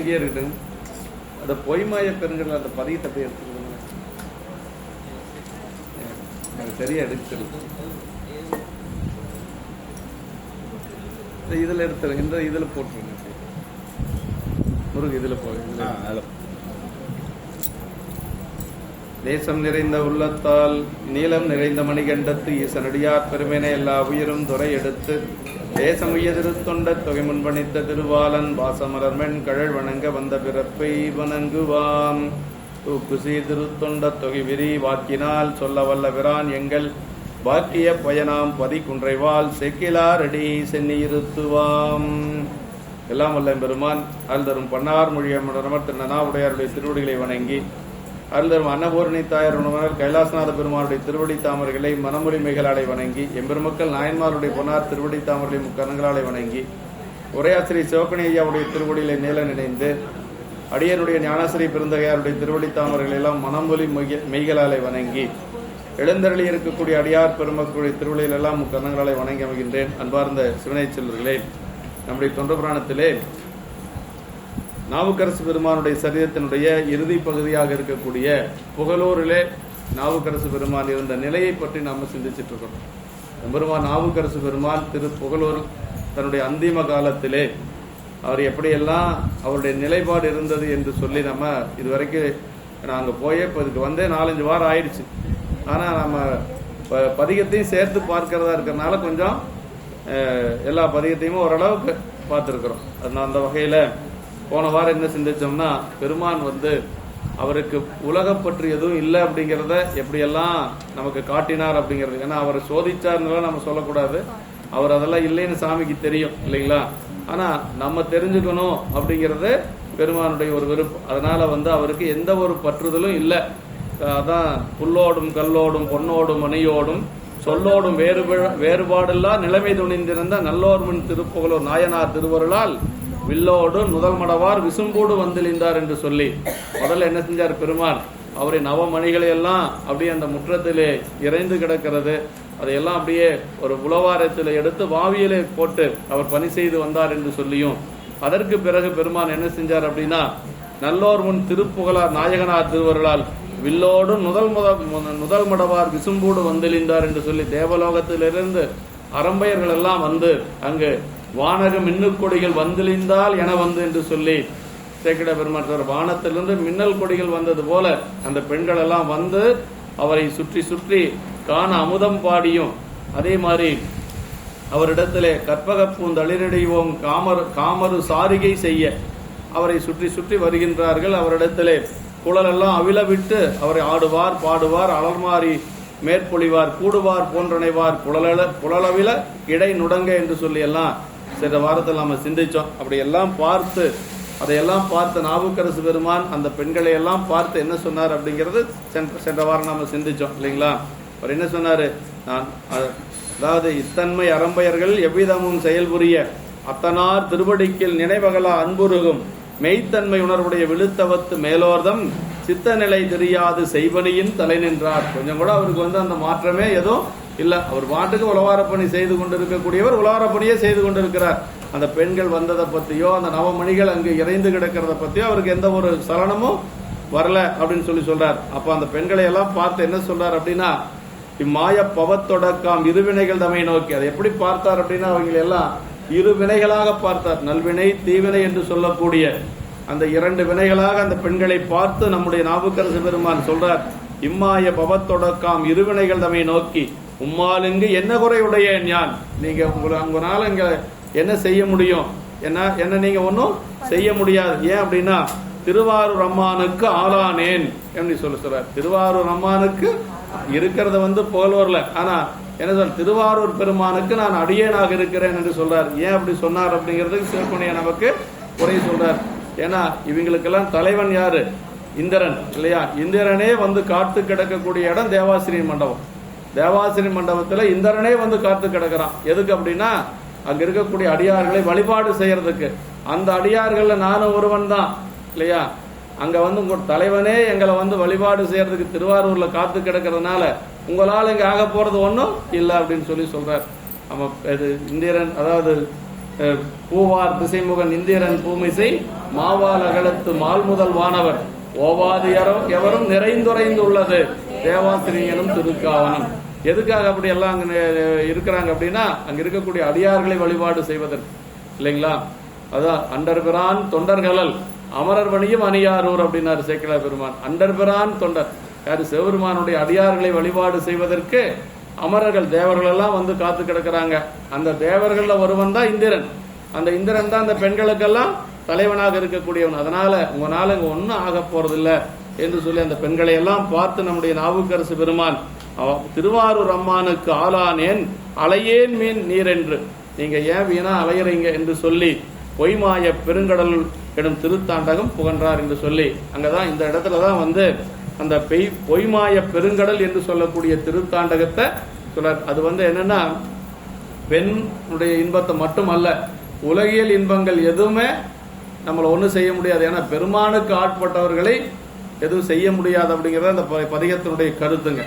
இங்கே இருக்கட்டும். அந்த பொய்மாய பெருங்கடல் அந்த பதியத்தை போய் எடுத்துக்கணும். சரியா எடுத்துருக்கு. இதில் எடுத்துருங்க. இந்த இதில் போட்டுருங்க. முருகு இதில் போடுங்க. தேசம் நிறைந்த உள்ளத்தால் நீளம் நிறைந்த மணிகண்டத்து ஈசனடியார் பெருமையினை எல்லா உயிரும் துறை எடுத்து தேசம் உயதிருத்தொண்ட தொகை முன்பணித்த திருவாளன் வாசமலர்மென் கழல் வணங்க வந்த பிறப்பை வணங்குவாம். தூக்கு சீர்திருத்தொண்ட தொகை விரி வாக்கினால் சொல்ல வல்ல பிரான் எங்கள் வாக்கிய பயனாம் பதி குன்றைவால் செக்கிலாரடி சென்னியிருத்துவாம். எல்லாம் வல்ல பெருமான் அருள்தரும் பன்னார் மொழியமர் திருநனா உடையாருடைய திருவடிகளை வணங்கி அருள்தரும் அன்னபூரணி தாயார் உணவனர் கைலாசநாத பெருமானுடைய திருவடி தாமர்களை மனமொழிமைகளாலை வணங்கி எம்பெருமக்கள் நாயன்மாருடைய பொன்னார் திருவடி தாமர்களை முக்கணங்களாலை வணங்கி உரையாசிரி சிவக்கணி ஐயாவுடைய திருவடிகளை நீல நினைந்து அடியனுடைய ஞானாசிரி பெருந்தகையாருடைய திருவடி தாமர்களை எல்லாம் மனமொழி மெய்களாலை வணங்கி எழுந்தருளி இருக்கக்கூடிய அடியார் பெருமக்களுடைய திருவடிகள் எல்லாம் முக்கணங்களாலை வணங்கி அமைகின்றேன். அன்பார்ந்த சிவனை செல்வர்களே, நம்முடைய தொண்ட புராணத்திலே நாவுக்கரசு பெருமானுடைய சரீரத்தினுடைய இறுதி பகுதியாக இருக்கக்கூடிய புகழூரிலே நாவுக்கரசு பெருமான் இருந்த நிலையை பற்றி நாம் சிந்திச்சுட்டு இருக்கோம். பெருமான் நாவுக்கரசு பெருமான் திரு புகழூர் தன்னுடைய அந்திம காலத்திலே அவர் எப்படியெல்லாம் அவருடைய நிலைப்பாடு இருந்தது என்று சொல்லி நம்ம இதுவரைக்கும் நாங்கள் போயே இப்போ இதுக்கு வந்தே 4-5 வாரம் ஆயிடுச்சு. ஆனால் நம்ம பதிகத்தையும் சேர்த்து பார்க்கறதா இருக்கிறதுனால கொஞ்சம் எல்லா பதிகத்தையும் ஓரளவுக்கு பார்த்துருக்குறோம். அது அந்த வகையில் போன வாரம் என்ன சிந்திச்சோம்னா, பெருமான் அவருக்கு உலகம் பற்றி எதுவும் இல்லை அப்படிங்கிறத எப்படியெல்லாம் நமக்கு காட்டினார் அப்படிங்கிறது. ஏன்னா அவர் சோதிச்சார்னால நம்ம சொல்லக்கூடாது, அவர் அதெல்லாம் இல்லைன்னு சாமிக்கு தெரியும் இல்லைங்களா. ஆனால் நம்ம தெரிஞ்சுக்கணும் அப்படிங்கிறது பெருமானுடைய ஒரு விருப்பம். அதனால அவருக்கு எந்த ஒரு பற்றுதலும் இல்லை. அதான் புல்லோடும் கல்லோடும் பொன்னோடும் மணியோடும் சொல்லோடும் வேறுபாடெல்லாம் நிலைமை துணிந்திருந்த நல்லோர் முன் திருப்புகழோர் நாயனார் திருவருளால் வில்லோடு முதல் மடவார் விசும்போடு வந்திழிந்தார் என்று சொல்லி முதல்ல என்ன செஞ்சார் பெருமான், அவரை நவமணிகளை எல்லாம் அப்படியே அந்த முற்றத்திலே இறைந்து கிடக்கிறது அதையெல்லாம் அப்படியே ஒரு உளவாரத்தில் எடுத்து வாவியலே போட்டு அவர் பணி செய்து வந்தார் என்று சொல்லியும், அதற்கு பிறகு பெருமான் என்ன செஞ்சார் அப்படின்னா, நல்லோர் முன் திருப்புகழார் நாயகனார் திருவருளால் வில்லோடு முதல் மடவார் விசும்போடு வந்திழிந்தார் என்று சொல்லி தேவலோகத்திலிருந்து அரம்பையர்கள் எல்லாம் அங்கு வானக மின்னல் கொடிகள் வந்திழிந்தால் என என்று சொல்லி சேக்கிட பெருமான் வானத்திலிருந்து மின்னல் கொடிகள் வந்தது போல அந்த பெண்கள் எல்லாம் அவரை சுற்றி சுற்றி காண அமுதம் பாடியும், அதே மாதிரி அவரிடத்திலே கற்பக பூந்தளிரடைவோம் காமரு சாரிகை செய்ய அவரை சுற்றி சுற்றி வருகின்றார்கள். அவரிடத்திலே குழலெல்லாம் அவிழ விட்டு அவரை ஆடுவார் பாடுவார் அலர்மாறி மேற்பொழிவார் கூடுவார் போன்றனைவார் குழலவில இடை நுடங்க என்று சொல்லி எல்லாம் சென்ற வாரத்தில் நம்ம சிந்திச்சோம். அதையெல்லாம் பார்த்து நாவுக்கரசு பெருமான் அந்த பெண்களை எல்லாம் பார்த்து என்ன சொன்னார் அப்படிங்கிறது சென்ற வாரம் நம்ம சிந்திச்சோம் இல்லைங்களா. அவர் என்ன சொன்னாரு, அதாவது இத்தன்மை அரம்பையர்கள் எவ்விதமும் செயல்புரிய அத்தனார் திருவடிக்கில் நினைவகலா அன்புருகும் மெய்த்தன்மை உணர்வுடைய விழுத்தவத்து மேலோர்தம் சித்த நிலை தெரியாது செய்வனியின் தலை நின்றார். கொஞ்சம் கூட அவருக்கு அந்த மாற்றமே எதுவும் இல்ல. அவர் பாட்டுக்கு உலவாரப்பணி செய்து கொண்டிருக்கக்கூடியவர் உலவாரப்பணியே செய்து கொண்டிருக்கிறார். அந்த பெண்கள் வந்ததை பத்தியோ அந்த நவமணிகள் அங்கு இறைந்து கிடக்கிறத பத்தியோ அவருக்கு எந்த ஒரு சலனமும் வரல அப்படின்னு சொல்றார். அப்ப அந்த பெண்களை எல்லாம் பார்த்து என்ன சொல்றார் அப்படின்னா, இம்மாய பவத்தொடக்காம் இருவினைகள் தம்மை நோக்கி. அதை எப்படி பார்த்தார் அப்படின்னா, அவங்க எல்லாம் இரு வினைகளாக பார்த்தார். நல்வினை தீவினை என்று சொல்லக்கூடிய அந்த 2 வினைகளாக அந்த பெண்களை பார்த்து நம்முடைய நாவுக்கரசு பெருமான் சொல்றார், இம்மாய பவத்தொடக்காம் இருவினைகள் தம்மை நோக்கி உம்மாலுங்கு என்ன குறையுடைய ஞான். நீங்க உங்களால இங்க என்ன செய்ய முடியும், என்ன நீங்க ஒன்னும் செய்ய முடியாது. ஏன் அப்படின்னா, திருவாரூர் அம்மானுக்கு ஆளானேன் என்று சொல்றார். திருவாரூர் அம்மானுக்கு இருக்கிறத புகழ்வர்ல, ஆனா என்ன சொல் திருவாரூர் பெருமானுக்கு நான் அடியேனாக இருக்கிறேன் என்று சொல்றார். ஏன் அப்படி சொன்னார் அப்படிங்கிறதுக்கு சிவப்பணியை நமக்கு குறை சொல்றார். ஏன்னா இவங்களுக்கெல்லாம் தலைவன் யாரு, இந்திரன் இல்லையா. இந்திரனே காத்து கிடக்கக்கூடிய இடம் தேவாசிரியர் மண்டபம். தேவாசிரியர் மண்டபத்துல இந்திரனே காத்து கிடக்கிறான். எதுக்கு அப்படின்னா, அங்க இருக்கக்கூடிய அடியார்களை வழிபாடு செய்யறதுக்கு. அந்த அடியார்கள்ல நானும் ஒருவன் தான் இல்லையா. அங்க உங்க தலைவனே எங்களை வழிபாடு செய்யறதுக்கு திருவாரூர்ல காத்து கிடக்கிறதுனால உங்களால இங்க ஆக போறது ஒன்றும் இல்லை அப்படின்னு சொல்றார். நம்ம இந்திரன், அதாவது பூவார் திசைமுகன் இந்திரன் பூமிசை மாவால் அகலத்து மால் முதல் வானவர் ஓவாது எவரும் நிறைந்துரைந்துள்ளது தேவாசிரியனும் திருக்காவனம். எதுக்காக அப்படி எல்லாம் அங்க இருக்கிறாங்க அப்படின்னா, அங்க இருக்கக்கூடிய அடியார்களை வழிபாடு செய்வதற்கு இல்லைங்களா. அதான் அண்டர்பிரான் தொண்டர்களல் அமரர் வணியும் அணியாரூர் அப்படின்னாரு சேக்கிழார் பெருமான். அண்டர்பிரான் தொண்டர் யாரு? சிவபெருமானுடைய அடியார்களை வழிபாடு செய்வதற்கு அமரர்கள் தேவர்கள் எல்லாம் வந்து காத்து கிடக்கிறாங்க. அந்த தேவர்கள்ல ஒருவன் தான் இந்திரன். அந்த இந்திரன் தான் அந்த பெண்களுக்கெல்லாம் தலைவனாக இருக்கக்கூடியவன். அதனால உங்களால இங்க ஒன்னும் ஆக போறதில்ல என்று சொல்லி அந்த பெண்களை எல்லாம் பார்த்து நம்முடைய நாவுக்கரசு பெருமான் திருவாரூர் அம்மானுக்கு ஆளானேன் அலையேன் மீன் நீர் என்று, நீங்க ஏன் வீணா அலையறீங்க என்று சொல்லி பொய்மாய பெருங்கடல் எனும் திருத்தாண்டகம் புகன்றார் என்று சொல்லி, அங்கதான் இந்த இடத்துலதான் வந்து அந்த பொய்மாய பெருங்கடல் என்று சொல்லக்கூடிய திருத்தாண்டகத்தை சொல்றார். அது வந்து என்னன்னா, பெண்ணுடைய இன்பத்தை மட்டும் அல்ல, உலகியல் இன்பங்கள் எதுவுமே நம்மளை ஒன்றும் செய்ய முடியாது. ஏன்னா பெருமானுக்கு ஆட்பட்டவர்களை எதுவும் செய்ய முடியாது அப்படிங்கிறத அந்த பதிகத்தினுடைய கருத்துங்க.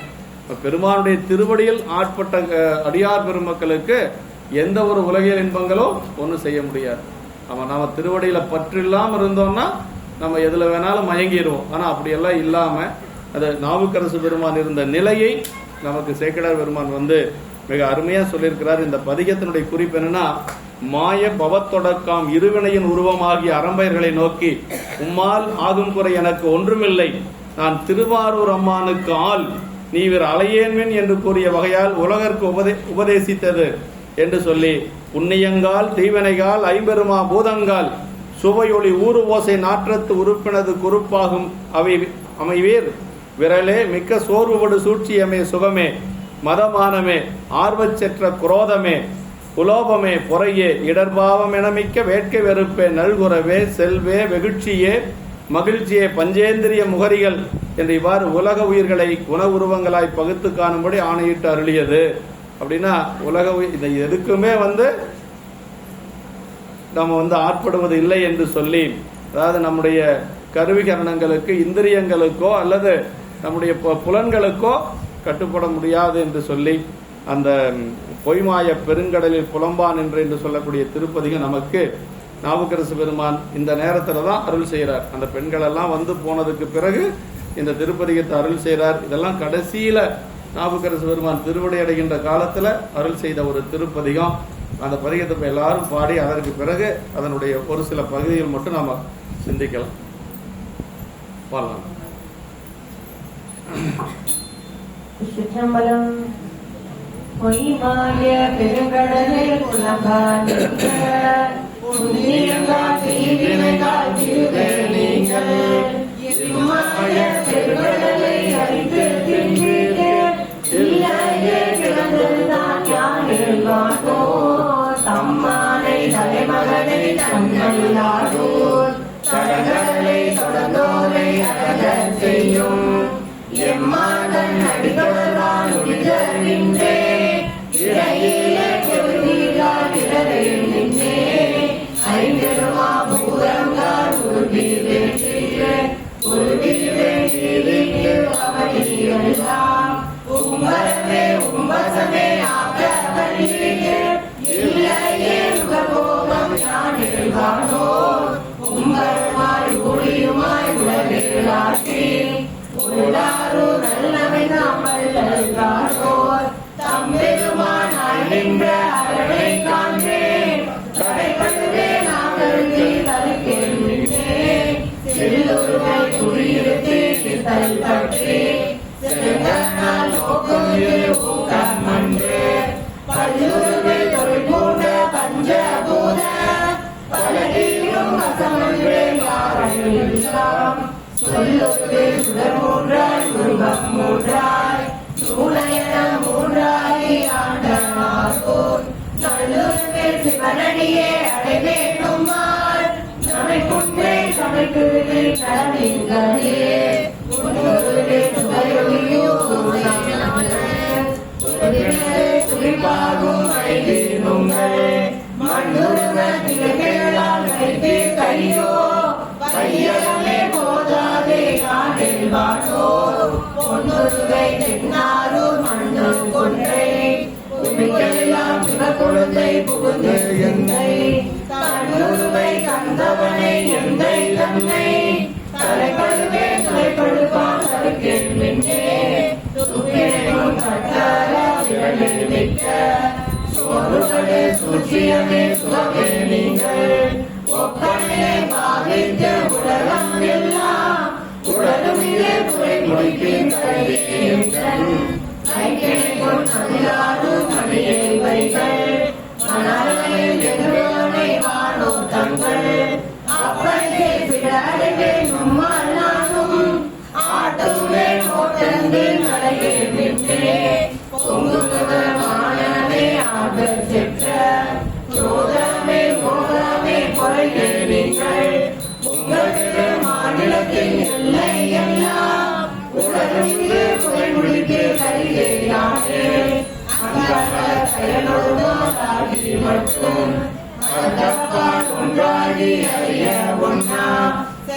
பெருமானுடைய திருவடியில் ஆட்பட்ட அடியார் பெருமக்களுக்கு எந்த ஒரு உலகியல் இன்பங்களோ ஒன்றும் செய்ய முடியாது. நம்ம திருவடியில பற்று இல்லாம இருந்தோம்னா நம்ம எதுல வேணாலும் மயங்கிடுவோம். ஆனா அப்படியெல்லாம் இல்லாம அது நாவுக்கரசு பெருமான் இருந்த நிலையை நமக்கு சேக்கிழார் பெருமான் வந்து மிக அருமையா சொல்லியிருக்கிறார். இந்த பதிகத்தினுடைய குறிப்பு என்னன்னா, மாய பவத்தொடக்காம் இருவினையின் உருவமாகிய அரம்பயர்களை நோக்கி உம்மால் ஆகும் குறை எனக்கு ஒன்றுமில்லை, நான் திருவாரூர் அம்மானுக்கு ஆள் நீவிர் அலையேன்மின் என்று கூறிய வகையால் உலகற்கு உபதேசித்தது என்று சொல்லி, புண்ணியங்கால் தீவனைகால் ஐம்பெருமா பூதங்கால் சுவையொளி ஊறு ஓசை நாற்றத்து உறுப்பினது குறுப்பாகும் அவை அமைவீர் விரலே மிக்க சோர்வுபடு சூழ்ச்சியமே சுகமே மதமானமே ஆர்வச்செற்ற குரோதமே குலோபமே பொறையே இடர்பாவம் எனமிக்க வேட்கை வெறுப்பே நல்குறவே செல்வே வெகுட்சியே மகிழ்ச்சியே பஞ்சேந்திரிய முகரிகள் என்று இவ்வாறு உலக உயிர்களை குண உருவங்களாய் பகுத்து காணும்படி ஆணையிட்டு அருளியது. அப்படின்னா உலக இந்த எதுக்குமே வந்து நம்ம வந்து ஆட்படுவது இல்லை என்று சொல்லி, அதாவது நம்முடைய கருவிகரணங்களுக்கு இந்திரியங்களுக்கோ அல்லது நம்முடைய புலன்களுக்கோ கட்டுப்பட முடியாது என்று சொல்லி அந்த பொய்மாய பெருங்கடலில் புலம்பான் என்று சொல்லக்கூடிய திருப்பதிகம் நமக்கு நாவுக்கரசு பெருமான் இந்த நேரத்துல தான் அருள் செய்கிறார். அந்த பெண்கள் எல்லாம் வந்து போனதுக்கு பிறகு இந்த திருப்பதிகத்தை அருள் செய்கிறார். இதெல்லாம் கடைசியில நாவுக்கரசு பெருமான் திருவடி அடைகின்ற காலத்துல அருள் செய்த ஒரு திருப்பதிகம். அந்த பதிகத்தை எல்லாரும் பாடி அதற்கு பிறகு அதனுடைய ஒரு சில பகுதிகள் மட்டும் நாம சிந்திக்கலாம். பாடலாம். பொய்மாய பெருங்கடலில் புலம்பான் புண்ணியங்கால் தீவினைகால் திருவேணிகள் இம்மாய பெருங்கடலை அறிந்து தின்றீர்கள் இல்லையே கிடந்ததுதான் யானில் வாழ்வோர் தம்மானை தலைமகனை தன்னல்லாதோர் கடகடலை தொடர்ந்தோரை அகலச் செய்யும் எம்மாதன் அடிகளால் உயிரின்றே இடையிலே பொருளால் இரவில் நின்றே ஐந்தருமா பூரங்கால் உருவி வெற்றியே உருவி வெற்றியே அவனியெல்லாம் உம்பரமே உம்பசமே ஆக வழியே இல்லையே சுகபோகம் யானில் வாழ்வோர் உம்பருமாய் ஊழியுமாய் உலகிலாற்றி உள்ளாரோ நல்லவை நாமல்லோர் தம்பெருமானாய் நின்ற அரணை காண்பேன் கடைப்படுவே நாங்கள் தருக்கேன் செல்லொருவை குடியிருத்து சித்தல் பற்றி செல்வனால் நோக்கம் ஊக்கம் மன்று பல்லுருவை தொழில் போன்ற பஞ்சபூத பலகீரும் அசமன்றே யாரெல்லாம் சொல்லொரு சுடர் மூன்றாய் உருவம் மூன்றாய் சூழயனம் மூன்றாய் ஆண்டனாரோர் நல்லுருவே சிவனடியே அடைவேணுமாள் நமைக்குன்றே சமைக்குள்ளே கடமைகளே உன்னொருவே சுவையொலியோ சுழிப்பாகும் அழைவீனுங்கள் மண்ணுருவ திகழால் கைத்தே கையோ பையமே போதாதே காணில் வாழோ பொன்னொருவை தென்னாரூர் மண்ணும் கொன்றை உமைக்கெல்லாம் சிவக்குழந்தை புகுந்து எந்தை தன்னுருவை கந்தவனை எந்தை தன்னை தலைப்படுவே துளைப்படுப்பான் தடுக்கின்றே துப்பினும் கட்டார விரலில் மிக்க சோறுகளே சூழ்ச்சியமே சுகமே நீங்கள் ஒப்பனையை பாவித்த உலகம் எல்லாம் உடலும் இதே புரை முடிக்கும் கல்வியேற்றன் ஐக்கியம் அதிலாது மணியை வைகள் மணலையில் எதிரோனை வானோ தங்கள் அப்படியே பிறவே நம்மால் நானும் ஆட்டுமே ஓட்டந்தே நடையே விட்டே பொங்குதமானவே ஆகச் செற்ற சோதமே மோகமே குறையே நீங்கள் உங்கள் மாநிலத்தின் எல்லை எல்லாம் உலகிற்கு குறை முடித்து கருகேயானே அந்த செயலோடாகி மற்றும் அதப்பால் ஒன்றாகி அறிய ஒன்னா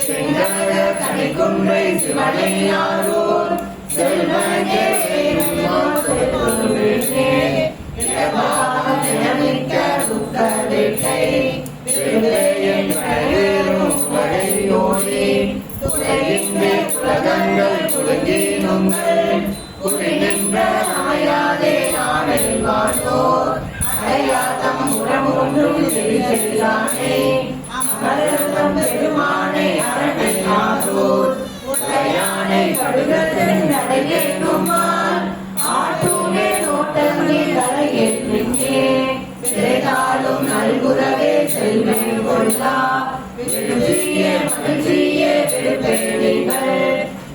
செங்கட கனிக்கும்பை சிவனையாரோர் செல்வனே ஜனமிக்க துக்க வேட்டை உலகங்கள் குலுங்கினுங்கள் குளிநின்ற அமையாதே நாளில் வாழ்வோர் அடையாதம் உரம் ஒன்றும் செல்லானே அமரதம் பெருமானை அரணை ஆரோர் உடையானை கடுகத்தின் நடையேனுமால் ஆட்டூனே நோட்டங்களில் தலையேற்றின்றே சிறைகாலும் நல்குறவே செல்வே கொள்ளா விழுச்சியே மகிழ்ச்சியே விருப்பேணிகள்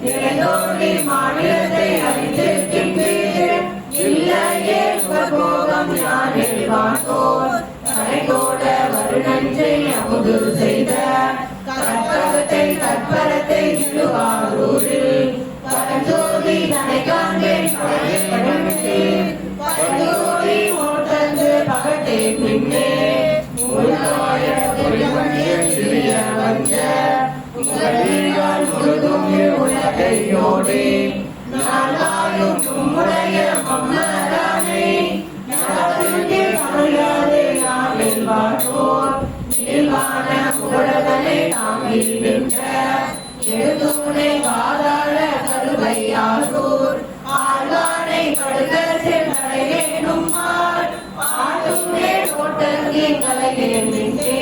நிலையோடி மாநிலத்தை அறிந்திருக்கின்றீர் இல்லையே சுகபோகம் யானில் வாழ்வோர் கரைகோட வருணஞ்சை அமுது செய்த கற்பகத்தை கற்பரத்தை திருவாரூரில் பரஞ்சோதி தனை காண்பேன் பரஞ்சோதி ஓட்டந்து பகட்டே பின்னே முழுதாய சிறிய வந்த முகலீகால் முழுதும் உலகையோடி நாளாயும் உம்முடைய மம்மரானை தமிழாதே நாளில் வாழ்வோர் நீள்வான புகழதனை தாங்கில் நின்ற எழுதூனை வாதாள கருவையாரூர் ஆழ்வானை படுகத்தில் நடையேனும் ஆட்டுமே ஓட்டங்கி கலையே நின்றே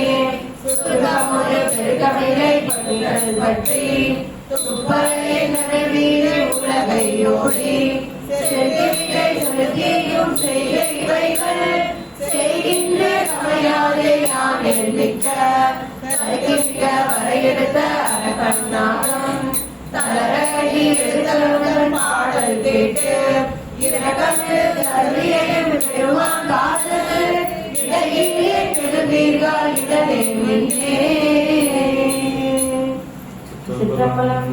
சுருகமுறை பெருகவிலை பணிகள் பற்றி துப்பரை நடைவீடு உலகையோடி செல்கிவிலை செலுத்தியும் செய்கைகள் செய்கின்ற சமையாதே யானில் மிக்க சரிகின்ற வரையெடுத்த அரகண்ணாகம் தளரடி எழுதலுடன் பாடல் கேட்டு இரகத்து கல்வியையும் பெருமான் காதல் இடையிலே திருவீர்கள் இடனே நின்றே. சிற்றம்பலம்.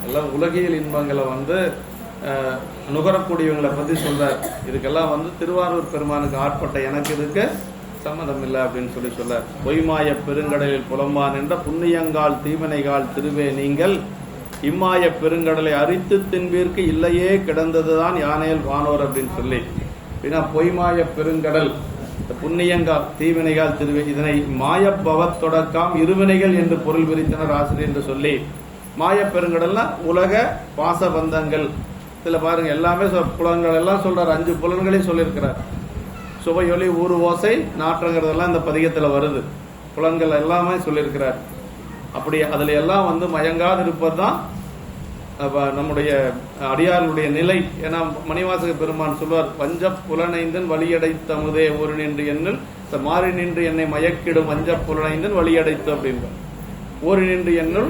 எல்லாம் உலகியல் இன்பங்களை நுகரக்கூடியவங்களை பத்தி சொல்றார். இதுக்கெல்லாம் திருவாரூர் பெருமானுக்கு ஆட்பட்ட எனக்கு இதுக்கு சம்மதம் இல்லை அப்படின்னு சொல்றார். பொய்மாய பெருங்கடலில் புலம்பான் என்ற புண்ணியங்கால் தீவினைகால் திருவே நீங்கள் இம்மாய பெருங்கடலை அரித்து தின்பிற்கு இல்லையே கிடந்ததுதான் யானையில் வானோர் அப்படின்னு சொல்லி பொய்மாய பெருங்கடல் புண்ணியங்கால் தீவினைகால் திருவே இதனை மாயப்பவத் தொடக்காம் இருவினைகள் என்று பொருள் விரித்தனர் ஆசிரியர் என்று சொல்லி மாய பெருங்கடல்னா உலக பாசபந்தங்கள். இதுல பாருங்க எல்லாமே புலன்கள் எல்லாம் சொல்றார். 5 புலன்களையும் சொல்லியிருக்கிறார். சுவையொலி ஊறு ஓசை நாற்றங்கிறதெல்லாம் இந்த பதிகத்துல வருது. புலன்கள் எல்லாமே சொல்லியிருக்கிறார். அப்படி அதுல எல்லாம் மயங்காது இருப்பதுதான் நம்முடைய அடியார்களுடைய நிலை. ஏன்னா மணிவாசக பெருமான் சொல்வார், வஞ்ச புலனைந்தன் வழியடைத்தமுதே ஒரு நின்று எண்ணில் மாறி நின்று என்னை மயக்கிடும் வஞ்ச புலனைந்தன் வழியடைத்து அப்படின்றார். ஓரி நின்று என்னுள்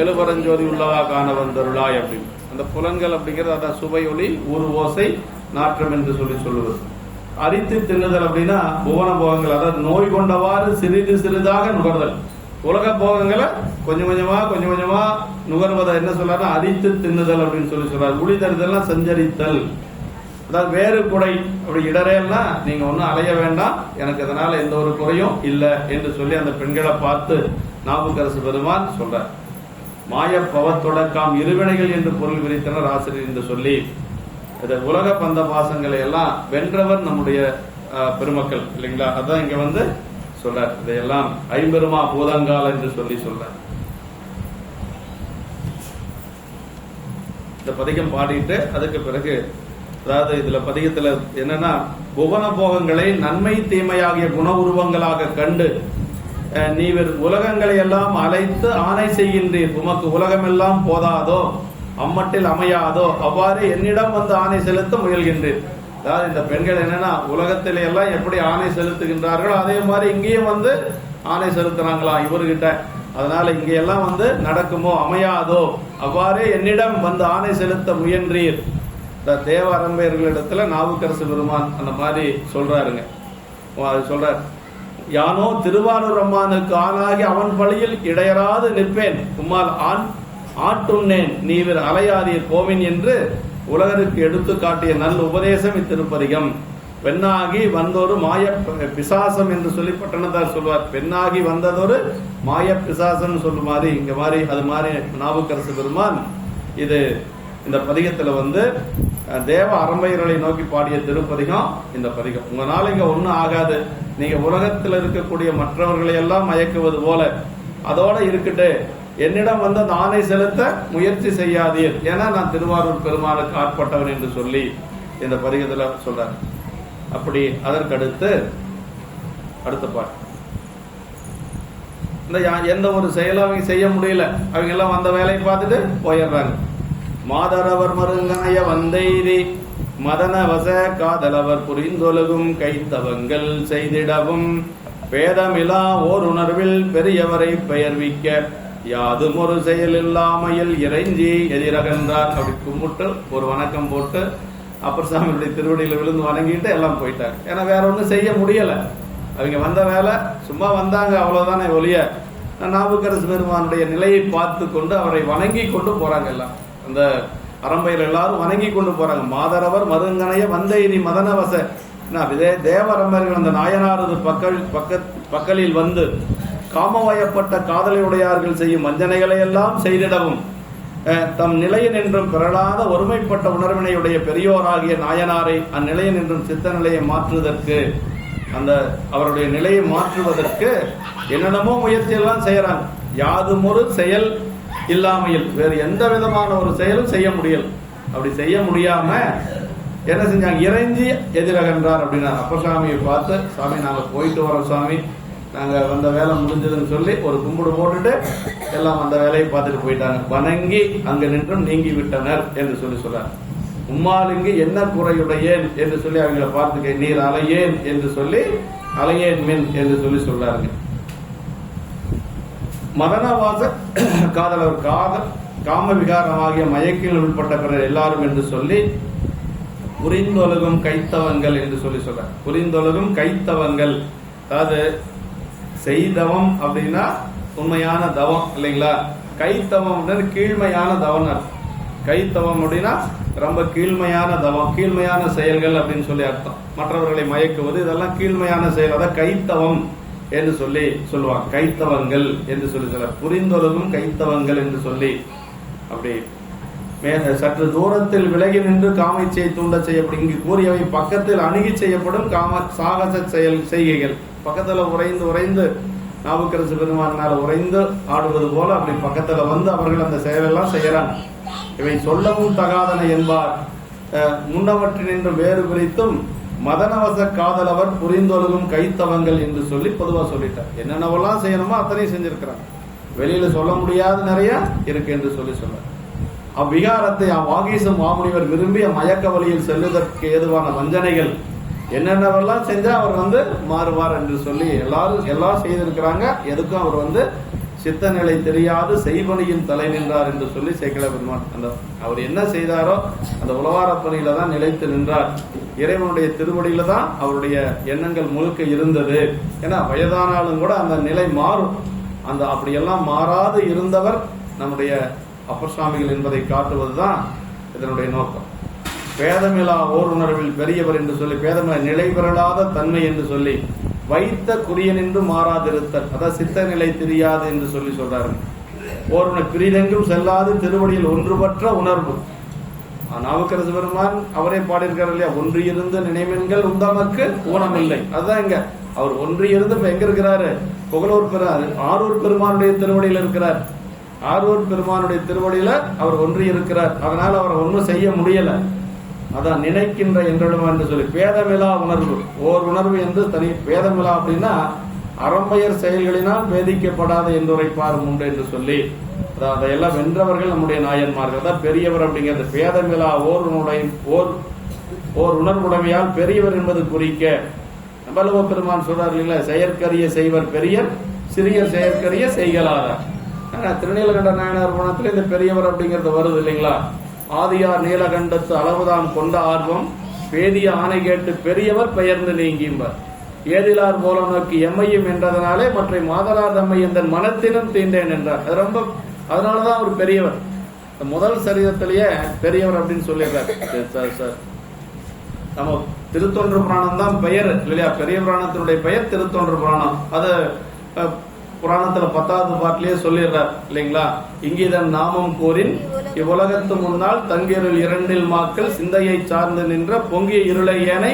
எழுபரஞ்சோதி உள்ளவா காண வந்தருளாய் அப்படின்னு. அந்த புலன்கள் அப்படிங்கிறது அதான் சுவையொலி ஊறு ஓசை நாற்றம் என்று சொல்லுவது. அரித்து தின்னுதல் அப்படின்னா புவன போகங்கள், அதாவது நோய் கொண்டவாறு சிறிது சிறிதாக நுகர்தல். உலக போகங்களை கொஞ்சம் கொஞ்சமா நுகர்வதை என்ன சொல்றாருன்னா அரித்து தின்னுதல் அப்படின்னு சொல்றாரு. குழி தருதல்லாம் சஞ்சரித்தல், அதாவது வேறு குறை அப்படி இடரேன்னா நீங்க ஒன்னும் அலைய வேண்டாம், எனக்கு அதனால எந்த ஒரு குறையும் இல்லை என்று சொல்லி அந்த பெண்களை பார்த்து நாவுக்கரசு பெருமான் சொல்றார். மாய பவத்தொடக்காம் இருவினைகள் என்று பொருள் விரித்தனர் ஆசிரியர் என்று சொல்லி இந்த உலக பந்த பாசங்களை எல்லாம் வென்றவர் நம்முடைய பெருமக்கள் இல்லைங்களா. அதான் இங்க வந்து சொல்றார். இதையெல்லாம் ஐம்பெருமா பூதங்கால் என்று சொல்லி சொல்றார். இந்த பதிகம் பாடிட்டு அதுக்கு பிறகு அதாவது இதுல பதிகத்துல என்னன்னா, புவன போகங்களை நன்மை தீமையாகிய குண உருவங்களாக கண்டு நீவர் உலகங்களை எல்லாம் அழைத்து ஆணை செய்கின்றீர். உமக்கு உலகமெல்லாம் போதாதோ, அம்மட்டில் அமையாதோ, அவ்வாறு என்னிடம் வந்து ஆணை செலுத்த முயல்கின்றீர். அதாவது இந்த பெண்கள் என்னன்னா, உலகத்தில எல்லாம் எப்படி ஆணை செலுத்துகின்றார்களோ அதே மாதிரி இங்கேயும் வந்து ஆணை செலுத்துறாங்களா இவர்கிட்ட. அதனால இங்க எல்லாம் வந்து நடக்குமோ அமையாதோ, அவ்வாறே என்னிடம் வந்து ஆணை செலுத்த முயன்றீர். தேவ அரம்பையர்களிடத்துல நாவுக்கரசு பெருமான் அந்த மாதிரி சொல்றாருங்க. சொல்றார், யானோ திருவாரூர் அம்மானுக்கு ஆணாகி அவன் பழியில் இடையராது நிற்பேன், உம்மால் ஆட்டுண்ணேன் நீவர் அலையாதீர் கோவின் என்று உலகருக்கு எடுத்து காட்டிய நல்ல உபதேசம் இத்திருப்பதிகம். பெண்ணாகி வந்தொரு மாய பிசாசம் என்று சொல்லி பட்டணத்தார் சொல்வார். பெண்ணாகி வந்ததொரு மாய பிசாசம் சொல்லுமாறு இங்க மாதிரி அது மாதிரி நாவுக்கரசு பெருமான் இது இந்த பதிகத்துல வந்து தேவ அரம்பையர்களை நோக்கி பாடிய திருப்பதிகம் இந்த பதிகம். உங்களால இங்க ஒண்ணும் ஆகாது, நீங்க உலகத்தில் இருக்கக்கூடிய மற்றவர்களை எல்லாம் மயக்குவது போல அதோட இருக்கட்டு, என்னிடம் வந்து அந்த ஆணை செலுத்த முயற்சி செய்யாதீர், ஏன்னா நான் திருவாரூர் பெருமானுக்கு ஆட்பட்டவன் என்று சொல்லி இந்த பதிகத்துல சொல்றார். அப்படி அதற்கடுத்து அடுத்த பாட்டு, இந்த எந்த ஒரு செயலும் அவங்க செய்ய முடியல, அவங்க எல்லாம் வந்த வேலையை பார்த்துட்டு போயிடுறாங்க. மாதரவர் மருங்கனைய வந்தெய்தி மதனவச காதலவர் புரிந்தொழுகும் கைத்தவங்கள் செய்திடவும் பேதமிலா ஓர் உணர்வில் பெரியவரை பெயர்விக்க யாதும் ஒரு செயல் இல்லாமையில் இறைஞ்சி எதிரகன்றார். அப்படி கும்பிட்டு ஒரு வணக்கம் போட்டு அப்பர் சாமியுடைய திருவடியில் விழுந்து வணங்கிட்டு எல்லாம் போயிட்டாங்க. ஏன்னா வேற ஒன்றும் செய்ய முடியல, அவங்க வந்த வேலை சும்மா வந்தாங்க அவ்வளவுதானே ஒழிய நாவுக்கரசு பெருமானுடைய நிலையை பார்த்து கொண்டு அவரை வணங்கி கொண்டு போறாங்க. எல்லாம் அந்த அரம்பையில் எல்லாரும் வணங்கி கொண்டு போறாங்க. மாதரவர் மருங்கனைய வந்தெய்தி மதனவச தேவ அரம்பர்கள் அந்த நாயனாரது பக்கலில் வந்து காமவயப்பட்ட காதலையுடையார்கள் செய்யும் வஞ்சனைகளை எல்லாம் செய்திடவும் தம் நிலையின் என்றும் பெறலாத ஒருமைப்பட்ட உணர்வினையுடைய பெரியோராகிய நாயனாரை அந்நிலையின் என்றும் சித்த நிலையை மாற்றுவதற்கு அந்த அவருடைய நிலையை மாற்றுவதற்கு என்னென்னமோ முயற்சியெல்லாம் செய்யறாங்க. யாதும் ஒரு செயல் இல்லாமையில் வேறு எந்த விதமான ஒரு செயலும் செய்ய முடியல. அப்படி செய்ய முடியாம என்ன செஞ்சாங்க, இறைஞ்சி எதிரகன்றார் அப்படின்னா அப்பர் சாமியை பார்த்து, சாமி நாங்க போயிட்டு வரோம் சாமி, நாங்க வந்த வேலை முடிஞ்சதுன்னு சொல்லி ஒரு கும்பிடு போட்டுட்டு எல்லாம் அந்த வேலையை பார்த்துட்டு போயிட்டாங்க. வணங்கி அங்கு நின்றும் நீங்கி விட்டனர் என்று சொல்லி சொல்றார். உம்மாலிங்கு என்ன குறையுடையேன் என்று சொல்லி அவங்களை பார்த்துக்க, நீர் அலையேன் என்று சொல்லி அலையேன் மின் என்று சொல்லி சொல்றாருங்க. மதனவாச காதலர் காம விகாரமாகிய மயக்கில் உட்பட்ட பிறர் எல்லாரும் என்று சொல்லி புரிந்தொழுகும் கைத்தவங்கள் என்று சொல்லி சொல்றார். புரிந்தொழுகும் கைத்தவங்கள், அதாவது செய்தவம் அப்படின்னா உண்மையான தவம் இல்லைங்களா. கைத்தவம் கீழ்மையான தவம். கைத்தவம் அப்படின்னா ரொம்ப கீழ்மையான தவம், கீழ்மையான செயல்கள் அப்படின்னு சொல்லி அர்த்தம். மற்றவர்களை மயக்குவது இதெல்லாம் கீழ்மையான செயல், அதான் கைத்தவம் என்று சொல்லி சொல்லுவாங்க. கைத்தவங்கள் என்று சொல்லி சொல்ல புரிந்தொழுகும் கைத்தவங்கள் என்று சொல்லி அப்படி சற்று தூரத்தில் விலகி நின்று காமச்சையை தூண்ட செய்யப்படும். இங்கு கூறியவை பக்கத்தில் அணுகி செய்யப்படும் காம சாகச செயல் செய்கைகள். பக்கத்துல உறைந்து உறைந்து நாவுக்கரசு பெருமான் மேல உறைந்து ஆடுவது போல அப்படி பக்கத்துல வந்து அவர்கள் அந்த செயலெல்லாம் செய்யறாங்க. இவை சொல்லவும் தகாதன என்பார். முன்னவற்றினின்று வேறு பிரித்தும் மதனவச காதலவர் புரிந்தொழுகும் கைத்தவங்கள் என்று சொல்லி பொதுவா சொல்லிட்டார். என்னென்னவெல்லாம் செய்யணுமோ அத்தனையும் செஞ்சிருக்கிறாங்க. வெளியில சொல்ல முடியாத நிறைய இருக்கு என்று சொல்லி சொன்னார். அவ்விகாரத்தை அவ்வாகீசம் மாமுனிவர் விரும்பிய மயக்க வழியில் செல்லுவதற்கு ஏதுவான வஞ்சனைகள் என்னென்னவெல்லாம் செஞ்சா அவர் வந்து மாறுவார் என்று சொல்லி எல்லாம் செய்திருக்கிறாங்க. எதுக்கும் அவர் வந்து சித்த நிலை தெரியாது செய்வனியின் தலை நின்றார் என்று சொல்லி சேக்கிழ பெருமான் அந்த அவர் என்ன செய்தாரோ அந்த உலவார பணியில தான் நிலைத்து நின்றார். இறைவனுடைய திருவடியில தான் அவருடைய எண்ணங்கள் முழுக்க இருந்தது. ஏன்னா வயதானாலும் கூட அந்த நிலை மாறும். அந்த அப்படியெல்லாம் மாறாது இருந்தவர் நம்முடைய அப்பர் சுவாமிகள் என்பதை காட்டுவதுதான் இதனுடைய நோக்கம். பேதமிலா ஓர் உணர்வில் பெரியவர் என்று சொல்லி, பேதமிலா நிலை பெறலாத தன்மை என்று சொல்லி, வைத்த குறியன் என்று மாறாதிருத்தல், அதாவது சித்த நிலை தெரியாது என்று சொல்லி சொல்றாரு. ஓர்வனை பிரிதெங்கும் செல்லாது திருவடியில் ஒன்றுபற்ற உணர்வு. நாவுக்கரசு பெருமான் அவரே பாடியிருக்காரு இல்லையா, ஒன்றியிருந்து நினைமென்கள் உந்தமக்கு ஊனம் இல்லை. அதுதான் இங்க அவர் ஒன்றியிருந்து இப்ப எங்க இருக்கிறாரு, புகழூர் ஆரூர் பெருமானுடைய திருவடியில் இருக்கிறார். ஆரூர் பெருமானுடைய திருவடியில அவர் ஒன்றி இருக்கிறார். அதனால அவரை ஒன்றும் செய்ய முடியல. அதான் நினைக்கின்ற என்றிடம் என்று சொல்லி பேதமிலா உணர்வு, ஓர் உணர்வு என்று தனி. பேதமிலா அப்படின்னா அறம்பெயர் செயல்களினால் வேதிக்கப்படாத என்றுரைப்பார் உண்டு என்று சொல்லி, அதையெல்லாம் வென்றவர்கள் நம்முடைய நாயன்மார்கள் தான் பெரியவர் அப்படிங்கிறது. பேதமிலா ஓர் உணர்வுடைமையால் பெரியவர் என்பது குறிக்க வள்ளுவ பெருமான் சொல்றார் இல்லைங்களா, செயற்கரிய செய்வர் பெரியர், சிறியர் செயற்கரிய செய்கலாதார். திருநீலகண்ட நாயனார் புராணத்துல இந்த பெரியவர் அப்படிங்கிறது வருது இல்லைங்களா. ஆதியார் நீலகண்டத்து அளவுதான் கொண்ட ஆர்வம் பேதிய ஆணை கேட்டு பெரியவர் பெயர்ந்து நீங்கிம்பார். ஏதிலார் போல நோக்கி எம்மையும் என்றதனாலே மற்ற மாதரார் தம்மை இந்த மனத்திலும் தீண்டேன் என்றார். அது ரொம்ப, அதனாலதான் அவர் பெரியவர். முதல் சரீரத்திலேயே பெரியவர் அப்படின்னு சொல்லியிருக்காரு. நம்ம திருத்தொன்று புராணம் தான் பெயர் இல்லையா, பெரிய புராணத்தினுடைய பெயர் திருத்தொன்று புராணம். அது புராணத்துல 10வது பாட்டிலேயே சொல்லிடுறார் இல்லைங்களா. இங்கிதன் நாமம் கூறின் இவ்வுலகத்து முன்னால் தங்கிருள் இரண்டில் மாக்கள் சிந்தையை சார்ந்து நின்ற பொங்கிய இருளை ஏனை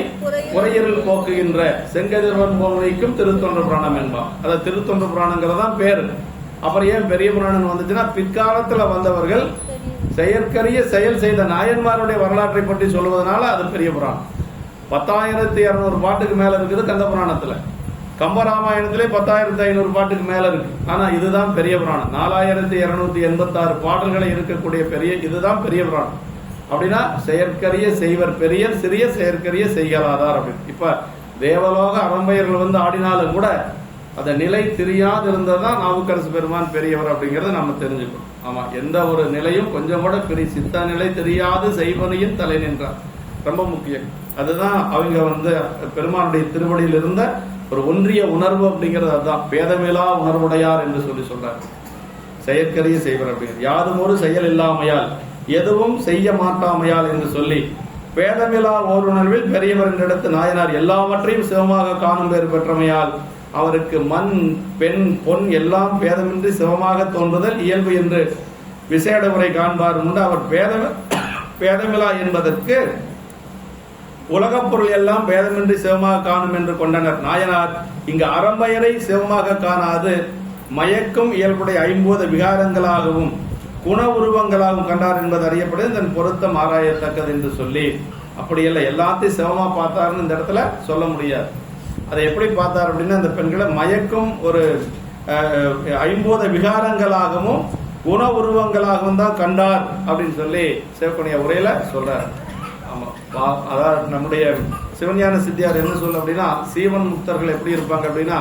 குறையிருள் போக்குகின்ற செங்கதிர்வன் போல் வைக்கும் திருத்தொன்று புராணம் என்பான். அது திருத்தொன்று புராணங்கிறதான் பேரு. அப்புறம் ஏன் பெரிய புராணம் வந்துச்சுன்னா, பிற்காலத்துல வந்தவர்கள் செயற்கரிய செயல் செய்த நாயன்மாருடைய வரலாற்றை பற்றி சொல்லுவதனால அது பெரிய புராணம். 10,200 பாட்டுக்கு மேல இருக்குது கந்த புராணத்துல. கம்பராமாயணத்திலே 10,500 பாட்டுக்கு மேல இருக்கு. ஆனா இதுதான் பெரிய புராணம். 4,286 பாடல்களை இருக்கக்கூடிய பெரிய, இதுதான் பெரிய புராணம். அப்படின்னா செயற்கரிய செய்வர் பெரியர், சிறிய செயற்கரிய செய்யலாதார் அப்படின்னு. இப்ப தேவலோக அறம்பெயர்கள் வந்து ஆடினாலும் கூட அந்த நிலை தெரியாது இருந்ததுதான் நாவுக்கரசு பெருமான் பெரியவர் அப்படிங்கறத நம்ம தெரிஞ்சுக்கணும். ஆமா, எந்த ஒரு நிலையும் கொஞ்சம் கூட சித்த நிலை தெரியாது செய்வனையும் தலை நின்றார். ரொம்ப முக்கியம். அதுதான் அவங்க வந்து பெருமானுடைய திருவடியில் இருந்த ஒரு ஒன்றிய உணர்வு அப்படிங்கிறது. அதுதான் பேதமிலா உணர்வுடையார் என்று சொல்லி சொல்றார். செயற்கரிய செய்வர் அப்படிங்கிறது யாதும் ஒரு செயல் இல்லாமையால் எதுவும் செய்ய மாட்டாமையால் என்று சொல்லி பேதமிலா ஓர் உணர்வில் பெரியவர் என்றிடத்து நாயனார் எல்லாவற்றையும் சிவமாக காணும் பேர் பெற்றமையால் அவருக்கு மண் பெண் பொன் எல்லாம் பேதமின்றி சிவமாக தோன்றுதல் இயல்பு என்று விசேட உரை காண்பார் உண்டு. அவர் பேதமிலா என்பதற்கு உலகப் பொருள் எல்லாம் பேதமின்றி சிவமாக காணும் என்று கொண்டனர். நாயனார் இங்கு அறம்பெயரை சிவமாக காணாது மயக்கும் இயல்புடைய 50 விகாரங்களாகவும் குண உருவங்களாகவும் கண்டார் என்பது அறியப்படுது. இதன் பொருத்தம் ஆராயத்தக்கது என்று சொல்லி, அப்படி இல்லை எல்லாத்தையும் சிவமா பார்த்தாருன்னு இந்த இடத்துல சொல்ல முடியாது. அதை எப்படி பார்த்தார் அப்படின்னா, அந்த பெண்களை மயக்கும் ஒரு 50 விகாரங்களாகவும் குண உருவங்களாகவும் தான் கண்டார் அப்படின்னு சொல்லி சிவக்குனிய உரையில சொல்றார். ஆமா, அதாவது நம்முடைய சிவஞான சித்தியார் என்ன சொல்ல அப்படின்னா, சீவன் முக்தர்கள் எப்படி இருப்பாங்க அப்படின்னா,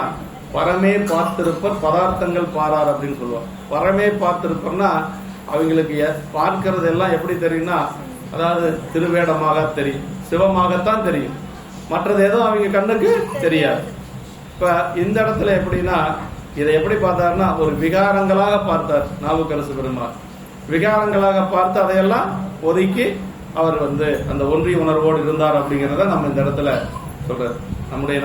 பரமே பார்த்திருப்பர் பதார்த்தங்கள் பாரார் அப்படின்னு சொல்லுவார். பரமே பார்த்திருப்பர்னா அவங்களுக்கு பார்க்கிறது எல்லாம் எப்படி தெரியும்னா, அதாவது திருவேடமாக தெரியும், சிவமாகத்தான் தெரியும், மற்றது ஏதோ அவங்க கண்ணுக்கு தெரியாது. இப்ப இந்த இடத்துல எப்படின்னா, இதை எப்படி பார்த்தாருன்னா ஒரு விகாரங்களாக பார்த்தார் நாவுக்கரசு பெருமாள். விகாரங்களாக பார்த்து அதையெல்லாம் ஒதுக்கி அவர் வந்து அந்த ஒன்றிய உணர்வோடு இருந்தார் அப்படிங்கிறத நம்ம இந்த இடத்துல சொல்றாரு. நம்முடைய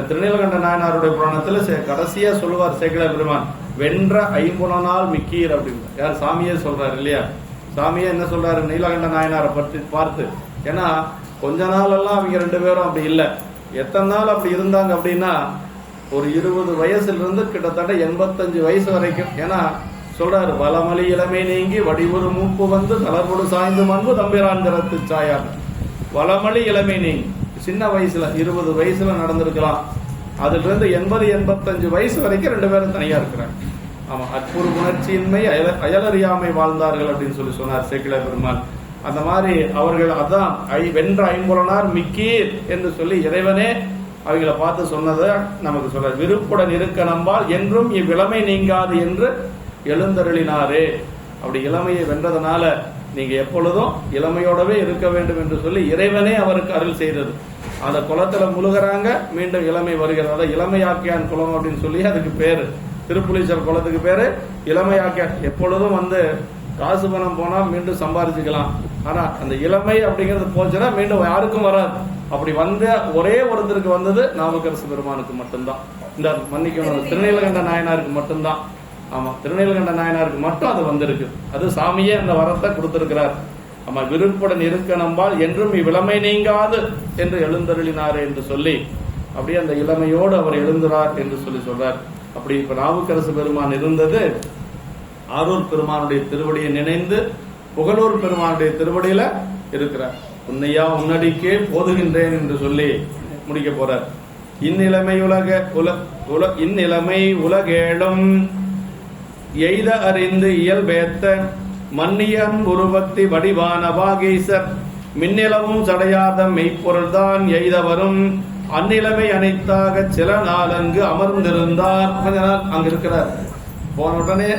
திருநீலகண்ட நாயனாருடைய புராணத்துல கடைசியா சொல்லுவார் சேக்கிழார் பெருமான், வென்ற 50 நாள் மிக்கீர் அப்படின்னு. யார்? சாமியே சொல்றாரு இல்லையா. சாமியே என்ன சொல்றாரு நீலகண்ட நாயனாரை பற்றி பார்த்து, ஏன்னா கொஞ்ச நாள் எல்லாம் அவங்க 2 பேரும் அப்படி இல்லை. எத்தனை நாள் அப்படி இருந்தாங்க அப்படின்னா, ஒரு 20 வயசுல இருந்து கிட்டத்தட்ட 85 வயசு வரைக்கும். ஏன்னா சொல்றாரு, வளமலி இளமை நீங்கி வடிவுறு மூப்பு வந்து தளர்பொடு சாய்ந்து மண்பு தம்பிரான் கரத்து சாயார். வளமலி இளமை நீங்கி சின்ன வயசுல 20 வயசுல நடந்திருக்கலாம். அதுல இருந்து 80-85 வயசு வரைக்கும் 2 பேரும் தனியா இருக்கிறாங்க. ஆமா, அற்புறு உணர்ச்சியின்மை அயலறியாமை வாழ்ந்தார்கள் அப்படின்னு சொல்லி சொன்னார் சேக்கிழார் பெருமாள். அந்த மாதிரி அவர்கள் அதான் வென்ற 50 நாள் மிக்கீர் என்று சொல்லி இறைவனே அவங்களை பார்த்து சொன்னதை நமக்கு சொல்ற. விருப்புடன் இருக்க நம்பால் என்றும் இவ்விளமை நீங்காது என்று எழுந்தருளினாரே. அப்படி இளமையை வென்றதனால நீங்க எப்பொழுதும் இளமையோடவே இருக்க வேண்டும் என்று சொல்லி இறைவனே அவருக்கு அருள் செய்தது. அந்த குளத்துல முழுகிறாங்க, மீண்டும் இளமை வருகிறது. அதான் இளமையாக்கியான் குளம் அப்படின்னு சொல்லி அதுக்கு பேரு. திருப்புலீஸ்வரர் குளத்துக்கு பேரு இளமையாக்கியான். எப்பொழுதும் வந்து காசு பணம் போனா மீண்டும் சம்பாதிச்சுக்கலாம், ஆனா அந்த இளமை அப்படிங்கிறது போச்சுன்னா மீண்டும் யாருக்கும் வராது. அப்படி வந்த ஒரே ஒருத்தருக்கு வந்தது நாவுக்கரசு பெருமானுக்கு மட்டும்தான். இந்த மன்னிக்கணும், திருநீலகண்ட நாயனாருக்கு மட்டும்தான். ஆமா, திருநீலகண்ட நாயனாருக்கு மட்டும் அது வந்திருக்கு. அது சாமியே அந்த வரத்தை கொடுத்திருக்கிறார். ஆமா, விருப்புடன் இருக்க நம்பால் என்றும் இவ்விளமை நீங்காது என்று எழுந்தருளினார் என்று சொல்லி அப்படியே அந்த இளமையோடு அவர் எழுந்துறார் என்று சொல்லி சொல்றார். அப்படி இப்ப நாவுக்கரசு பெருமான் இருந்தது ஆரூர் பெருமானுடைய திருவடியை நினைந்து புகழூர் பெருமானுடைய திருவடியில இருக்கிறார். உன்னையா உன்னடிக்கே போதுகின்றேன் என்று சொல்லி முடிக்க போறார். இந்நிலைமை இந்நிலைமை உலகேளும் எய்த அறிந்து இயல்பேத்த மன்னியன் குருபக்தி வடிவான வாகீசர் மின்னிலமும் சடையாத மெய்ப்பொருள்தான் எய்தவரும் அந்நிலைமை அனைத்தாக சில நாள் அங்கு அமர்ந்திருந்தார். கொஞ்ச நாள் அங்க இருக்கிறார். போன உடனே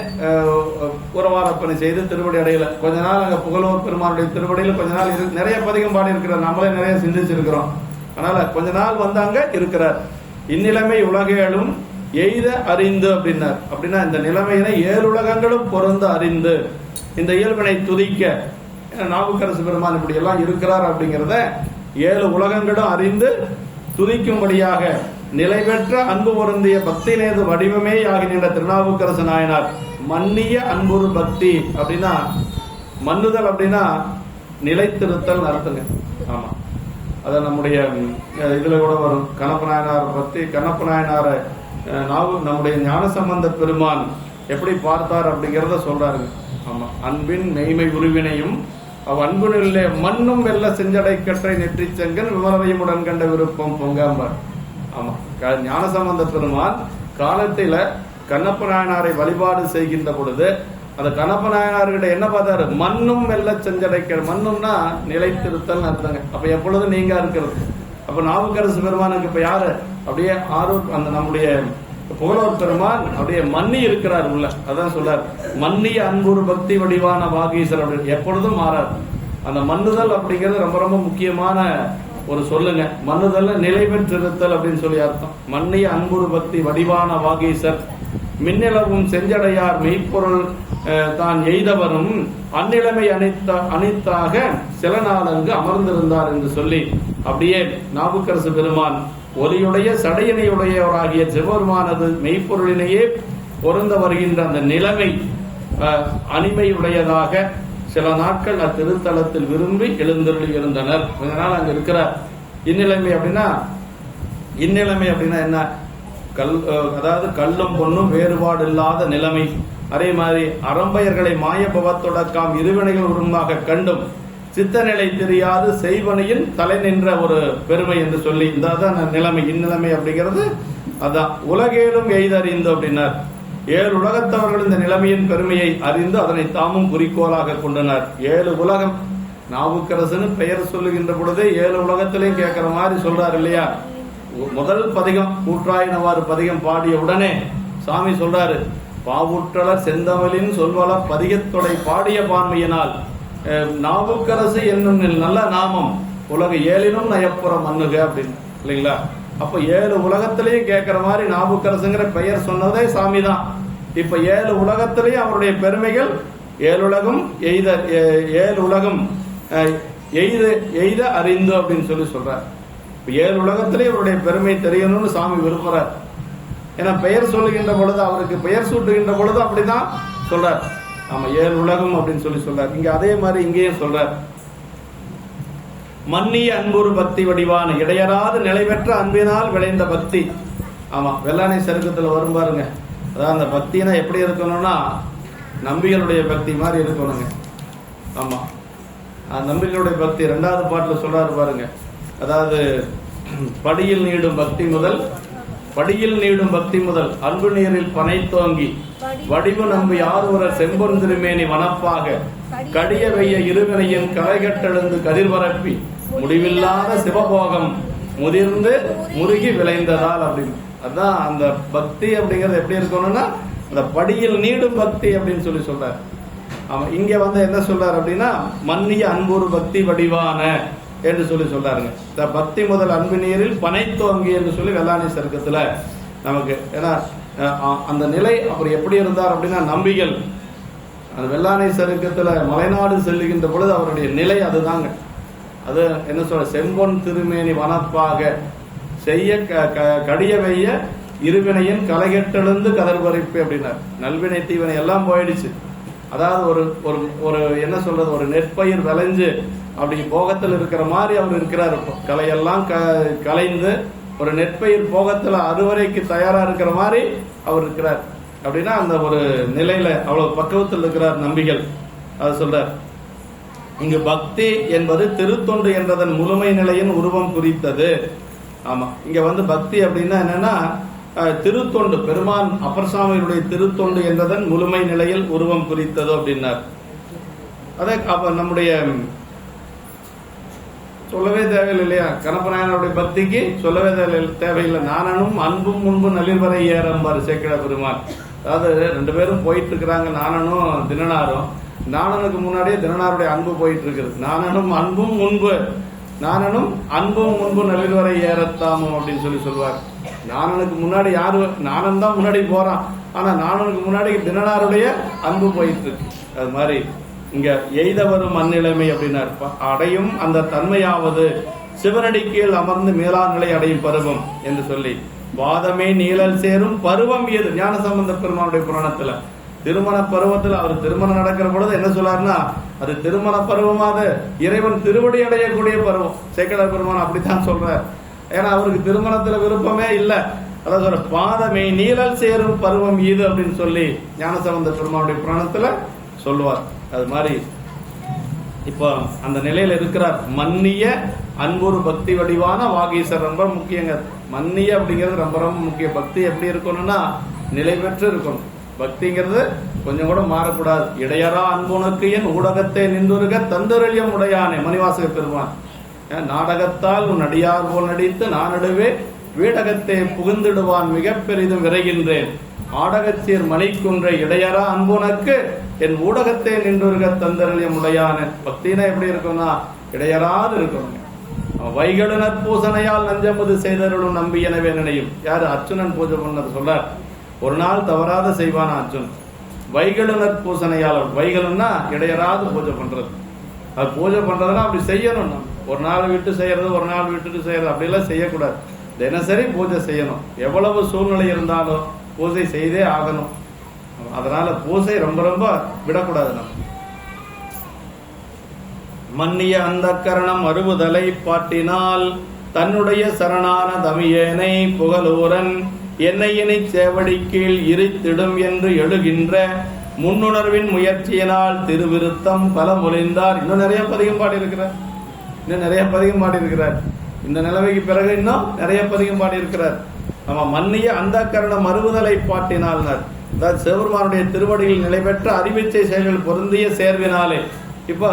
உறவாரப்பணி செய்து திருவடி அடையில கொஞ்ச நாள் அங்க புகழூர் பெருமானுடைய திருவடியில கொஞ்ச நாள் நிறைய பதிகம் பாடி இருக்கிறார். நம்மளே நிறைய சிந்திச்சிருக்கிறோம். அதனால கொஞ்ச நாள் வந்தாங்க இருக்கிறார். இந்நிலைமை உலகேளும் எய்த அறிந்து அப்படின்னார். அப்படின்னா இந்த நிலைமையினை 7 உலகங்களும் பொருந்து அறிந்து இந்த இயல்பினை துதிக்க நாவுக்கரசு பெருமான் இப்படி எல்லாம் இருக்கிறார் அப்படிங்கிறத 7 உலகங்களும் அறிந்து துதிக்கும்படியாக நிலை பெற்ற அன்பு பொருந்திய பக்தி நேது வடிவமே ஆகின்ற திருநாவுக்கரசு நாயனார் மன்னிய அன்புரு பக்தி அப்படின்னா மன்னுதல் அப்படின்னா நிலைத்திருத்தல் அர்த்தங்க. ஆமா, அத நம்முடைய இதுல கூட வரும். கண்ணப்ப நாயனார் பத்தி கண்ணப்ப நாயனார நம்முடைய ஞானசம்பந்த பெருமான் எப்படி பார்த்தார் அப்படிங்கறத சொல்றாருங்க. ஆமா, அன்பின் மெய்மை உருவினையும் அன்புநிலே மண்ணும் வெல்ல செஞ்சடை கற்றை நெற்றி செங்கன் விமலையும் உடன் கண்ட விருப்பம் பொங்காம்பார். ஆமா, ஞானசம்பந்த பெருமான் காலத்தில கண்ணப்ப நாயனாரை வழிபாடு செய்கின்ற பொழுது அந்த கண்ணப்ப நாயனார்கிட்ட என்ன பார்த்தாரு? மண்ணும் வெல்ல செஞ்சடைக்க. மண்ணும்னா நிலைத்திருத்தல் அர்த்தங்க. அப்ப எப்பொழுதும் நீங்க இருக்கிறது. அப்ப நாவுக்கரசு பெருமானுக்கு இப்ப யாரு? அப்படியே ஆரூர் அந்த நம்முடைய புகழூர் பெருமான் அப்படியே மன்னி இருக்கிறார் உள்ள. அதான் சொல்றார், மன்னிய அன்புரு பக்தி வடிவான வாகீசர் அப்படின்னு எப்பொழுதும் மாறார். அந்த மன்னுதல் அப்படிங்கிறது ரொம்ப ரொம்ப முக்கியமான ஒரு சொல்லுங்க. மன்னுதல்ல நிலை பெற்றிருத்தல் அப்படின்னு சொல்லி அர்த்தம். மன்னிய அன்புரு பக்தி வடிவான வாகீசர் மின்னிலவும் செஞ்சடையார் மெய்ப்பொருள் தான் எய்தவரும் அந்நிலைமை அனைத்தாக சில நாளங்கு அமர்ந்திருந்தார் என்று சொல்லி அப்படியே நாவுக்கரசு பெருமான் ஒலியுடைய சடையினையுடையவராகிய சிவபெருமானது மெய்ப்பொருளினையே பொருந்த வருகின்ற அந்த நிலைமை அனிமையுடையதாக சில நாட்கள் அத்திருத்தலத்தில் விரும்பி எழுந்தருளி இருந்தனர். கொஞ்ச நாள் அங்க இருக்கிறார். இந்நிலைமை அப்படின்னா என்ன? அதாவது கல்லும் பொண்ணும் வேறுபாடு இல்லாத நிலைமை. அதே மாதிரி அறம்பயர்களை மாயபவத்தொடக்காம் இருவினைகள் உருமாக கண்டும் சித்தநிலை தெரியாது செய்வனையின் தலை நின்ற ஒரு பெருமை என்று சொல்லி இதான் நிலைமை. இந்நிலைமை அப்படிங்கிறது அதான். உலகேலும் எய்தறிந்து அப்படின்னார். 7 உலகத்தவர்கள் இந்த நிலைமையின் பெருமையை அறிந்து அதனை தாமும் குறிக்கோளாக கொண்டனர். 7 உலகம் நாவுக்கரசு பெயர் சொல்லுகின்ற பொழுதே 7 உலகத்திலையும் கேட்கிற மாதிரி சொல்றாரு இல்லையா? முதல் பதிகம் கூற்றாயினவாறு பதிகம் பாடிய உடனே சாமி சொல்றாரு, பாவுற்றலர் செந்தமிழின் சொல்வள பதிகத்தொடை பாடிய பான்மையினால் நாவுக்கரசு என்னும் நல்ல நாமம் உலக 7னும் நயப்புற மன்னுக அப்படின்னு இல்லைங்களா? அப்ப 7 உலகத்திலையும் கேட்கிற மாதிரி நாவுக்கரசுங்கிற பெயர் சொன்னதே சாமி தான். இப்ப 7 உலகத்திலையும் அவருடைய பெருமைகள் 7 உலகம் எய்த அறிந்து அப்படின்னு சொல்லி சொல்றார். 7 உலகத்திலேயே அவருடைய பெருமை தெரியணும்னு சாமி விரும்புறார். ஏன்னா பெயர் சொல்லுகின்ற பொழுது, அவருக்கு பெயர் சூட்டுகின்ற பொழுது அப்படிதான் சொல்றார். ஆமா, 7 உலகம் அப்படின்னு சொல்லி சொல்றார். இங்க அதே மாதிரி இங்கேயும் சொல்றார், மன்னிய அன்புரு பக்தி வடிவான இடையராது நிலை பெற்ற அன்பினால் விளைந்த பக்தி. ஆமா, வெள்ளானை சருக்கத்துல வரும் பாருங்க. அதான் அந்த பக்தினா எப்படி இருக்கணும்னா நம்பிகளுடைய பக்தி மாதிரி இருக்கணுங்க. ஆமா, நம்பிகளுடைய பக்தி 2வது பாட்டுல சொல்றாரு பாருங்க. அதாவது படியில் நீடும் பக்தி முதல் அன்பு நீரில் பனை தோங்கி வடிவு நம்பி ஆறுவர செம்பொன் திருமேனி வனப்பாக கடிய வெய்ய இருவினையின் களைகட்டெழுந்து கதிர்வரப்பி முடிவில்லாத சிவபோகம் முதிர்ந்து முருகி விளைந்ததால் அப்படின்னு. அதான் அந்த பக்தி அப்படிங்கிறது எப்படி இருக்கணும்னா அந்த படியில் நீடும் பக்தி அப்படின்னு சொல்லி சொல்றாரு. ஆமா, இங்க என்ன சொல்றாரு அப்படின்னா மன்னிய அன்புரு பக்தி வடிவான என்று சொல்லி சொல்றாருங்க. இந்த பக்தி முதல் அன்பு நீரில் பனை தோங்கி என்று சொல்லி வெள்ளானை சருக்கத்துல நமக்கு. ஏன்னா அந்த நிலை அப்புறம் எப்படி இருந்தார் அப்படின்னா நம்பிகள் அந்த வெள்ளானை சருக்கத்துல மலைநாடு செல்லுகின்ற பொழுது அவருடைய நிலை அதுதாங்க. அது என்ன சொல்ற, செம்பொன் திருமேனி வனப்பாக செய்ய கடிய வைய இருவினையின் களைகெட்டெழுந்து கதர்வரைப்பு அப்படின்னார். நல்வினை தீவினை எல்லாம் போயிடுச்சு. அதாவது ஒரு ஒரு ஒரு என்ன சொல்றது, ஒரு நெற்பயிர் விளைஞ்சு அப்படி போகத்தில் இருக்கிற மாதிரி அவர் இருக்கிறார். களையெல்லாம் களைந்து ஒரு நெற்பயிர் போகத்துல அறுவடைக்கு தயாரா இருக்கிற மாதிரி அவர் இருக்கிறார். அப்படின்னா அந்த ஒரு நிலையில அவ்வளவு பக்குவத்தில் இருக்கிறார் நம்பிகள். அது சொல்றார். இங்கு பக்தி என்பது திருத்தொண்டு என்றதன் முழுமை நிலையின் உருவம் குறித்தது. ஆமா, இங்க வந்து பக்தி அப்படின்னா என்னன்னா திருத்தொண்டு, பெருமான் அப்பர் சாமியுடைய திருத்தொண்டு என்றதன் முழுமை நிலையில் உருவம் குறித்தது அப்படின்னார். அதே அப்ப நம்முடைய சொல்லவே தேவையில்லை இல்லையா, கணப்பநாயனுடைய பக்திக்கு சொல்லவே தேவையில்லை. நானும் அன்பும் முன்பு நளிர்வரை ஏறம்பார் சேக்கிழ பெருமான். அதாவது ரெண்டு பேரும் போயிட்டு இருக்கிறாங்க, நானனும் தினனாரும். நானனுக்கு முன்னாடியே தினனாருடைய அன்பு போயிட்டு இருக்குது. நானனும் அன்பும் முன்பு நளிர்வரை ஏறத்தாமும் அப்படின்னு சொல்லுவார். நானனுக்கு முன்னாடி யாரு, நானன் தான் முன்னாடி போறான், ஆனா நானனுக்கு முன்னாடி தினனாருடைய அன்பு போயிட்டு இருக்கு. அது மாதிரி இங்க எய்த வரும் மண்ணிலைமை அப்படின்னா அடையும் அந்த தன்மையாவது சிவனடி கீழ் அமர்ந்து மேலாண் நிலை அடையும் பருவம் என்று சொல்லி வாதமே நீழல் சேரும் பருவம் ஏது. ஞானசம்பந்த பெருமானுடைய புராணத்துல திருமண பருவத்தில் அவர் திருமணம் நடக்கிற பொழுது என்ன சொல்லாருன்னா, அது திருமண பருவமாக இறைவன் திருவடி அடையக்கூடிய பருவம். சேக்கிழார் பெருமான் அப்படித்தான் சொல்றார். ஏன்னா அவருக்கு திருமணத்துல விருப்பமே இல்லை. அதாவது சொல்ற பாதமே நீழல் சேரும் பருவம் இது அப்படின்னு சொல்லி ஞானசம்பந்த பெருமானுடைய புராணத்துல சொல்லுவார். அது மாதிரி இப்போ அந்த நிலையில இருக்கிறார். மன்னிய அன்புரு பக்தி வடிவான வாகீசர் ரொம்ப முக்கியங்க. மன்னிய அப்படிங்கிறது ரொம்ப ரொம்ப முக்கியம். பக்தி எப்படி இருக்கணும்னா நிலை பெற்று இருக்கணும். பக்திங்கிறது கொஞ்சம் கூட மாறக்கூடாது. இடையரா அன்புனக்கு என் ஊடகத்தை நின்றுருக தந்தரழியம் உடையானே மணிவாசக பெருமான். நாடகத்தால் உன் அடியார் போல் நடித்து நானடுவே வீடகத்தை புகுந்திடுவான் மிக பெரிதும் விரைகின்றேன். ஆடகச்சீர் மணிக்குன்றை இடையரா அன்புனக்கு என் ஊடகத்தை நின்றுருக தந்தரழியம் உடையான. பக்தினா எப்படி இருக்கும்னா இடையராது இருக்கணும். வைகடுனர் பூசனையால் நஞ்சமுது செய்தருளும் நம்பி எனவே நினையும். யாரு? அர்ச்சுனன் பூஜை பண்ணது சொல்றார். ஒரு நாள் தவறாத செய்வான் அர்ஜுன். வைகடுனர் பூசனையால், வைகலன்னா இடையராது பூஜை பண்றது. அது பூஜை பண்றதுன்னா அப்படி செய்யணும். ஒரு நாள் விட்டு செய்யறது, ஒரு நாள் விட்டுட்டு செய்யறது அப்படிலாம் செய்யக்கூடாது. தினசரி பூஜை செய்யணும். எவ்வளவு சூழ்நிலை இருந்தாலும் பூஜை செய்தே ஆகணும். அதனால பூஜை ரொம்ப ரொம்ப விடக்கூடாது. நம்ம மன்னிய அந்த கரணம் அறுபதலை பாட்டினால் தன்னுடைய சரணான தமியேனை புகழூரன் என்னையினை சேவடி கீழ் இருத்திடும் என்று எழுகின்ற முன்னுணர்வின் முயற்சியினால் திருவிருத்தம் பல மொழிந்தார். இன்னும் நிறைய பதிகம் பாடியிருக்கிறார். இந்த நிலைமைக்கு பிறகு இன்னும் நிறைய பதிகம் பாடியிருக்கிறார். நம்ம மன்னிய அந்த கரணம் அறுபதலை பாட்டினால், அதாவது சிவபெருமானுடைய திருவடியில் நிலை பெற்ற அறிவிச்சை செயல்கள் பொருந்திய சேர்வினாலே. இப்ப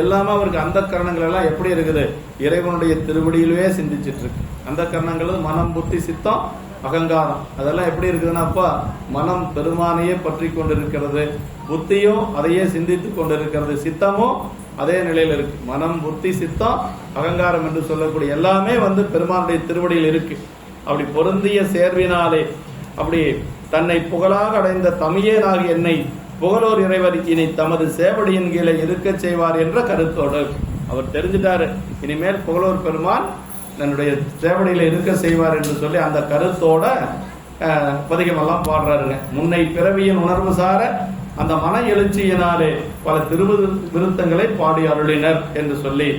எல்லாமே அவருக்கு அந்த கரணங்கள் எல்லாம் எப்படி இருக்குது? இறைவனுடைய திருவடியிலே சிந்திச்சிட்டு இருக்கு. அந்த கரணங்கள் மனம், புத்தி, சித்தம், அகங்காரம். அதெல்லாம் எப்படி இருக்குதுன்னா, அப்பா மனம் பெருமானையே பற்றி கொண்டிருக்கிறது, புத்தியும் அதையே சிந்தித்து கொண்டிருக்கிறது, சித்தமும் அதே நிலையில் இருக்கு. மனம், புத்தி, சித்தம், அகங்காரம் என்று சொல்லக்கூடிய எல்லாமே பெருமானுடைய திருவடியில் இருக்கு. அப்படி பொருந்திய சேர்வினாலே அப்படி தன்னை புகழாக அடைந்த தமியேனாகி என்னை புகழோர் இறைவர் இனி தமது சேவடியின் கீழே இருக்க செய்வார் என்ற கருத்தோடு அவர் தெரிஞ்சிட்டாரு. இனிமேல் புகழோர் பெருமான் தன்னுடைய சேவடியில இருக்க செய்வார் என்று சொல்லி அந்த கருத்தோட பதிகமெல்லாம் பாடுறாருங்க. முன்னை பிறவியின் உணர்வு சார அந்த மன எழுச்சியினாலே பல திருவிருத்தங்களை பாடி அருளினர் என்று சொல்லி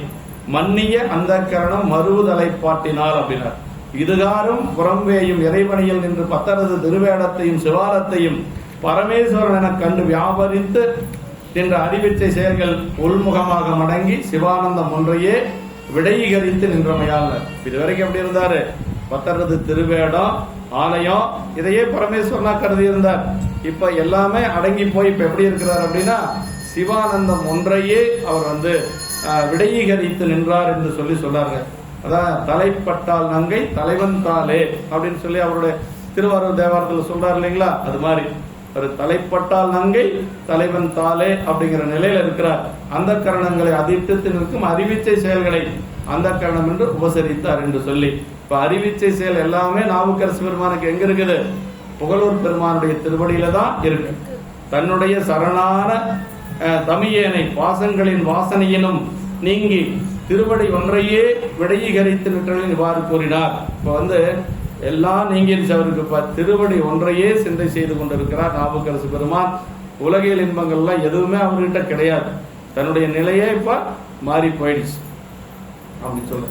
மன்னிய அந்த கரணம் மறுதலை பாட்டினார் அப்படின்னார். இதுகாரும் புறம்பேயும் இறைவனையில் நின்று பத்தரது திருவேடத்தையும் சிவாலத்தையும் பரமேஸ்வரன் என கண்டு வியாபரித்து என்ற அறிவிச்சை செயல்கள் உள்முகமாக மடங்கி சிவானந்தம் ஒன்றையே விடையீகரித்து நின்றமையால். இதுவரைக்கும் எப்படி இருந்தாரு? பத்தரது திருவேடம், ஆலயம், இதையே பரமேஸ்வரனா கருதி இருந்தார். இப்ப எல்லாமே அடங்கி போய் இப்ப எப்படி இருக்கிறார் அப்படின்னா சிவானந்தம் ஒன்றையே அவர் விடையீகரித்து நின்றார் என்று சொல்றாங்க. அதான் தலைப்பட்டால் நங்கை தலைவன் தாளே அப்படின்னு சொல்லி அவருடைய திருவாரூர் தேவாரத்தில் சொல்றாரு இல்லைங்களா? அது மாதிரி ஒரு தலைப்பட்டால் நங்கை தலைவன் தாளே அப்படிங்கிற நிலையில இருக்கிறார். அந்த கரணங்களை அதிர்த்து நிற்கும் அறிவிச்சை செயல்களை அந்த கரணம் என்று உபசரித்தார் என்று சொல்லி இப்ப அறிவிச்சை செயல் எல்லாமே நாவுக்கரசு பெருமானுக்கு எங்க இருக்குது? புகழூர் பெருமானுடைய திருவடியில தான் இருக்கு. தன்னுடைய சரணான தமியேனை பாசங்களின் வாசனையினும் நீங்கி திருவடி ஒன்றையே விடையீகரித்து நிற்றலில் இவ்வாறு கூறினார். இப்ப எல்லாம் நீங்கிருச்சு அவருக்கு. திருவடி ஒன்றையே சிந்தை செய்து கொண்டிருக்கிறார் நாவுக்கரசு பெருமான். உலகியல் இன்பங்கள்லாம் எதுவுமே அவர்கிட்ட கிடையாது. தன்னுடைய நிலையே இப்ப மாறி போயிடுச்சு அப்படி சொல்ல.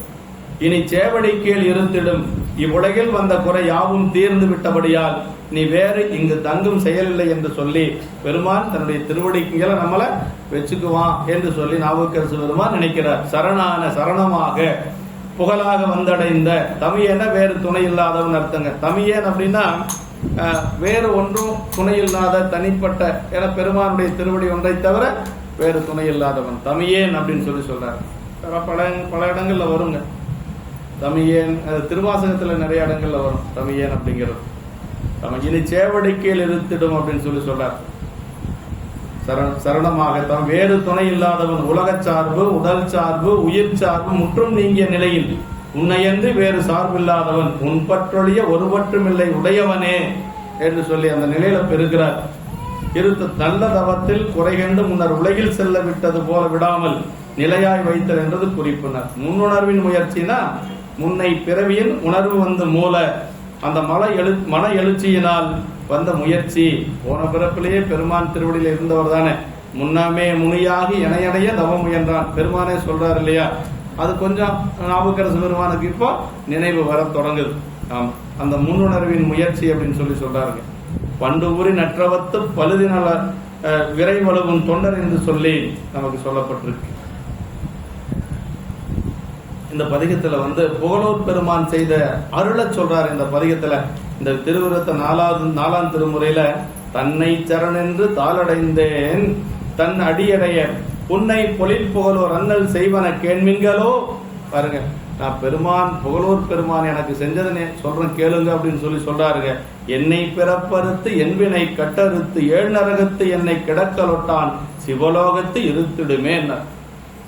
இனி சேவடி கீழ் இருந்திடும் இவ்வுலகில் வந்த குறை யாவும் தீர்ந்து விட்டபடியால் நீ வேறு இங்கு தங்கும் செயலில்லை என்று சொல்லி பெருமான் தன்னுடைய திருவடிக்கு கீழே நம்மளை வச்சுக்குவான் என்று சொல்லி நாவுக்கரசு பெருமான் நினைக்கிறார். சரணமாக புகழாக வந்தடைந்த தமியன வேறு துணை இல்லாதவன் அர்த்தங்க. தமியன் அப்படின்னா வேறு ஒன்றும் துணை இல்லாத தனிப்பட்ட, என பெருமானுடைய திருவடி ஒன்றை தவிர வேறு துணை இல்லாதவன் தமியேன் அப்படின்னு சொல்லி சொல்றாரு. பல இடங்கள்ல வருங்க தமியேன், திருவாசகத்துல நிறைய இடங்கள்ல வரும் தமியேன் அப்படிங்கிறது. இனி சேவடிக்கையில் இருத்திடும் அப்படின்னு சொல்லி சொல்றார். சரணமாக வேறு துணை இல்லாதவன் உலக சார்பு, உடல் சார்பு, உயிர் சார்பு முற்றும் நீங்கிய நிலையில் உன்னையன்று வேறு சார்பில்லாதவன் உன் பற்றொழிய ஒருவற்றுமில்லை உடையவனே என்று சொல்லி அந்த நிலையில பெறுகிறார். நல்ல தவத்தில் குறைகண்டு முன்னர் உலகில் செல்ல விட்டது போல விடாமல் நிலையாய் வைத்தல் என்றது குறிப்பினர். முன்னுணர்வின் முயற்சினா முன்னை பிறவியின் உணர்வு வந்து மூல அந்த மன எழுச்சியினால் வந்த முயற்சி. போன பிறப்பிலேயே பெருமான் திருவடியில் இருந்தவர் தானே. முன்னாமே முனியாகி இணையடைய தவம் முயன்றான் பெருமானே சொல்றாரு இல்லையா. அது கொஞ்சம் நாவுக்கரசு பெருமானுக்கு இப்போ நினைவு வர தொடங்குது. அந்த முன்னுணர்வின் முயற்சி அப்படின்னு சொல்லி சொல்றாருங்க. பண்டு ஊரி நற்றவத்து பழுதினல விரைவளவும் தொண்டர் என்று சொல்லி நமக்கு சொல்லப்பட்டிருக்கு. இந்த பதிகத்துல புகழூர் பெருமான் செய்த அருளை சொல்றார். இந்த பதிகத்துல இந்த திருவிருத்த நாலாம் திருமுறையில தன்னை சரணென்று தாளடைந்தேன் தன் அடியடைய உன்னை பொழில் புகழோர் அண்ணல் செய்வன கேள்விங்களோ. பாருங்க, நான் பெருமான் புகழூர் பெருமான் எனக்கு செஞ்சதுன்னு சொல்றேன் கேளுங்க அப்படின்னு சொல்லி சொல்றாருங்க. என்னை பிறப்பறுத்து என்பினை கட்டறுத்து ஏழு நரகத்து என்னை கிடக்கலொட்டான் சிவலோகத்து இருத்திடுமே.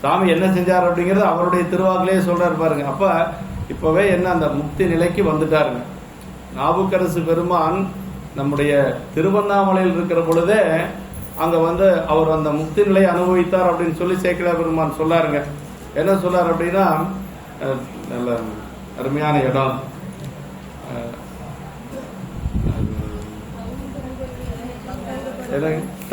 சாமி என்ன செஞ்சார் அப்படிங்கறது அவருடைய திருவாக்கிலே சொல்றாரு பாருங்க. அப்ப இப்பவே என்ன அந்த முக்தி நிலைக்கு வந்துட்டாருங்க. நாவுக்கரசு பெருமான் நம்முடைய திருவண்ணாமலையில் இருக்கிற பொழுதே அங்க அவர் அந்த முக்தி நிலையை அனுபவித்தார் அப்படின்னு சொல்லி சேக்கிழார் பெருமான் சொல்லாருங்க. என்ன சொல்லார் அப்படின்னா, நல்ல அருமையான இடம்,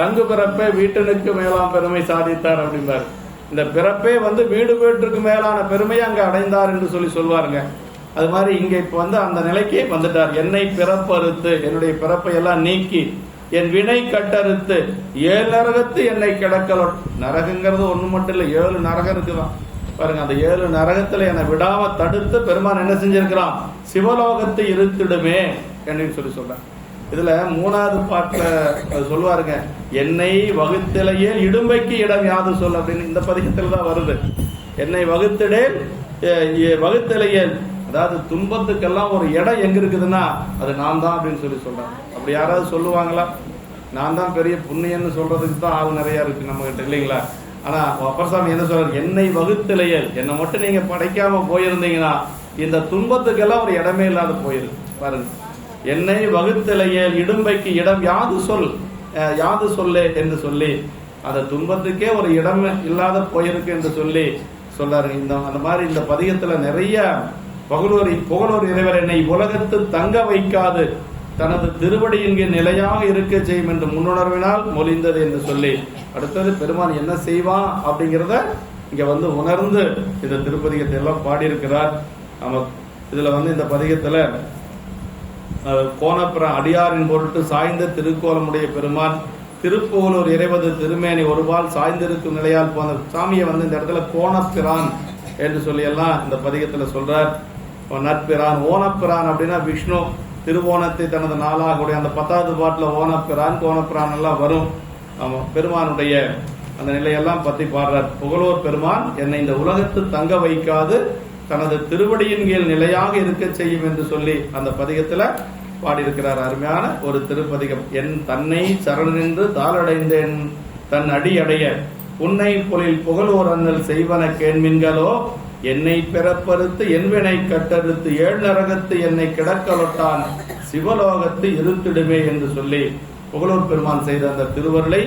தங்கு பிறப்பே வீட்டனுக்கு மேலாம் பெருமை சாதித்தார் அப்படின்பாரு. இந்த பிறப்பே வீடு வீட்டுக்கு மேலான பெருமையை அங்க அடைந்தார் என்று சொல்லி சொல்வாருங்க. அது மாதிரி இங்க இப்ப அந்த நிலைக்கு வந்துட்டார். என்னை பிறப்பறுத்து என்னுடைய பிறப்பை எல்லாம் நீக்கி என் வினை கட்டறுத்து ஏழு நரகத்து என்னை கிடக்கல. நரகங்கிறது ஒண்ணு மட்டும் இல்ல, 7 நரகம் இருக்குதான் பாருங்க. அந்த 7 நரகத்துல என்னை விடாம தடுத்து பெருமான் என்ன செஞ்சிருக்கிறான், சிவலோகத்தை இருத்திடுமே என்று சொல்லி சொல்றேன். இதுல 3வது பாட்டுல சொல்லுவாருங்க, என்னை வகுத்திலேயே இடும்பைக்கு இடம் யாது சொல் அப்படின்னு இந்த பதிகத்துல தான் வருது. என்னை வகுத்திலேயே, அதாவது துன்பத்துக்கெல்லாம் ஒரு இடம் எங்க இருக்குதுன்னா அது நான் தான் அப்படின்னு சொல்லி சொல்றேன். அப்படி யாராவது சொல்லுவாங்களா? நான் தான் பெரிய புண்ணியன்னு சொல்றதுக்கு தான் ஆள் நிறைய இருக்கு நம்ம கிட்ட, இல்லைங்களா? ஆனா அப்பர்சாமி என்ன சொல்றாரு, என்னை வகுத்திலேயே, என்னை மட்டும் நீங்க படைக்காம போயிருந்தீங்கன்னா இந்த துன்பத்துக்கெல்லாம் ஒரு இடமே இல்லாத போயிருக்கு பாருங்க. என்னை வகுத்திலேயே இடும்பைக்கு இடம் யாது சொல்லே என்று சொல்லி அந்த துன்பத்துக்கே ஒரு இடம் இல்லாத போயிருக்கு என்று சொல்லி சொல்றாரு. அந்த மாதிரி இந்த பதிகத்துல நிறைய புகழூர் இறைவர் என்னை உலகத்து தங்க வைக்காது தனது திருவடியின் நிலையாக இருக்க செய்யும் என்று முன்னுணர்வினால் மொழிந்தது என்று சொல்லி அடுத்தது பெருமான் என்ன செய்வான் அப்படிங்கிறத இங்க உணர்ந்து இந்த திருப்பதிகத்தை எல்லாம் பாடியிருக்கிறார். நம்ம இதுல இந்த பதிகத்துல கோணப்புறம் அடியாரின் பொருட்டு சாய்ந்த திருக்கோலமுடைய பெருமான் திருப்புகழூர் இறைவது திருமேனி ஒருபால் சாய்ந்திருக்கும் நிலையால் போன சாமியை இந்த இடத்துல கோணப்பிரான் என்று சொல்லி எல்லாம் இந்த பதிகத்துல சொல்றார். நற்பிரான், ஓணப்பிரான் அப்படின்னா விஷ்ணு திருவோணத்தை தனது நாளாக உடைய அந்த 10வது பாட்டுல ஓணப்பிரான் கோணப்பிரான் எல்லாம் வரும். பெருமானுடைய அந்த நிலையெல்லாம் பத்தி பாடுறார். புகழூர் பெருமான் என்னை இந்த உலகத்து தங்க வைக்காது தனது திருவடியின் கீழ் நிலையாக இருக்க செய்யும் என்று சொல்லி அந்த பதிகத்துல பாடியிருக்கிறார். அருமையான ஒரு திருப்பதிகம். என் தன்னை சரணென்று தாளடைந்தேன் தன் அடி அடைய உன்னை பொழில் புகழோர் அண்ணல் செய்வன கேள்வின்களோ என்னை பிறப்பறுத்து என்பனை கட்டறுத்து ஏழு நரகத்து என்னை கிடக்கலொட்டான் சிவலோகத்து இருத்திடுமே என்று சொல்லி புகழூர் பெருமான் செய்த அந்த திருவருளை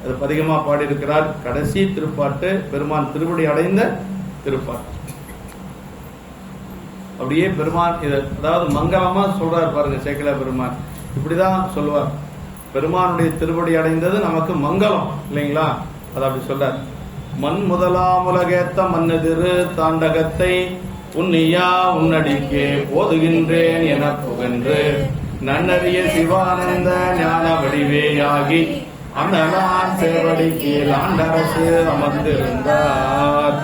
அது பதிகமா பாடியிருக்கிறார். கடைசி திருப்பாட்டு பெருமான் திருவடி அடைந்த திருப்பாட்டு. அப்படியே பெருமான் இதை அதாவது மங்களமா சொல்றார் பாருங்க. சேக்கிழார் பெருமான் இப்படிதான் சொல்லுவார். பெருமானுடைய திருவடி அடைந்தது நமக்கு மங்களம் இல்லைங்களா? அது அப்படி சொல்றார். மண் முதலாம் உலகேத்த மன்னதிரு தாண்டகத்தை உன்னியா உன்னடிக்கே போதுகின்றேன் என புகன்று நன்னறிய சிவானந்த ஞான வடிவேயாகி அண்ணலார் சேவடி கீழ் ஆண்டரசு அமர்ந்திருந்தார்.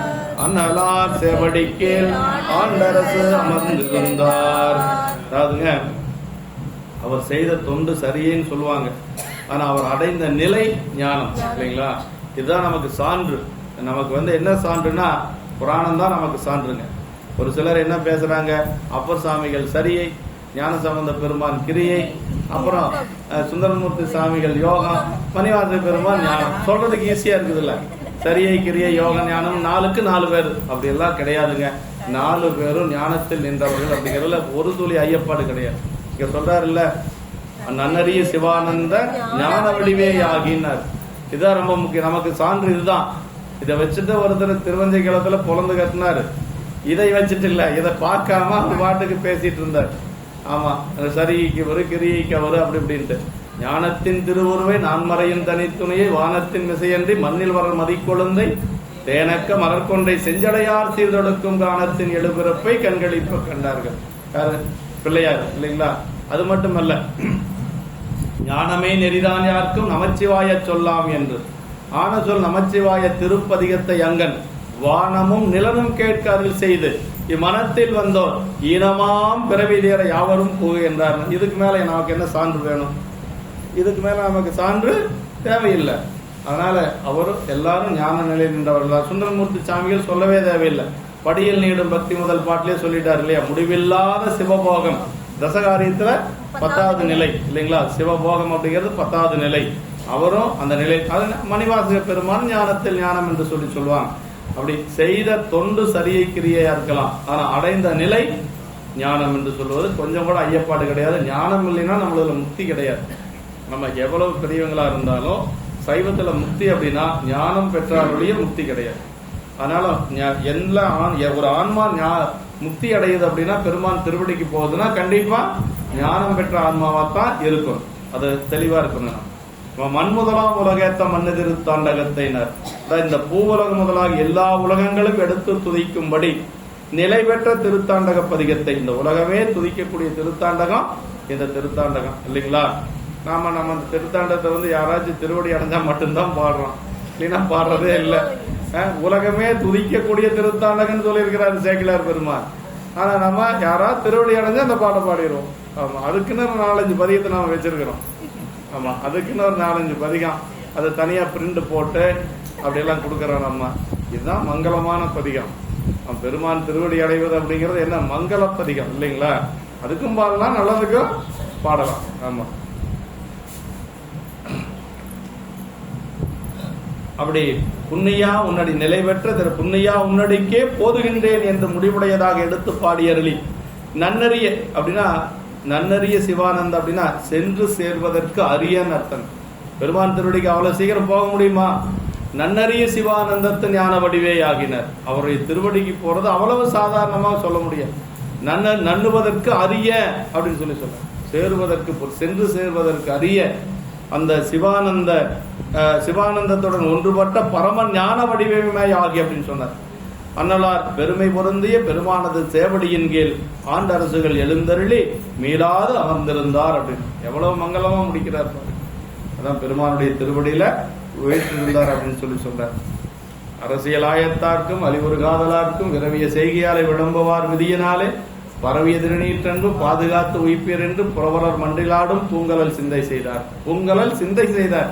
அண்ணலார் சேவடி கீழ் ஆண்டரசு அமர்ந்திருந்தார். அதாவதுங்க, அவர் செய்த தொண்டு சரியேன்னு சொல்லுவாங்க, ஆனா அவர் அடைந்த நிலை ஞானம் இல்லைங்களா? இதுதான் நமக்கு சான்று. நமக்கு என்ன சான்றுனா புராணம் தான் நமக்கு சான்றுங்க. ஒரு சிலர் என்ன பேசுறாங்க, அப்பர் சாமிகள் சரியை, ஞான சம்பந்த பெருமான் கிரியை, அப்புறம் சுந்தரமூர்த்தி சாமிகள் யோகம், மணிவாச பெருமான் ஞானம். சொல்றதுக்கு ஈஸியா இருக்குது இல்ல? சரியை, கிரியை, யோக, ஞானம் 4க்கு 4 பேர் அப்படி எல்லாம் கிடையாதுங்க. 4 பேரும் ஞானத்தில் நின்றவர்கள் அப்படிங்கிறதுல ஒரு துளி ஐயப்பாடு கிடையாது. இங்க சொல்றாரு இல்ல, நன்னறிய சிவானந்த ஞான வடிவே ஆகினார். இதுதான் ரொம்ப முக்கியம். நமக்கு சான்று இதுதான். இதை வச்சுட்டு ஒருத்தர் திருவஞ்சை கிளத்துல பொழந்து கட்டினாரு. இதை வச்சுட்டு இல்ல, இதை பார்க்காம அவர் பாட்டுக்கு பேசிட்டு இருந்தார். ஆமா, சரிக்கு வரு கிரியைக்கு வரு அப்படி இப்படின்ட்டு. ஞானத்தின் திருவுருவை நான்மறையின் தனித்துணையை வானத்தின் மிசையன்றி மண்ணில் வர மதிக்கொழுந்தை தேனக்க மலர்கொன்றை செஞ்சடையார் சீர்தொடுக்கும் காணத்தின் எழுபிறப்பை கண்களிப்ப கண்டார்கள். யாரு? பிள்ளையார் இல்லைங்களா? அது மட்டுமல்ல, ஞானமே நெறிதான் யாருக்கும் நமச்சிவாய சொல்லாம் என்று ஆன சொல் நமச்சிவாய திருப்பதிகத்தை அங்கன் வானமும் நிலனும் கேட்க அருள் செய்து இம்மனத்தில் வந்தோர் ஈனமாம் பிறவி தேர யாவரும் புகுகின்றார். இதுக்கு மேல நமக்கு என்ன சான்று வேணும்? இதுக்கு மேல நமக்கு சான்று தேவையில்லை. அதனால அவரும் எல்லாரும் ஞான நிலையில் நின்றவர்கள். சுந்தரமூர்த்தி சாமிகள் சொல்லவே தேவையில்லை. படியில் நீடும் பக்தி முதல் பாட்டிலே சொல்லிட்டார் இல்லையா? முடிவில்லாத சிவபோகம் தசகாரியத்துல 10வது நிலை இல்லைங்களா? சிவபோகம் அப்படிங்கிறது 10வது நிலை. அவரும் அந்த நிலை. அது மணிவாசக பெருமான் ஞானத்தில் ஞானம் என்று சொல்லுவாங்க. அப்படி செய்த தொண்டு சரியை கிரியையா இருக்கலாம், ஆனா அடைந்த நிலை ஞானம் என்று சொல்வது கொஞ்சம் கூட ஐயப்பாடு கிடையாது. ஞானம் இல்லைன்னா நம்மளதுல முக்தி கிடையாது. நம்ம எவ்வளவு பெரியவங்களா இருந்தாலும் சைவத்துல முக்தி அப்படின்னா ஞானம் பெற்றாருடைய முக்தி கிடையாது. அதனால ஒரு ஆன்மா முக்தி அடையுது அப்படின்னா பெருமான் திருவடிக்கு போகுதுன்னா கண்டிப்பா ஞானம் பெற்ற ஆன்மாவா தான் இருக்கும். அது தெளிவா இருக்கணும். மண் முதலாம் உலகேத்த மன்னதிரு தாண்டகத்தினர், இந்த பூவுலகம் முதலாக எல்லா உலகங்களும் எடுத்து துதிக்கும்படி நிலை பெற்ற திருத்தாண்டக பதிகத்தை, இந்த உலகமே துதிக்கக்கூடிய திருத்தாண்டகம் இந்த திருத்தாண்டகம் இல்லைங்களா? நம்ம திருத்தாண்டகத்தை யாராச்சும் திருவடி அடைஞ்சா மட்டும்தான் பாடுறோம், இல்லைன்னா பாடுறதே இல்லை. உலகமே துதிக்கக்கூடிய திருத்தாண்டகன்னு சொல்லியிருக்கிறாரு சேக்கிழார் பெருமான். ஆனா நம்ம யாராவது திருவடி அடைஞ்சா அந்த பாட்டை பாடிடுவோம். ஆமா, அதுக்குன்னு 4-5 பதிகத்தை நாம வச்சிருக்கிறோம். ஆமா, அதுக்குன்னு 4-5 பதிகம் அதை தனியா பிரிண்ட் போட்டு அப்படியெல்லாம் கொடுக்கறோம் நம்ம. இதுதான் மங்களமான பதிகம். பெருமான் திருவடி அடைவது அப்படிங்கிறது என்ன மங்கள பதிகம் இல்லைங்களா? அதுக்கும் பாடலாம், நல்லதுக்கும் பாடலாம். ஆமா, அப்படி புண்ணியா உன்னடி நிலை பெற்ற திரு புண்ணியா உன்னடிக்கே போதுகின்றேன் என்று முடிவுடையதாக எடுத்து பாடியருளி நன்னறிய அப்படின்னா நன்னறிய சிவானந்த அப்படின்னா சென்று சேர்வதற்கு அரியன் அர்த்தம். பெருமான் திருவடிக்கு அவ்வளவு சீக்கிரம் போக முடியுமா? நன்னறிய சிவானந்தத்து ஞான வடிவே ஆகினர். அவருடைய திருவடிக்கு போறது அவ்வளவு சாதாரணமாக சொல்ல முடியாது. நன்னுவதற்கு அரிய அப்படின்னு சொல்ல சேருவதற்கு சென்று சேர்வதற்கு அரிய அந்த சிவானந்தத்துடன் ஒன்றுபட்ட பரம ஞான வடிவமே ஆகி அப்படின்னு சொன்னார். அன்னலார் பெருமை பொருந்திய பெருமானது சேவடியின் கீழ் ஆண்டரசுகள் எழுந்தருளி மீளாது அமர்ந்திருந்தார் அப்படின்னு எவ்வளவு மங்களமா முடிக்கிறார். அதான் பெருமானுடைய திருவடியில உயர்த்திருந்தார் அப்படின்னு சொல்றார். அரசியல் ஆயத்தார்க்கும் அழிவுறு காதலார்க்கும் விரவிய செய்கையாலை விளம்புவார் விதியினாலே பரவிய திருநீற்றென்று பாதுகாத்து உயிப்பீர் என்று புறவரர் மன்றிலாடும் பூங்கலல் சிந்தை செய்தார். பூங்கலல் சிந்தை செய்தார்.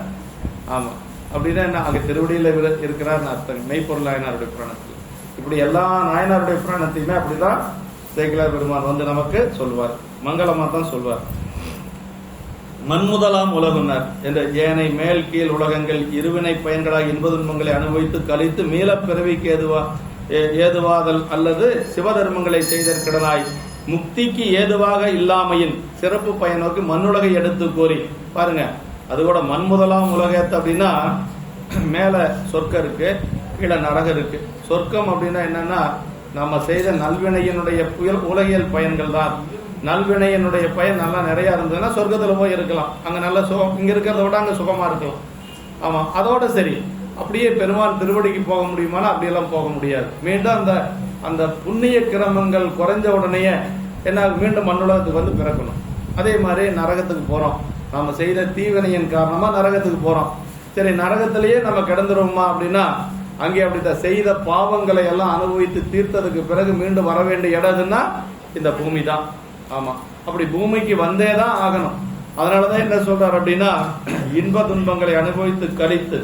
ஆமா, அப்படின்னா என்ன? அங்க திருவடியில இருக்கிறார் அர்த்தம். மெய்ப்பொருள் நாயனாருடைய புராணத்தில் இப்படி எல்லா நாயனாருடைய புராணத்தையுமே அப்படிதான் சேக்கிழார் பெருமான் நமக்கு சொல்வார். மங்களமா தான் சொல்வார். மண்முதலாம் உலகுனர் என்ற ஏனை மேல் கீழ் உலகங்கள் இருவினை பயன்களாக இன்பதுன்பங்களை அனுபவித்து கழித்து மீள பிறவிக்கு ஏதுவாதல் அல்லது சிவதர்மங்களை செய்தற்கிடனாய் முக்திக்கு ஏதுவாக இல்லாமையின் சிறப்பு பயனோக்கு மண்ணுலகை எடுத்து கோரி பாருங்க. அது கூட மண்முதலாம் உலகத்தை அப்படின்னா மேல சொர்க்கம் இருக்கு, கீழே நரகம் இருக்கு. சொர்க்கம் அப்படின்னா என்னன்னா நம்ம செய்த நல்வினையினுடைய உலகியல் பயன்கள் தான். நல்வினையினுடைய பயன் நல்லா நிறைய இருந்ததுன்னா சொர்க்கத்துல போய் இருக்கலாம். அங்க நல்ல சுகம், இங்க இருக்கிறத விட அங்க சுகமா இருக்கலாம். ஆமா, அதோட சரி. அப்படியே பெருமான் திருவடிக்கு போக முடியுமானா அப்படியெல்லாம் போக முடியாது. மீண்டும் அந்த அந்த புண்ணிய கிரமங்கள் குறைஞ்ச உடனேயே என்ன, மீண்டும் மண்ணுலகத்துக்கு வந்து பிறக்கணும். அதே மாதிரி நரகத்துக்கு போறோம், நாம செய்த தீவினையின் காரணமா நரகத்துக்கு போறோம். சரி, நரகத்திலேயே நம்ம கிடந்துருவோமா அப்படின்னா, அங்கே அப்படித்தான் செய்த பாவங்களை எல்லாம் அனுபவித்து தீர்த்ததுக்கு பிறகு மீண்டும் வர வேண்டிய இடம்னா இந்த பூமி தான். ஆமா, அப்படி பூமிக்கு வந்தே தான் ஆகணும். அதனாலதான் என்ன சொல்றாரு அப்படின்னா, இன்ப துன்பங்களை அனுபவித்து கழித்து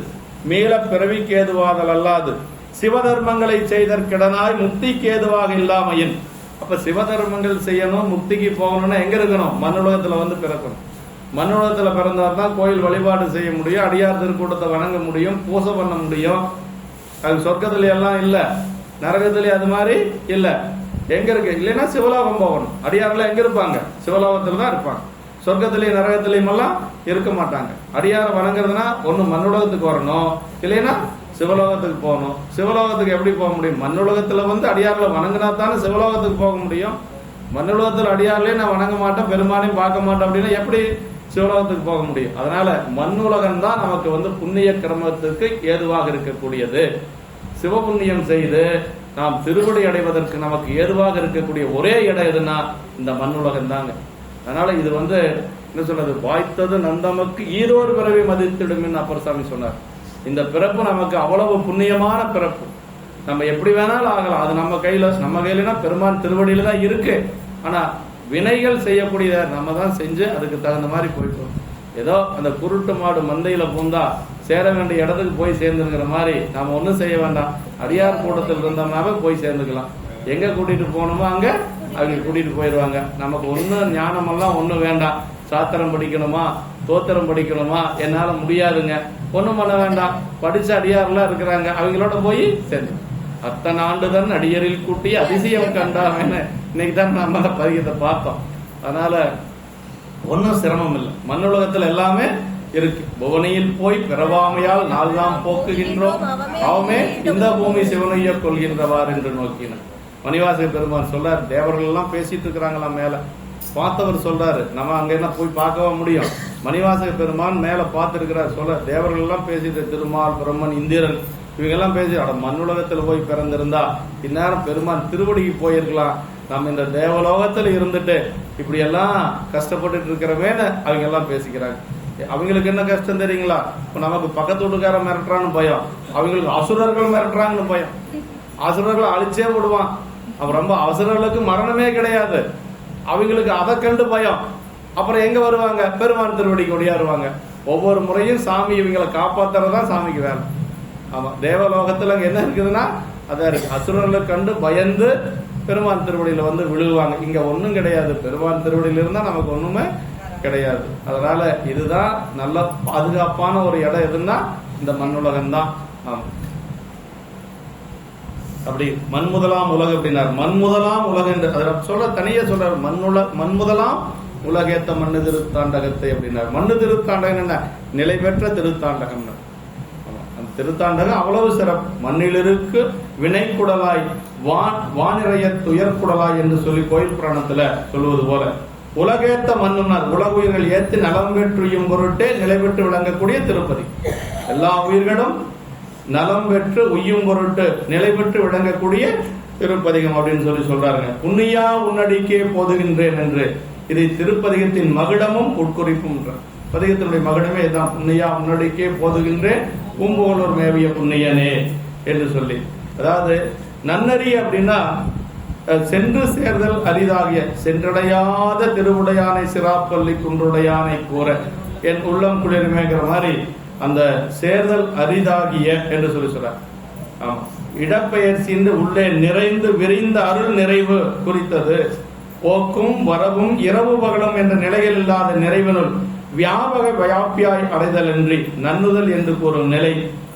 மீள பிறவிக்கு ஏதுவாதல் அல்லாது சிவதர்மங்களை செய்தற்கிடனாய் முக்திக்கு ஏதுவாக இல்லாமையின். அப்ப சிவதர்மங்கள் செய்யணும், முக்திக்கு போகணும்னா எங்க இருக்கணும்? மண்ணுலகத்துல வந்து பிறக்கணும். மண்ணுலகத்துல பிறந்தால்தான் கோயில் வழிபாடு செய்ய முடியும், அடியார் திருக்கூட்டத்தை வணங்க முடியும், பூசை பண்ண முடியும். அது சொர்க்கத்துல எல்லாம் இல்ல, நரகத்திலே அது மாதிரி இல்ல. எங்க இருக்கு? இல்லைன்னா சிவலோகம் போகணும். அடியாரெல்லாம் எங்க இருப்பாங்க? சிவலோகத்துல தான் இருப்பாங்க. சொர்க்கத்திலேயும் நரகத்திலையும் எல்லாம் இருக்க மாட்டாங்க. அடியார வணங்குறதுனா ஒண்ணு மண்ணுலகத்துக்கு வரணும், இல்லைன்னா சிவலோகத்துக்கு போகணும். சிவலோகத்துக்கு எப்படி போக முடியும்? மண்ணுலகத்துல வந்து அடியார்ல வணங்கினா தானே சிவலோகத்துக்கு போக முடியும். மண்ணுலகத்துல அடியார்லயே நான் வணங்க மாட்டேன், பெருமானையும் பார்க்க மாட்டேன் அப்படின்னா எப்படி சிவலோகத்துக்கு போக முடியும்? அதனால மண்ணுலகம் தான் நமக்கு வந்து புண்ணிய கிரமத்துக்கு ஏதுவாக இருக்கக்கூடியது. சிவபுண்ணியம் செய்து நாம் திருவடி அடைவதற்கு நமக்கு ஏதுவாக இருக்கக்கூடிய ஒரே இடம் எதுனா இந்த மண்ணுலகம் தாங்க. அதனால இது வந்து என்ன சொல்றது, வாய்த்தது நந்தமக்கு ஈரோடு பிறவி மதித்திடும் அப்பர் சாமி சொன்னார். இந்த பிறப்பு நமக்கு அவ்வளவு புண்ணியமான பிறப்பு. நம்ம எப்படி வேணாலும் ஆகலாம், அது நம்ம கையிலனா பெருமான் திருவடியில தான் இருக்கு. ஆனா வினைகள் செய்யக்கூடிய நம்ம தான் செஞ்சு அதுக்கு தகுந்த மாதிரி போயிட்டோம். ஏதோ அந்த குருட்டு மாடு மந்தையில பூந்தா சேர வேண்டிய இடத்துக்கு போய் சேர்ந்துங்கிற மாதிரி நாம ஒன்றும் செய்ய வேண்டாம். அடியார் கூட்டத்தில் இருந்தோம்னாவே போய் சேர்ந்துக்கலாம். எங்க கூட்டிட்டு போகணுமோ அங்க அவங்க கூட்டிட்டு போயிடுவாங்க. நமக்கு ஒன்றும் ஞானமெல்லாம் ஒன்றும் வேண்டாம். சாத்திரம் படிக்கணுமா, தோத்திரம் படிக்கணுமா, என்னால முடியாதுங்க, ஒன்றும் பண்ண வேண்டாம். படிச்ச அடியாரெல்லாம் இருக்கிறாங்க, அவங்களோட போய் சேர்ந்து அத்தனை ஆண்டுதான் அடியரில் கூட்டி அதிசயம் கண்டாமன்னு இன்னைக்கு தான் நம்ம அந்த பதிகத்தை பார்த்தோம். அதனால ஒன்றும் சிரமம் இல்லை. மண்ணுலகத்துல எல்லாமே இருக்கு. புவனையில் போய் பிறவாமையால் நாள் நாம் போக்குகின்றோம், அவமே இந்த பூமி சிவனைய கொள்கின்றவார் என்று நோக்கினார். மணிவாசக பெருமான் சொல்றாரு, தேவர்கள் எல்லாம் பேசிட்டு இருக்கிறாங்களாம் மேல. பார்த்தவர் சொல்றாரு, நம்ம அங்க என்ன போய் பார்க்கவா முடியும்? மணிவாசக பெருமான் மேல பார்த்திருக்கிறார். சொல்ற தேவர்கள் எல்லாம் பேசிட்டு, திருமால், பிரம்மன், இந்திரன் இவங்க எல்லாம் பேசி, மண்ணுலகத்துல போய் பிறந்திருந்தா இந்நேரம் பெருமான் திருவடிக்கு போயிருக்கலாம். நம்ம இந்த தேவலோகத்துல இருந்துட்டு இப்படி எல்லாம் கஷ்டப்பட்டு இருக்கிறவேன்னு அவங்க எல்லாம் பேசிக்கிறாங்க. அவங்களுக்கு என்ன கஷ்டம் தெரியுங்களா? நமக்கு பக்கத்து வீட்டுக்கார மிரட்டுறான்னு பயம், அவங்களுக்கு அசுரர்கள் மிரட்டுறாங்கன்னு பயம். அசுரர்களை அழிச்சே விடுவான் அவன். ரொம்ப அசுரர்களுக்கு மரணமே கிடையாது, அவங்களுக்கு அதை கண்டு பயம். அப்புறம் எங்க வருவாங்க? பெருமான் திருவடிக்கு ஒடியாருவாங்க. ஒவ்வொரு முறையும் சாமி இவங்களை காப்பாத்துறதுதான் சாமிக்கு வேலை. ஆமா, தேவலோகத்துல அங்க என்ன இருக்குதுன்னா அதான் இருக்கு. அசுரர்களை கண்டு பயந்து பெருமான் திருவடியில வந்து விழுவாங்க. இங்க ஒண்ணும் கிடையாது, பெருமான் திருவடியில இருந்தா நமக்கு ஒண்ணுமே கிடையாது. அதனால இதுதான் நல்ல பாதுகாப்பான ஒரு இடம் எதுன்னா இந்த மண்ணுலகம் தான். ஆமா, அப்படி மண்முதலாம் உலகம் அப்படின்னார். மண்முதலாம் உலகம் என்று சொல்ற தனியே சொல்றாரு. மண்முதலாம் உலகேத்த மண்ணு திருத்தாண்டகத்தை அப்படின்னார். மண்ணு திருத்தாண்டகம் என்ன? நிலை பெற்ற திருத்தாண்டகம். அந்த திருத்தாண்டகம் அவ்வளவு சிறப்பு. மண்ணிலிருக்கு வினைக்குடலாய் வானிறைய துயர்குடலாய் என்று சொல்லி கோயில் புராணத்துல சொல்லுவது போல உலகேத்த மண்ணுனார். உலக உயிர்கள் ஏத்து நலம் பெற்றுயும் பொருட்டே நிலை பெற்று விளங்கக்கூடிய திருப்பதி. எல்லா உயிர்களும் நலம் பெற்று உய்யும் பொருட்டு நிலை பெற்று விளங்கக்கூடிய திருப்பதிகம் அப்படின்னு சொல்லி சொல்றாங்க. புண்ணியா உன்னடிக்கே போதுகின்றேன் என்று இதை திருப்பதிகத்தின் மகுடமும் உட்குறிப்பும். பதிகத்தினுடைய மகுடமே இதுதான், புண்ணியா உன்னடிக்கே போதுகின்றேன் பூம்புகலூர் மேவிய புண்ணியனே என்று சொல்லி. அதாவது நன்னறி அப்படின்னா சென்று சேர்தல் அரிதாகிய, சென்றடையாத திருவுடையானை சிராப்பள்ளி குன்றுடையானை கூற என் உள்ளம் குளிர்மேங்கிற மாதிரி அந்த சேர்தல் அரிதாகிய என்று சொல்லி சொல்றார். இடப்பெயர்ச்சிந்து உள்ளே நிறைந்து விரிந்த அருள் நிறைவு குறித்தது. போக்கும் வரவும் இரவு பகலும் என்ற நிலையில் இல்லாத நிறைவினுள் வியாபக வியாபியாய் அடைதல் என்று நன்னுதல் என்று கூறும்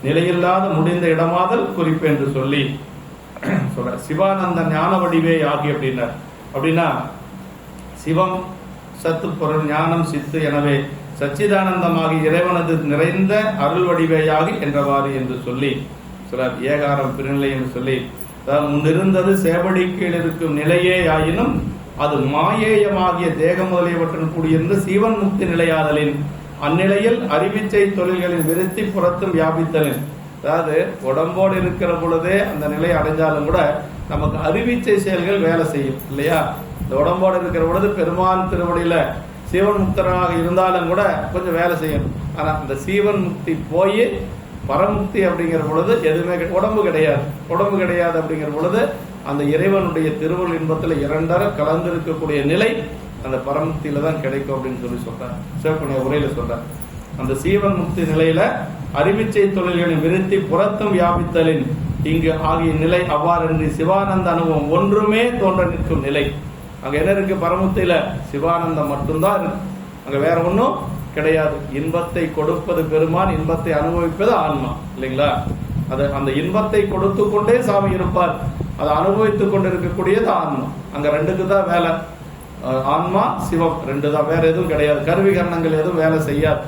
நிலையில்லாத முடிந்த இடமாதல் குறிப்பு என்று சொல்லி சொல்ற. சிவானந்த ஞான வடிவே ஆகி அப்படின்னார். அப்படின்னா சிவம் சத்து பொருள் ஞானம் சித்து எனவே சச்சிதானந்தமாகி இறைவனது நிறைந்த அருள் வடிவேயாகி என்றவாறு என்று சொல்லி சொல்றார். ஏகாரம் பிரிநிலை என்று சொல்லி முன்னிருந்தது சேவடி கீழ் இருக்கும் நிலையே ஆயினும் அது மாயேயமாகிய தேகம் முதலியவற்றின் கூடியிருந்து சீவன் முக்தி நிலையாதலின் அந்நிலையில் அறிவிச்சை தொழில்களின் விருத்தி புறத்தும் வியாபித்தலின். அதாவது உடம்போடு இருக்கிற பொழுதே அந்த நிலை அடைஞ்சாலும் கூட நமக்கு அறிவிச்சை செயல்கள் வேலை செய்யும் இல்லையா. இந்த உடம்போடு இருக்கிற பொழுது பெருமான் திருவடியில சீவன் முக்தராக இருந்தாலும் கூட கொஞ்சம் வேலை செய்யணும். ஆனா இந்த சீவன் முக்தி போய் பரமுக்தி அப்படிங்கிற பொழுது எதுவுமே உடம்பு கிடையாது அப்படிங்கிற பொழுது அந்த இறைவனுடைய திருவள் இன்பத்துல இரண்டர கலந்திருக்கக்கூடிய நிலை அந்த பரமுக்தியில தான் கிடைக்கும் அப்படின்னு சொல்றார். சிவப்புடைய உரையில சொல்றார். அந்த சீவன் முக்தி நிலையில அறிவிச்சை தொழில்களின் விருத்தி புறத்தும் வியாபித்தலின் இங்கு ஆகிய நிலை அவ்வாறு சிவானந்த அனுபவம் ஒன்றுமே தோன்ற நிற்கும் நிலை. அங்க என்ன இருக்கு? பரமுக்தியில சிவானந்தம் மட்டும்தான் இருக்கு. அங்க வேற ஒன்றும் கிடையாது. இன்பத்தை கொடுப்பது பெருமான், இன்பத்தை அனுபவிப்பது ஆன்மா இல்லைங்களா. அது அந்த இன்பத்தை கொடுத்து கொண்டே சாமி இருப்பார், அதை அனுபவித்துக் கொண்டு இருக்கக்கூடியது ஆன்மா. அங்க ரெண்டுக்கு தான் வேலை. ஆன்மா சிவம் ரெண்டு தான், வேற எதுவும் கிடையாது. கருவிகரணங்கள் எதுவும் வேலை செய்யாது.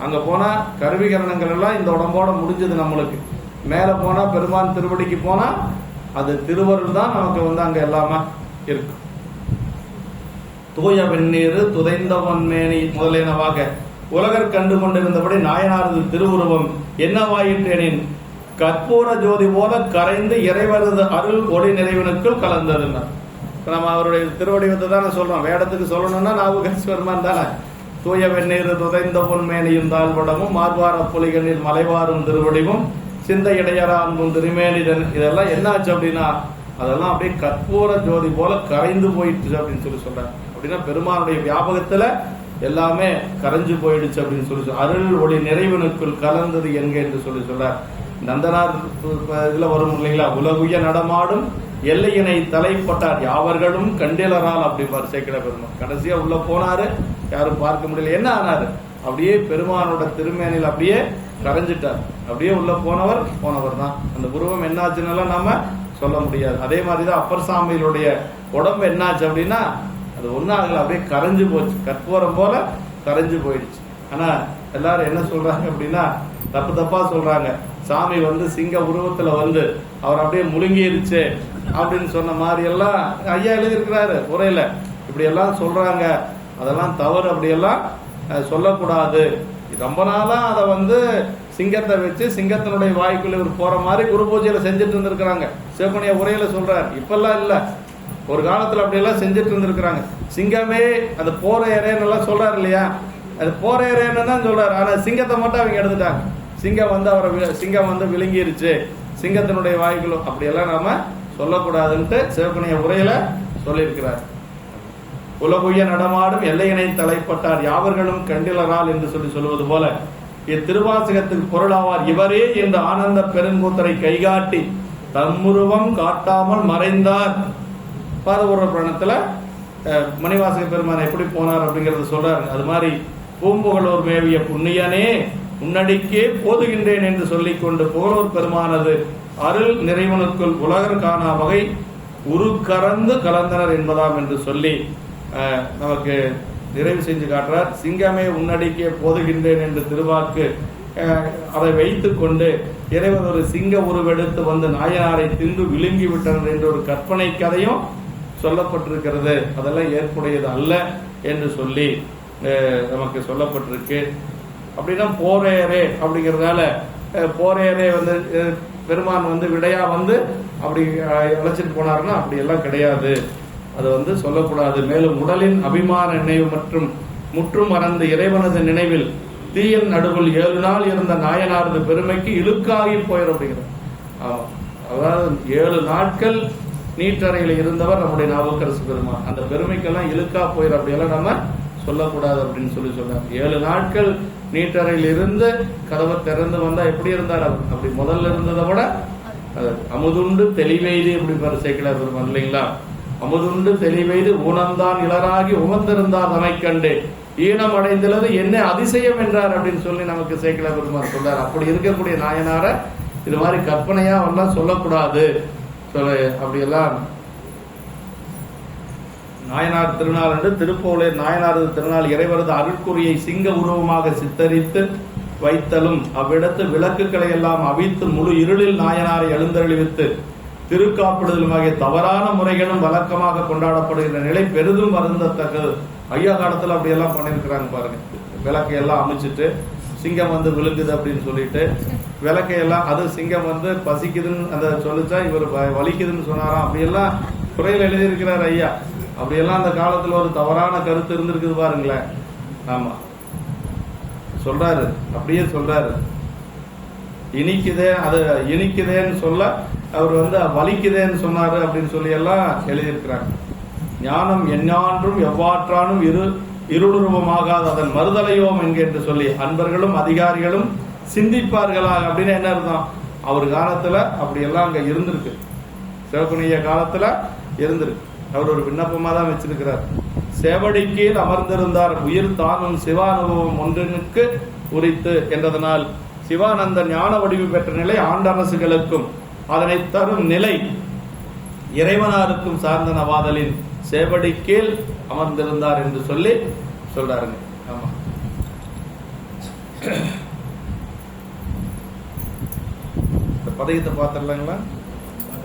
அங்க போனா கருவிகரணங்கள் எல்லாம் இந்த உடம்போட முடிஞ்சது. நம்மளுக்கு மேல போனா பெருமான் திருவடிக்கு போனா அது திருவருள் தான் நமக்கு அங்க எல்லாமே இருக்கு. தூய வெந்நீர் துதைந்த பொன்மேனி முதலியனவாக உலகர் கண்டு கொண்டிருந்தபடி நாயனாரது திருவுருவம் என்னவாயிற்றேனின் கற்பூர ஜோதி போல கரைந்து இறைவரது அருள் ஒளி நிறைவனுக்குள் கலந்ததுன்னா நம்ம அவருடைய திருவடிவத்தை தானே சொல்றோம். வேடத்துக்கு சொல்லணும்னா நாவுக்கரசுவர்மான் தானே. தூய வெந்நீர் துதைந்த பொன்மேனியும் தாழ்வடமும் மார்வார புலிகளில் மலைவாரும் திருவடிவும் சிந்தை இடையரான் திருமேனிதன் இதெல்லாம் என்ன ஆச்சு அப்படின்னா அதெல்லாம் அப்படியே கற்பூர ஜோதி போல கரைந்து போயிடுச்சு அப்படின்னு சொல்றாங்க. அப்படின்னா பெருமானுடைய வியாபகத்துல எல்லாமே கரைஞ்சு போயிடுச்சு அப்படின்னு சொல்லி அருள் ஒளி நிறைவனுக்குள் கலந்தது எங்க என்று சொல்றார். நந்தனார் இதுல வரும் இல்லைங்களா, உலகுய நடமாடும் எல்லையினை தலைப்பட்டார் யாவர்களும் கண்டிலரால் அப்படிப்பார் சேக்கிட பெருமான். கடைசியா உள்ள போனாரு, யாரும் பார்க்க முடியல. என்ன ஆனாரு? அப்படியே பெருமானோட திருமேனில் அப்படியே கரைஞ்சிட்டார். அப்படியே உள்ள போனவர் தான். அந்த உருவம் என்னாச்சுன்னு நாம சொல்ல முடியாது. அதே மாதிரிதான் அப்பர் சாமியினுடைய உடம்பு என்னாச்சு அப்படின்னா அது ஒன்னும் ஆகல, அப்படியே கரைஞ்சு போச்சு. கற்பூரம் போல கரைஞ்சு போயிடுச்சு. ஆனா எல்லாரும் என்ன சொல்றாங்க அப்படின்னா தப்பா சொல்றாங்க. சாமி சிங்க உருவத்துல அவர் அப்படியே முழுங்கிருச்சு அப்படின்னு சொன்ன மாதிரி எல்லாம் ஐயா எழுதியிருக்கிறாரு உரையில. இப்படி எல்லாம் சொல்றாங்க, அதெல்லாம் தவறு. அப்படியெல்லாம் சொல்லக்கூடாது. ரொம்ப நாளா அதை சிங்கத்தை வச்சு சிங்கத்தினுடைய வாய்க்குள்ள இவர் போற மாதிரி குரு பூஜையில செஞ்சுட்டு இருந்திருக்கிறாங்க. சிவப்பணிய உரையில சொல்றாரு. இப்பெல்லாம் இல்ல, ஒரு காலத்துல அப்படி எல்லாம் செஞ்சுட்டு இருந்திருக்கிறாங்க. சிங்கமே அந்த போற ஏறேன்னு எல்லாம் சொல்றாரு இல்லையா, அது போற ஏறேன்னு தான் சொல்றாரு. ஆனா சிங்கத்தை மட்டும் அவங்க எடுத்துட்டாங்க. சிங்கம் விழுங்கிருச்சு, சிங்கத்தினுடைய வாய்க்குள்ள அப்படியெல்லாம் நாம சொல்லக்கூடாதுன்ட்டு சிவப்பணிய உரையில சொல்லியிருக்கிறார். உலகுய நடமாடும் எல்லையினை தலைப்பட்டார் யாவர்களும் கண்டிலரால் என்று சொல்லுவது போல இத்திருவாசகத்துக்கு பொருளாவார் இவரே என்று ஆனந்த பெருங்கூத்தரை கைகாட்டி தம்முருவம் காட்டாமல் மறைந்தார். பாதபூர்வ புராணத்துல மணிவாசக பெருமான் எப்படி போனார் அப்படிங்கறத சொல்றாரு. அது மாதிரி பூம்புகழூர் மேவிய புண்ணியனே முன்னடிக்கே போதுகின்றேன் என்று சொல்லிக் கொண்டு புகழூர் பெருமானது அருள் நிறைவனுக்குள் உலகர் காணா வகை உருக்கறந்து கலந்தனர் என்பதாம் என்று சொல்லி நமக்கு நிறைவு செஞ்சு காட்டுறார். சிங்கமே உன்னடிக்கே போதுகின்றேன் என்று திருவாக்கு அதை வைத்துக் கொண்டு இறைவன் ஒரு சிங்க உருவெடுத்து நாயனாரை தின்று விழுங்கி விட்டனர் என்ற ஒரு கற்பனை கதையும் சொல்லப்பட்டிருக்கிறது. அதெல்லாம் ஏற்புடையது அல்ல என்று சொல்லி நமக்கு சொல்லப்பட்டிருக்கு. அப்படின்னா போரேரே அப்படிங்கிறதால போரேரே பெருமான் விடையா அப்படி அழைச்சிட்டு போனாருன்னா அப்படி எல்லாம் கிடையாது. அது சொல்லக்கூடாது. மேலும் உடலின் அபிமான நினைவு மற்றும் முற்றும் மறந்து இறைவனது நினைவில் தீயன் நடுவில் 7 நாள் இருந்த நாயனாரது பெருமைக்கு இழுக்காகி போயிடும் அப்படிங்கிறார். அதாவது 7 நாட்கள் நீற்றறையில இருந்தவர் நம்முடைய நாவுக்கரசு பெருமான். அந்த பெருமைக்கெல்லாம் இழுக்கா போயிடும், அப்படியெல்லாம் நம்ம சொல்லக்கூடாது அப்படின்னு சொல்றார். 7 நாட்கள் நீட்டறையில் இருந்து கதவை திறந்து வந்தா எப்படி இருந்தார்? அப்படி முதல்ல இருந்ததை விட அமுதுண்டு தெளிவெய்து அப்படி சேக்கிழார் பெருமான் இல்லைங்களா. அமுதுண்டு தெளிவெய்து ஊனம்தான் இளராகி உமர்ந்திருந்தார் தமை கண்டு ஈனம் அடைந்துள்ளது என்ன அதிசயம் என்றார் அப்படின்னு சொல்லி நமக்கு சேக்கிழார் பெருமான் சொல்றார். அப்படி இருக்கக்கூடிய நாயனார இது மாதிரி கற்பனையா எல்லாம் சொல்லக்கூடாது. அப்படியெல்லாம் நாயனார் திருநாள் என்று திருப்போலேர் நாயனாரது திருநாள் இறைவரது அருட்குறியை சிங்க உருவமாக சித்தரித்து வைத்தலும் அவ்விடத்து விளக்குகளை எல்லாம் அவித்து முழு இருளில் நாயனாரை எழுந்தருளிவித்து திருக்காப்பிடுதலுமாகிய தவறான முறைகளும் வழக்கமாக கொண்டாடப்படுகின்ற நிலை பெரிதும் வருந்தத்தக்கது. ஐயா காலத்துல அப்படியெல்லாம் பண்ணிருக்கிறாங்க பாருங்க. விளக்கையெல்லாம் அமைச்சிட்டு சிங்கம் வந்து விழுங்குது அப்படின்னு சொல்லிட்டு விளக்கையெல்லாம், அது சிங்கம் வந்து பசிக்குதுன்னு அந்த சொல்லிச்சா இவர் வலிக்குதுன்னு சொன்னாராம். அப்படியெல்லாம் குறையில் எழுதியிருக்கிறார் ஐயா. அப்படியெல்லாம் அந்த காலத்துல ஒரு தவறான கருத்து இருந்திருக்குது பாருங்களேன். ஆமா சொல்றாரு, அப்படியே சொல்றாரு. இனிக்குதே, அது இனிக்குதேன்னு சொல்ல அவர் வந்து வலிக்குதேன்னு சொன்னாரு அப்படின்னு சொல்லி எல்லாம் எழுதியிருக்கிறாங்க. ஞானம் எஞ்ஞான்றும் எவ்வாற்றானும் இருளுருவமாகாது அதன் மறுதலையோம் என்று சொல்லி அன்பர்களும் அதிகாரிகளும் சிந்திப்பார்களாக. அப்படின்னு என்ன அர்த்தம்? அவர் காலத்துல அப்படி எல்லாம் அங்க இருந்திருக்கு. சிவகுனிய காலத்துல இருந்திருக்கு. அவர் ஒரு விண்ணப்பமா தான் வச்சிருக்கிறார். சேவடி கீழ் அமர்ந்திருந்தார் உயிர் தானும் சிவானுபவம் ஒன்றினுக்கு உரித்து என்றதனால் சிவானந்த ஞான வடிவு பெற்ற நிலை ஆண்டரசுகளுக்கும் அதனை தரும் நிலை இறைவனாருக்கும் சார்ந்த வாதலின் சேவடி கீழ் அமர்ந்திருந்தார் என்று சொல்லி சொல்றாருங்க. ஆமா, இந்த பதிகத்தை பார்த்துடலாங்களா?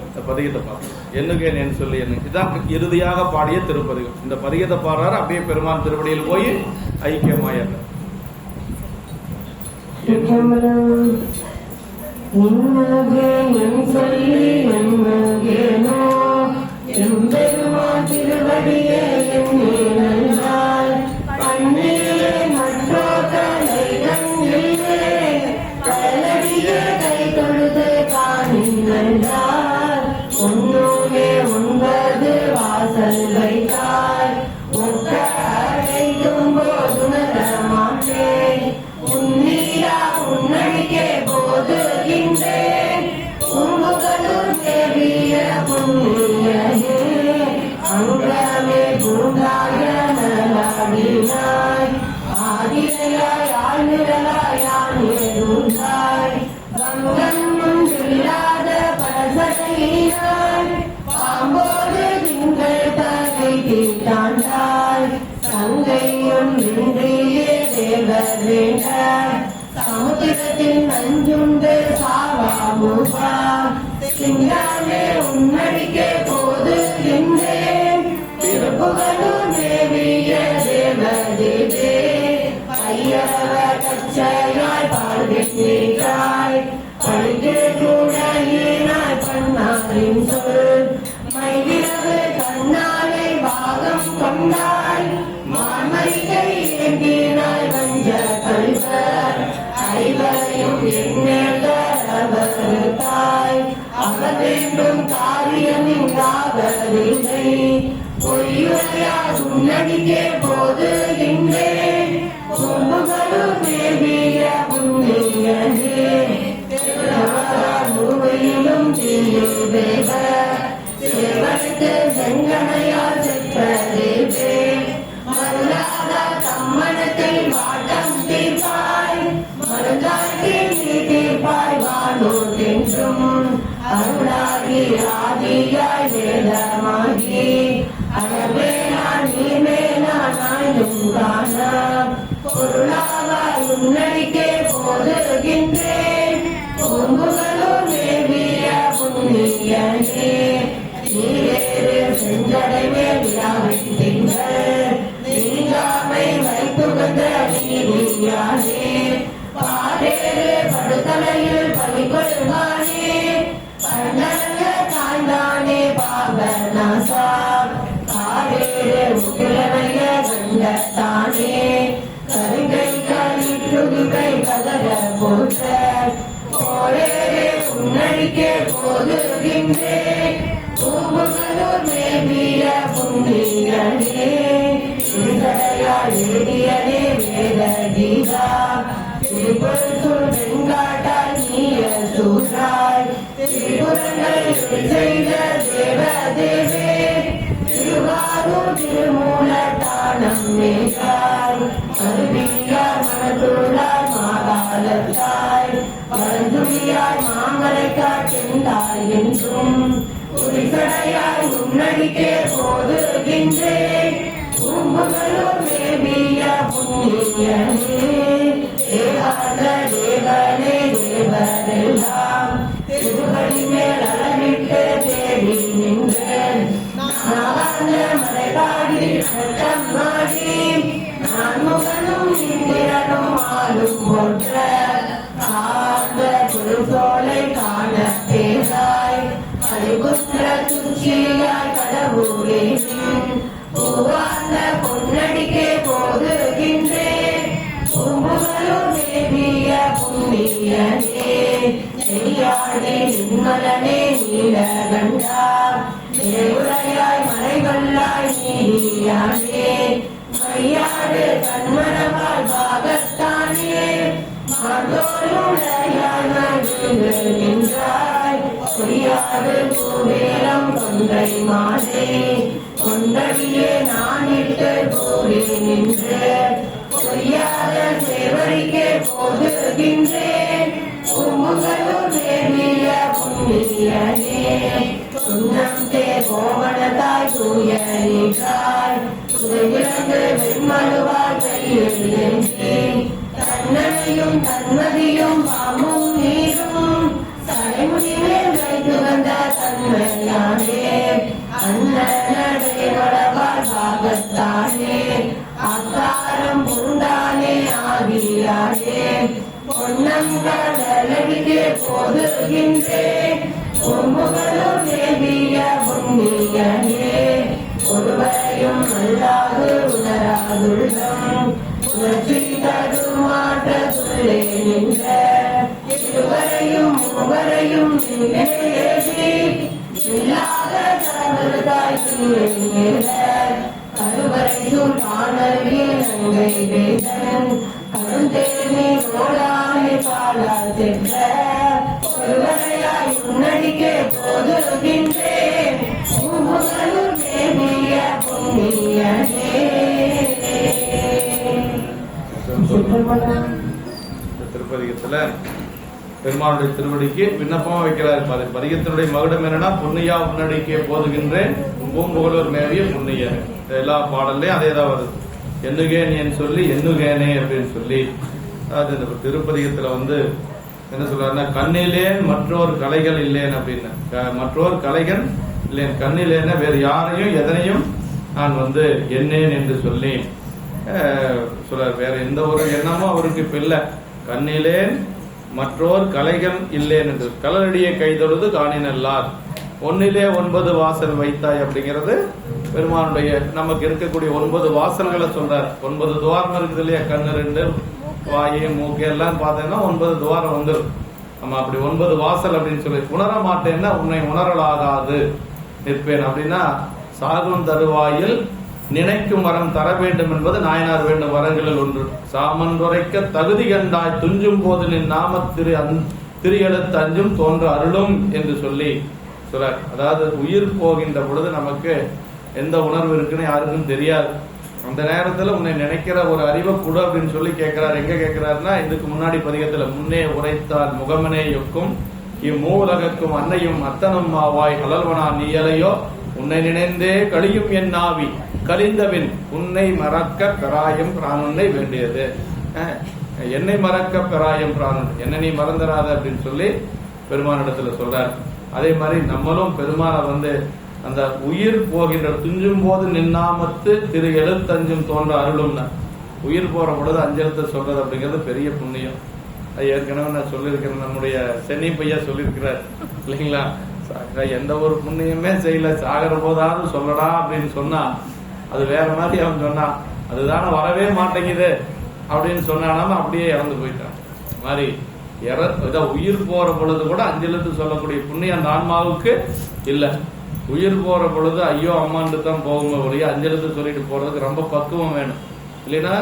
இந்த பதிகத்தை பார்த்து என்னன்னு சொல்லி என்ன இதான் இறுதியாக பாடிய திருப்பதிகம். இந்த பதிகத்தை பாடுறாரு, அப்படியே பெருமான் திருப்படியில் போய் ஐக்கியமாயிரு. திருவடியே கை தொழுது காணிந்தார் ஒன்னூரே 9 வாசல் வைத்தார் ஒக்கைக்கும் போது மாட்டேன் உன்னீரா உன்னடிக்கே போதுகின்றேன் உங்களும் தேவிய புண்ணியே அங்கமே பூண்டாய நலாடினாய் ஆதிரையாய் ஆழ்நிழலாய் ஆணியருந்தாய் வங்கம் முன்றில்லாத பரசடையினாய் பாம்போடு திங்கள் தலை தீட்டாண்டாய் சங்கையும் இன்றியே தேவர் வேண்ட சமுத்திரத்தின் நஞ்சுண்டு சாவாமுகா சிங்காமே உன்னடிக்கே போதுகின்றேன் திருப்புகழும் தேவிய தேவதேவே ஐயவ கச்சையாய் பார்வையாய் பழுது கூடையினாய் பண்ணாரின் சொல் மைவிரவு கண்ணாலை பாகம் கொண்டாய் மாமரிகை ஏந்தினாய் வஞ்ச கல்வர் ஐவரையும் எண்ணெய் அவர் வேண்டும் காரியம் இங்காகவில்லை பொய்யுரையா சுண்ணடிக்கே போதுகின்றேன் கும்புகளும் தேவிய புண்ணியனே மூவையிலும் தீயுவேவ சேவனுக்கு செங்கனையால் செப்பதேவே மருளாத தம்மனத்தை வாட்டம் தீர்ப்பாய் மருந்தாக்கி தீர்ப்பாய் வானோதென்றும் அருளாகி ஆதியாய் வேதமாகி அழவேனா நீமேனா நாயும் காணா பொருளாவாய் உன்னடிக்கே போதுகின்றேன் பூம்புகளும் தேவிய புண்ணியனே நீரேறு செஞ்சடைவே விழாவின் திங்கள் நீங்காமை வைத்துகந்த நீதியானே பாடேறு படுதலையில் பறிகொள்வானே பண்டங்க தாய்ந்தானே பாவநாசா காடேறு முகிலனைய கண்டத்தானே கருங்கை கலிற்றுகை கதற போற்ற போரேறு உன்னடிக்கே போதுகின்றேன் பூம்புகளும் தேவிய புண்ணியனே சிந்தனையால் எழுதியனே வேத கீதா திருப்பொருள் வெங்காட்டால் நீய சூற்றாய் திரிபுரங்கள் செய்த தேவதேவே திருவாரூர் திருமூலத்தானம் மேற்றாய் அருவியார் மனதுள்ளார் மாகாலத்தாய் மருந்துவியார் மாமலை காட்டின்றாய் என்றும் குறிசடையாய் உன்னடிக்கே போதுகின்றேன் பூம்புகளும் தேவிய புண்ணியனே தேவாத தேவனே தேவரெல்லாம் திருவடி மேல் அளவிட்டு வாழே நின்மலனே நீலகண்டா தேவுரையாய் மறைவல்லாய் நீதியானே மையாடு கண்மணவாள் பாகத்தானே மாதோருடையாய் மகிழ்ந்து நின்றாய் பொய்யாது குபேரம் கொன்றை மாதே கொண்டடியே நானிட்டு கூறி நின்று பொய்யாத சேவரிக்கே போதுகின்றேன் பூமுகளூர் தேவிய புண்ணியனே சுண்ணம் தேர் கோவணத்தாய் தூய நீற்றாய் துறையிறந்து வெண்மழுவாய் கையெழுந்தே தன்னனையும் தன்மதியும் பாமும் நீரும் தலைமுடி மேல் வைத்து வந்த தன்மையானே அண்ணனடே வளவாள் பாகத்தானே அக்காரம் பூண்டானே ஆகியானே பொன்னங்கடலடிக்கே போதுகின்றேன் பொம்முகளும் தேவிய புண்ணியனே ஒருவரையும் அல்லாது உணராதுள்ளம் உணர்ச்சி தடுமாற்ற சொல்லே நின்ற இருவரையும் மூவரையும் ஏற்றி இல்லாத தவறுதாய் கருவறை சுல்தானே நங்கை வேதன் கருந்தேனி கோடானை பாலால் சென்ற ஒருவரையாய் உன்னடிக்கே போதுகின்றேன் பூமுகளூர் தேவிய புண்ணியனே. திருப்பதிகத்துல பெருமானுடைய திருவடிக்கு விண்ணப்பமா வைக்கிறார். பதிகத்தினுடைய மகுடம் என்னன்னா புண்ணியா உன்னடிக்கே போதுகின்றேன் பூம்புகழூர் மேவிய புண்ணிய. எல்லா பாடல்லையும் அதேதான் வருது. எண்ணுகேன் சொல்லி எண்ணுகேனே அப்படின்னு சொல்லி அது இந்த திருப்பதிகத்துல வந்து என்ன சொல்றாருன்னா கண்ணிலேன் மற்றொரு கலைகள் இல்லேன் அப்படின்னு. மற்றொரு கலைகள் இல்லேன் கண்ணிலேன வேறு யாரையும் எதனையும் நான் வந்து எண்ணேன் என்று சொல்லி சொல்றார். வேற எந்த ஒரு எண்ணமும் அவருக்கு இப்ப இல்ல. கண்ணிலேன் மற்றோர் கலைகள் இல்லேன் என்று கலரடியை கைதொழுது காணினல்லார் ஒன்னிலே 9 வாசல் வைத்தாய் அப்படிங்கிறது பெருமானுடைய நமக்கு இருக்கக்கூடிய 9 வாசல்களை சொல்றார். 9 துவாரம் இருக்குது இல்லையா? கண்ணு 2 வாயு மூக்கு எல்லாம் பார்த்தீங்கன்னா 9 துவாரம் வந்துடும். நம்ம அப்படி 9 வாசல் அப்படின்னு சொல்லி உணர மாட்டேன்னா உன்னை உணரலாகாது நிற்பேன் அப்படின்னா சாகும் தருவாயில் நினைக்கும் வரம் தர வேண்டும் என்பது நாயனார் வேண்டும் வரங்களில் ஒன்று. சாமன்றுரைக்க தகுதி கண்டாய் துஞ்சும் போது நின் நாமத்திரு திரு எழுத்து அஞ்சும் தோன்ற அருளும் என்று சொல்லி சொல்றார். அதாவது உயிர் போகின்ற பொழுது நமக்கு எந்த உணர்வு இருக்குன்னு யாருக்கும் தெரியாது. அந்த நேரத்துல உன்னை நினைக்கிற ஒரு அறிவை கொடு அப்படின்னு சொல்லி கேட்கிறார். எங்க கேட்கிறாருன்னா இதுக்கு முன்னாடி பதிகத்துல முன்னே உரைத்தால் முகமனே யொக்கும் இம்மூலகக்கும் அன்னையும் அத்தனும் மாவாய் அலல்வனா நீயலையோ உன்னை நினைந்தே கழியும் என் நாவி கலிந்தவின் உன்னை மறக்க பெறாயம் பிராணனை வேண்டியது. என்னை மறக்க பெறாயம் பிராணன் என்ன நீ மறந்துடாத அப்படின்னு சொல்லி பெருமானிடத்துல சொல்றார். அதே மாதிரி நம்மளும் பெருமான வந்து அந்த உயிர் போகின்ற துஞ்சும் போது நின்னாமத்து திரு எழுத்தஞ்சும் தோன்ற அருளும்னா உயிர் போற பொழுது அஞ்செழுத்த சொல்றது அப்படிங்கிறது பெரிய புண்ணியம். ஏற்கனவே நான் சொல்லியிருக்கிறேன். நம்முடைய சென்னை பையா சொல்லியிருக்கிறார் இல்லைங்களா? எந்த ஒரு புண்ணியமே செய்யல சாகிற போதாவது சொல்லடா அப்படின்னு சொன்னா அது வேற மாதிரி அவன் சொன்னான். அதுதானே வரவே மாட்டேங்குது அப்படின்னு சொன்னாலும் அப்படியே இறந்து போயிட்டான். மாதிரி உயிர் போற பொழுது கூட அஞ்செழுத்து சொல்லக்கூடிய புண்ணியம் அந்த ஆன்மாவுக்கு இல்ல. உயிர் போற பொழுது ஐயோ அம்மாண்டு தான் போகுங்க ஒழிய அஞ்செழுத்து சொல்லிட்டு போறதுக்கு ரொம்ப பக்குவம் வேணும். இல்லைன்னா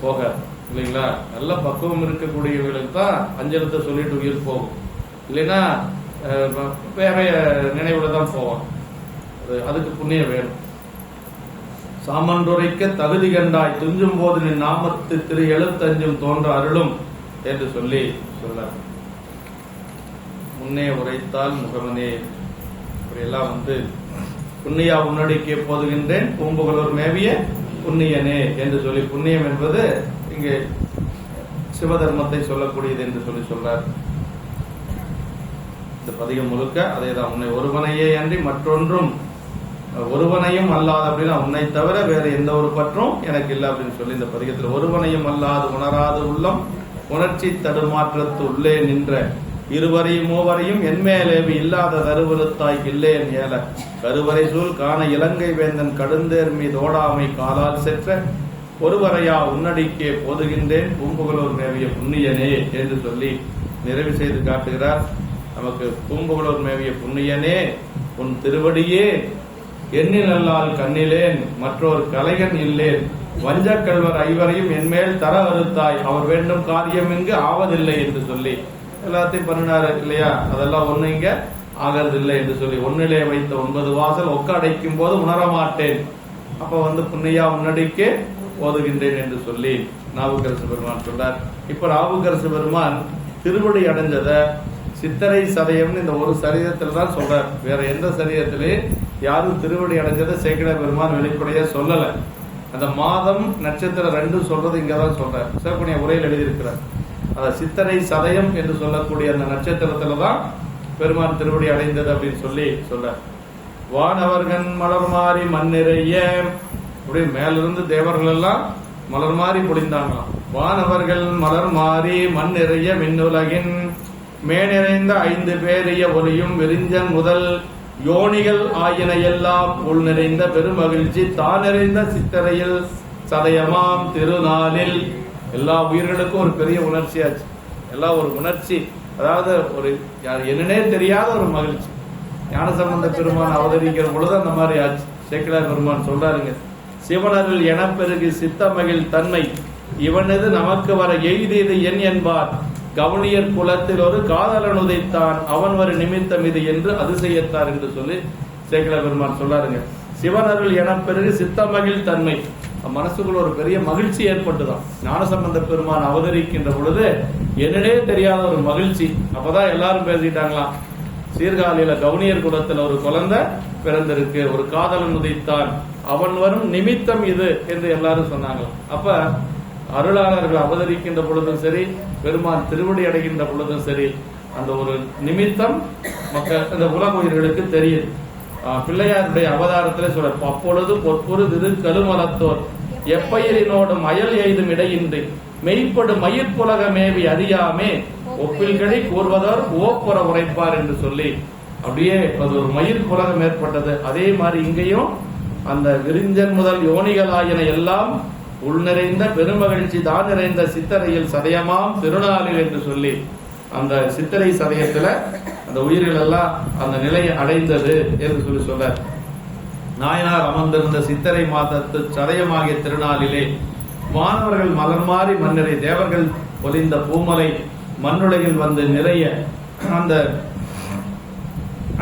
போகாது இல்லைங்களா? நல்ல பக்குவம் இருக்கக்கூடியவர்களுக்கு தான் அஞ்செழுத்த சொல்லிட்டு உயிர் போகும். இல்லைன்னா வேற நினைவுல தான் போவான். அதுக்கு புண்ணியம் வேணும். சாமன்றுரைக்க தகுதி கண்டாய் துஞ்சும் போது நின் நாமத்து திரு எழுத்தஞ்சும் தோன்ற அருளும் என்று சொல்லி சொல்ல முன்னே உரைத்தால் முகமனே இப்படியெல்லாம் வந்து புண்ணியா உன்னடிக்கே போதுகின்றேன் பூம்புகழூர் மேவிய புண்ணியனே என்று சொல்லி புண்ணியம் என்பது இங்கே சிவதர்மத்தை சொல்லக்கூடியது என்று சொல்லி சொல்றார். இந்த பதிகம் முழுக்க அதேதான். உன்னை ஒருவனையே அன்றி மற்றொன்றும் ஒருவனையும் அல்லாத அப்படின்னா உன்னை தவிர வேற எந்த ஒரு பற்றும் எனக்கு இல்லை அப்படின்னு சொல்லி இந்த பதிகத்தில் ஒருவனையும் அல்லாது உணராது உள்ளம் உணர்ச்சி தடுமாற்றத்து உள்ளே நின்ற இருவரையும் மூவரையும் என்மேலேவி இல்லாத தருவருத்தாய் இல்லேன் ஏல கருவறை சூழ் காண இலங்கை வேந்தன் கடுந்தேர் மீது ஓடாமை காலால் செற்ற ஒருவரையா உன்னடிக்கே போதுகின்றேன் பூம்புகழூர் மேவிய புண்ணியனே என்று சொல்லி நிறைவு செய்து காட்டுகிறார். நமக்கு பூம்புகழூர் மேவிய புண்ணியனே உன் திருவடியே எண்ணில் அல்லால் கண்ணிலேன் மற்றொரு கலைகன் இல்லேன் வஞ்சக்கல்வர் ஐவரையும் என்மேல் தர வருத்தாய் அவர் வேண்டும் காரியம் இங்கு ஆவதில்லை என்று சொல்லி எல்லாத்தையும் பண்ணினாரு இல்லையா. அதெல்லாம் ஒண்ணு இங்க ஆகிறதில்லை என்று சொல்லி ஒன்னிலே வைத்த 9 வாசல் ஒக்க அடைக்கும் போது உணரமாட்டேன், அப்ப புண்ணையா முன்னடிக்கே ஓதுகின்றேன் என்று சொல்லி நாவுக்கரசு பெருமான் சொல்றார். இப்ப நாவுக்கரசு பெருமான் திருவடி அடைஞ்சத சித்தரை சதயம்னு இந்த ஒரு சரீரத்துல தான் சொல்றார். வேற எந்த சரீரத்திலே யாரும் திருவடி அடைஞ்சதை சேக்கிழார் பெருமான் வெளிப்படையா சொல்லல. அந்த மாதம் நட்சத்திரம் ரெண்டும் சொல்றது இங்கதான் சொல்றார். சிவப்புண்ணிய உரையில் எழுதியிருக்கிறார். அந்த சித்தரை சதயம் என்று சொல்லக்கூடிய அந்த நட்சத்திரத்துலதான் பெருமான் திருவடி அடைந்தது அப்படின்னு சொல்லி சொல்றார். வானவர்கள் மலர் மாறி மண்ணிறைய, அப்படியே மேலிருந்து தேவர்கள் எல்லாம் மலர் மாறி பொழிந்தாங்களாம். வானவர்கள் மலர் மாறி மண் நிறைய விண்ணுலகின் மேனிறைந்த 5 பேரிய ஒலியும் விரிஞ்சன் முதல் யோனிகள் ஆயின எல்லாம் உள் நிறைந்த பெருமகிழ்ச்சி தான் நிறைந்த சித்தரையில் சதயமாம் திருநாளில். எல்லா உயிர்களுக்கும் ஒரு பெரிய உணர்ச்சியாச்சு. எல்லாம் ஒரு உணர்ச்சி, அதாவது ஒரு என்னன்னே தெரியாத ஒரு மகிழ்ச்சி. ஞானசம்பந்த பெருமான் அவதரிக்கிற பொழுது அந்த மாதிரி ஆச்சு. சேக்கிழார் பெருமான் சொல்றாருங்க, சிவனரில் எனப்பெருகு சித்தமகிழ் தன்மை இவனது நமக்கு வர எய்தியது என் என்பார் கவுனியர் குலத்தில் ஒரு காதலன் உதைத்தான் அவன் ஒரு நிமித்தம் இது என்று அதிசயத்தார் என்று சொல்லி சேக்கிழார் பெருமான் சொல்றாருங்க. சிவனருள் எனப்பெருகு சித்தமகிழ் தன்மை, மனசுக்குள்ள ஒரு பெரிய மகிழ்ச்சி ஏற்பட்டுதான். ஞானசம்பந்த பெருமான் அவதரிக்கின்ற பொழுது என்னடே தெரியாத ஒரு மகிழ்ச்சி. அப்பதான் எல்லாரும் பேசிட்டாங்களாம், சீர்காழியில கவுனியர் குலத்துல ஒரு குழந்தை பிறந்திருக்கு, ஒரு காதலன் உதைத்தான் அவன் வரும் நிமித்தம் இது என்று எல்லாரும் சொன்னாங்களாம். அப்ப அருளாளர்கள் அவதரிக்கின்ற பொழுதும் சரி, பெருமான் திருவடி அடைகின்ற பொழுதும் சரி, அந்த ஒரு நிமித்தம் மக்கள் அந்த உலக உயிர்களுக்கு தெரியுது. பிள்ளையாருடைய அவதாரத்திலே சொல்ற, அப்பொழுது பொற்பொரு திரு கருமலத்தோர் எப்பயிரினோடும் அயல் எய்தும் இடையின்றி மெய்ப்படும் மயிர்ப்புலக மேவி அறியாமே ஒப்பில்களை கூறுவதோர் ஓப்புற உரைப்பார் என்று சொல்லி அப்படியே அது ஒரு மயிர் புலகம் ஏற்பட்டது. அதே மாதிரி இங்கேயும் அந்த விரிஞ்சன் முதல் யோனிகளாயின எல்லாம் உள் நிறைந்த பெருமகிழ்ச்சி தான் நிறைந்த சித்தரையில் சதயமாம் திருநாளில் என்று சொல்லி அந்த சித்திரை சதயத்துல அந்த உயிர்கள் எல்லாம் அந்த நிலையை அடைந்தது என்று சொல்லி சொல்ல, நாயனார் அமர்ந்திருந்த சித்திரை மாதத்து சதயமாகிய திருநாளிலே வானவர்கள் மலர் மாறி மண்ணிறை தேவர்கள் பொலிந்த பூமலை மண்ணுலகில் வந்து நிறைய அந்த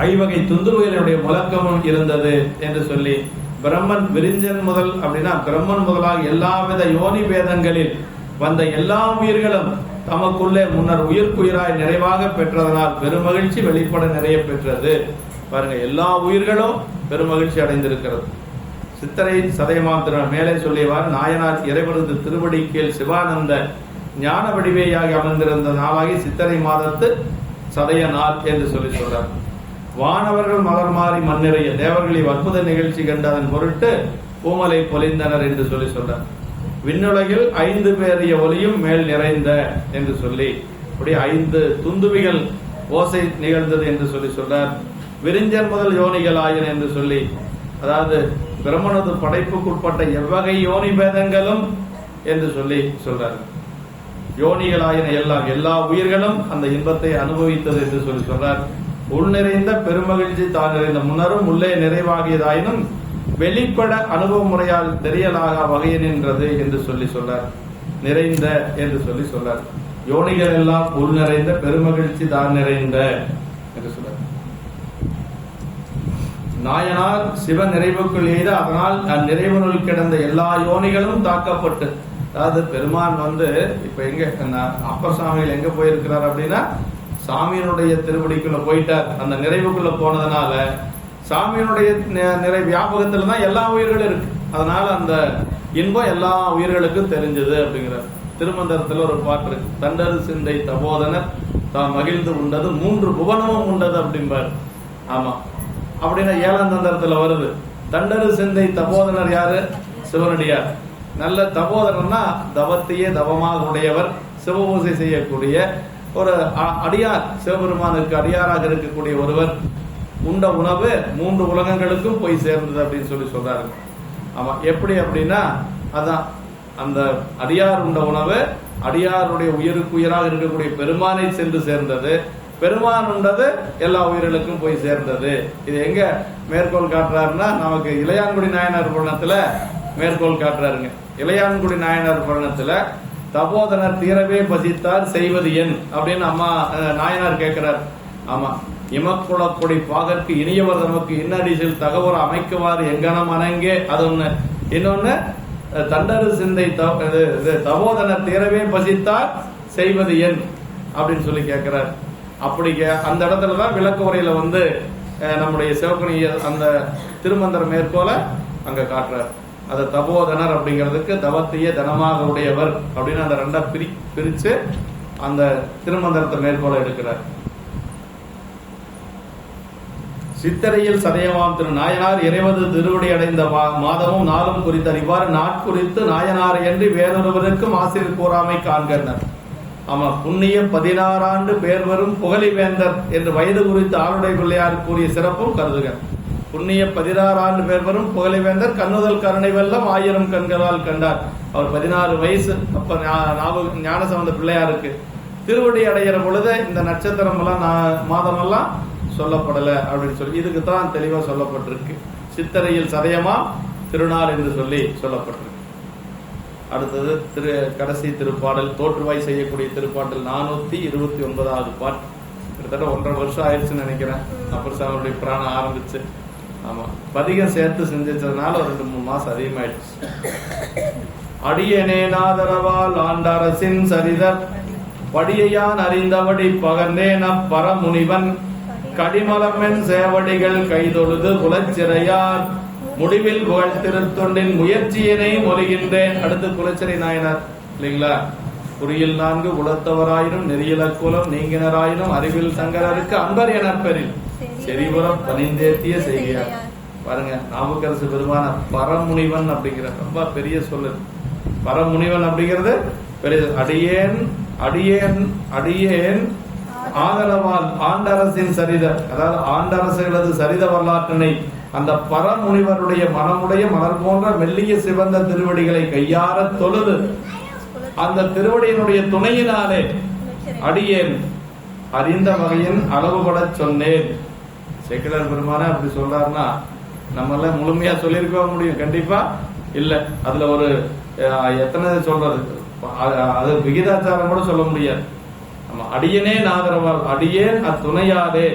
ஐவகை துந்துவைகளுடைய முழக்கமும் இருந்தது என்று சொல்லி, பிரம்மன் விரிஞ்சன் முதல் அப்படின்னா பிரம்மன் முதலாக எல்லாவித யோனி பேதங்களில் வந்த எல்லா உயிர்களும் தமக்குள்ளே முன்னர் உயிர்க்குயிராய் நிறைவாக பெற்றதனால் பெருமகிழ்ச்சி வெளிப்பட நிறைய பெற்றது. பாருங்க, எல்லா உயிர்களும் பெருமகிழ்ச்சி அடைந்திருக்கிறது. சித்திரை சதயமாம் திருநாள் மேலே சொல்லியவாறு நாயனார் இறைவனது திருவடி கீழ் சிவானந்த ஞான வடிவேயாகி அமர்ந்திருந்த நாளாகி சித்திரை மாதத்து சதய நாள் என்று சொல்லி சொல்றார். வானவர்கள் மலர் மாறி மண்ணிறைய தேவர்களின் அற்புத நிகழ்ச்சி கண்டு அதன் பொருட்டு பூமலை பொலிந்தனர் என்று சொல்லி சொல்றார். விண்ணுலகில் 5 பேரிய ஒலியும் மேல் நிறைந்த என்று சொல்லி அப்படி 5 துந்துவிகள் ஓசை நிகழ்ந்தது என்று சொல்லி சொல்றார். விரிஞ்சன் முதல் யோனிகள் ஆயின என்று சொல்லி, அதாவது பிரம்மனது படைப்புக்குட்பட்ட எவ்வகை யோனி பேதங்களும் என்று சொல்லி சொல்றார். யோனிகள் ஆயின எல்லாம் எல்லா உயிர்களும் அந்த இன்பத்தை அனுபவித்தது என்று சொல்லி சொல்றார். உள் நிறைந்த பெருமகிழ்ச்சி தான் நிறைந்த முன்னரும் உள்ளே நிறைவாகியதாயினும் வெளிப்பட அனுபவ முறையால் தெரியலாக வகைய நின்றது என்று சொல்லி சொல்றார். நிறைந்த என்று சொல்லி சொல்றார். யோனிகள் எல்லாம் உள் நிறைந்த பெருமகிழ்ச்சி தான் நிறைந்த என்று சொல்றார். நாயனார் சிவ நிறைவுக்குள் எய்த அதனால் அந்நிறைவனுள் கிடந்த எல்லா யோனிகளும் தாக்கப்பட்டு, அதாவது பெருமான் இப்ப எங்க அப்பர் சாமியில் எங்க போயிருக்கிறார் அப்படின்னா சாமியினுடைய திருவடிக்குள்ள போயிட்டார். அந்த நிறைவுக்குள்ள போனதுனால சாமியினுடைய நிறை வியாபகத்துல தான் எல்லா உயிர்களும் இருக்கு. அதனால அந்த இன்பம் எல்லா உயிர்களுக்கும் தெரிஞ்சது அப்படிங்கிறார். திருமந்திரத்துல ஒரு பாட்டு இருக்கு, தண்டரு சிந்தை தபோதனர் தாம் மகிழ்ந்து உண்டது 3 புவனமும் உண்டது அப்படிம்பார். ஆமா, அப்படின்னா 7ஆம் தந்திரத்துல வருது. தண்டரு சிந்தை தபோதனர் யாரு? சிவனடியார். நல்ல தபோதரன்னா தவத்தையே தவமாக உடையவர், சிவபூசை செய்யக்கூடிய ஒரு அடியார், சிவபெருமானுக்கு அடியாராக இருக்கக்கூடிய ஒருவர். உண்ட உணவு 3 உலகங்களுக்கும் போய் சேர்ந்தது அப்படின்னு சொல்லி சொல்றாரு. ஆமா, எப்படி அப்படின்னா அதான் அந்த அடியார் உண்ட உணவு அடியாருடைய உயிருக்கு உயிராக இருக்கக்கூடிய பெருமானை சென்று சேர்ந்தது. பெருமானுன்றது எல்லா உயிர்களுக்கும் போய் சேர்ந்தது. இது எங்க மேற்கோள் காட்டுறாருன்னா, நமக்கு இளையான்குடி நாயனார் புராணத்துல மேற்கோள் காட்டுறாருங்க. இளையான்குடி நாயனார் புராணத்துல தபோதனர் தீரவே பசித்தார் செய்வது என் அப்படின்னு அம்மா நாயனார் கேட்கிறார். ஆமா, இமக்குளப்பொடி பாகற்கு இனியவர் நமக்கு இன்னடிசில் தகவல் அமைக்குமாறு எங்கனம் அணங்கே, அது ஒண்ணு. இன்னொன்னு, தண்டரு சிந்தை தபோதனர் தீரவே பசித்தார் செய்வது என் அப்படின்னு சொல்லி கேட்கிறார். அப்படி அந்த இடத்துலதான் விளக்க உரையில நம்முடைய சிவகுனி அந்த திருமந்திர மேற்கோள அங்க காட்டுறார். அது தபோதனர் அப்படிங்கிறதுக்கு தவத்தையே தனமாக உடையவர் அப்படின்னு அந்த ரெண்டா பிரிச்சு அந்த திருமந்திரத்தை மேற்கோள எடுக்கிறார். சித்தரையில் சதயமாம் திரு நாயனார் இறைவது திருவடி அடைந்த மாதமும் நாளும் குறித்தறிவார். நாட்குறித்து நாயனார் என்று வேறொருவருக்கும் ஆசிரியர் கூறாமை காண்கின்றனர். ஆமா, புண்ணிய 16 ஆண்டு பேர் வரும் புகழிவேந்தர் என்று வயது குறித்து ஆளுடைய பிள்ளையார் கூறிய சிறப்பும் கருதுக. புண்ணிய 16 ஆண்டு பேர் வரும் புகழிவேந்தர் கண்ணுதல் கருணை வெள்ளம் 1000 கண்களால் கண்டார். அவர் 16 வயசு. அப்ப ஞானசம்பந்த பிள்ளையாருக்கு திருவடி அடைகிற பொழுது இந்த நட்சத்திரம் எல்லாம் மாதமெல்லாம் சொல்லப்படல அப்படின்னு சொல்லி இதுக்கு தான் தெளிவா சொல்லப்பட்டிருக்கு. சித்தரையில் சதயமா திருநாள் என்று சொல்லி சொல்லப்பட்டிருக்கு. அடுத்தது கடைசி திருப்பாடல், தோற்றுவாய் செய்யக்கூடிய திருப்பாடல் 429வது பாட்டு. கிட்டத்தட்ட 1.5 வருஷம் ஆயிடுச்சுன்னு நினைக்கிறேன் அப்பர் சாமியுடைய பிராணம் ஆரம்பிச்சு. ஆமா, பதிகம் சேர்த்து செஞ்சதுனால ஒரு 2-3 மாசம் அதிகமாயிடுச்சு. அடியனேனாதரவால் ஆண்டரசின் சரிதர் படியான் அறிந்தவடி பகர்ந்தேன பரமுனிவன் கடிமலமென் சேவடிகள் கைதொழுது குலச்சிறையார் முடிவில் புகழ் திருத்தொண்டின் முயற்சியினை மொழிகின்றேன். அடுத்து குலச்சிறை நாயனார் இல்லைங்களா? குறியில் 4 உலத்தவராயினும் நெறியில குலம் நீங்கினராயினும் அறிவில் சங்கரருக்கு அன்பர் எனப்பெறில் செறிபுறம் பணிந்தேத்திய செய்கிறார். பாருங்க, நாவுக்கரசு பெருமான பரமுனிவன் அப்படிங்கிற ரொம்ப பெரிய சொல்லு. பரமுனிவன் அப்படிங்கிறது பெரிய. அடியேன் அடியேன் அடியேன் ஆதரவால் ஆண்டரசின் சரித, அதாவது ஆண்டரசுகளது சரித வரலாற்றினை அந்த பரமுனிவருடைய மனமுடைய மலர் போன்ற மெல்லிய சிவந்த திருவடிகளை கையார தொழுது அந்த திருவடியினுடைய துணையினாலே அடியேன் அறிந்த வகையின் அளவுபட சொன்னேன். சேக்கிழார் பெருமான அப்படி சொல்றாருன்னா நம்மள முழுமையா சொல்லியிருக்க முடியும்? கண்டிப்பா இல்ல. அதுல ஒரு எத்தனை சொல்றது, அது விகிதாச்சாரம் கூட சொல்ல முடியாது. அடியனே நாதரவால் அடியேன் அத்துணையாரே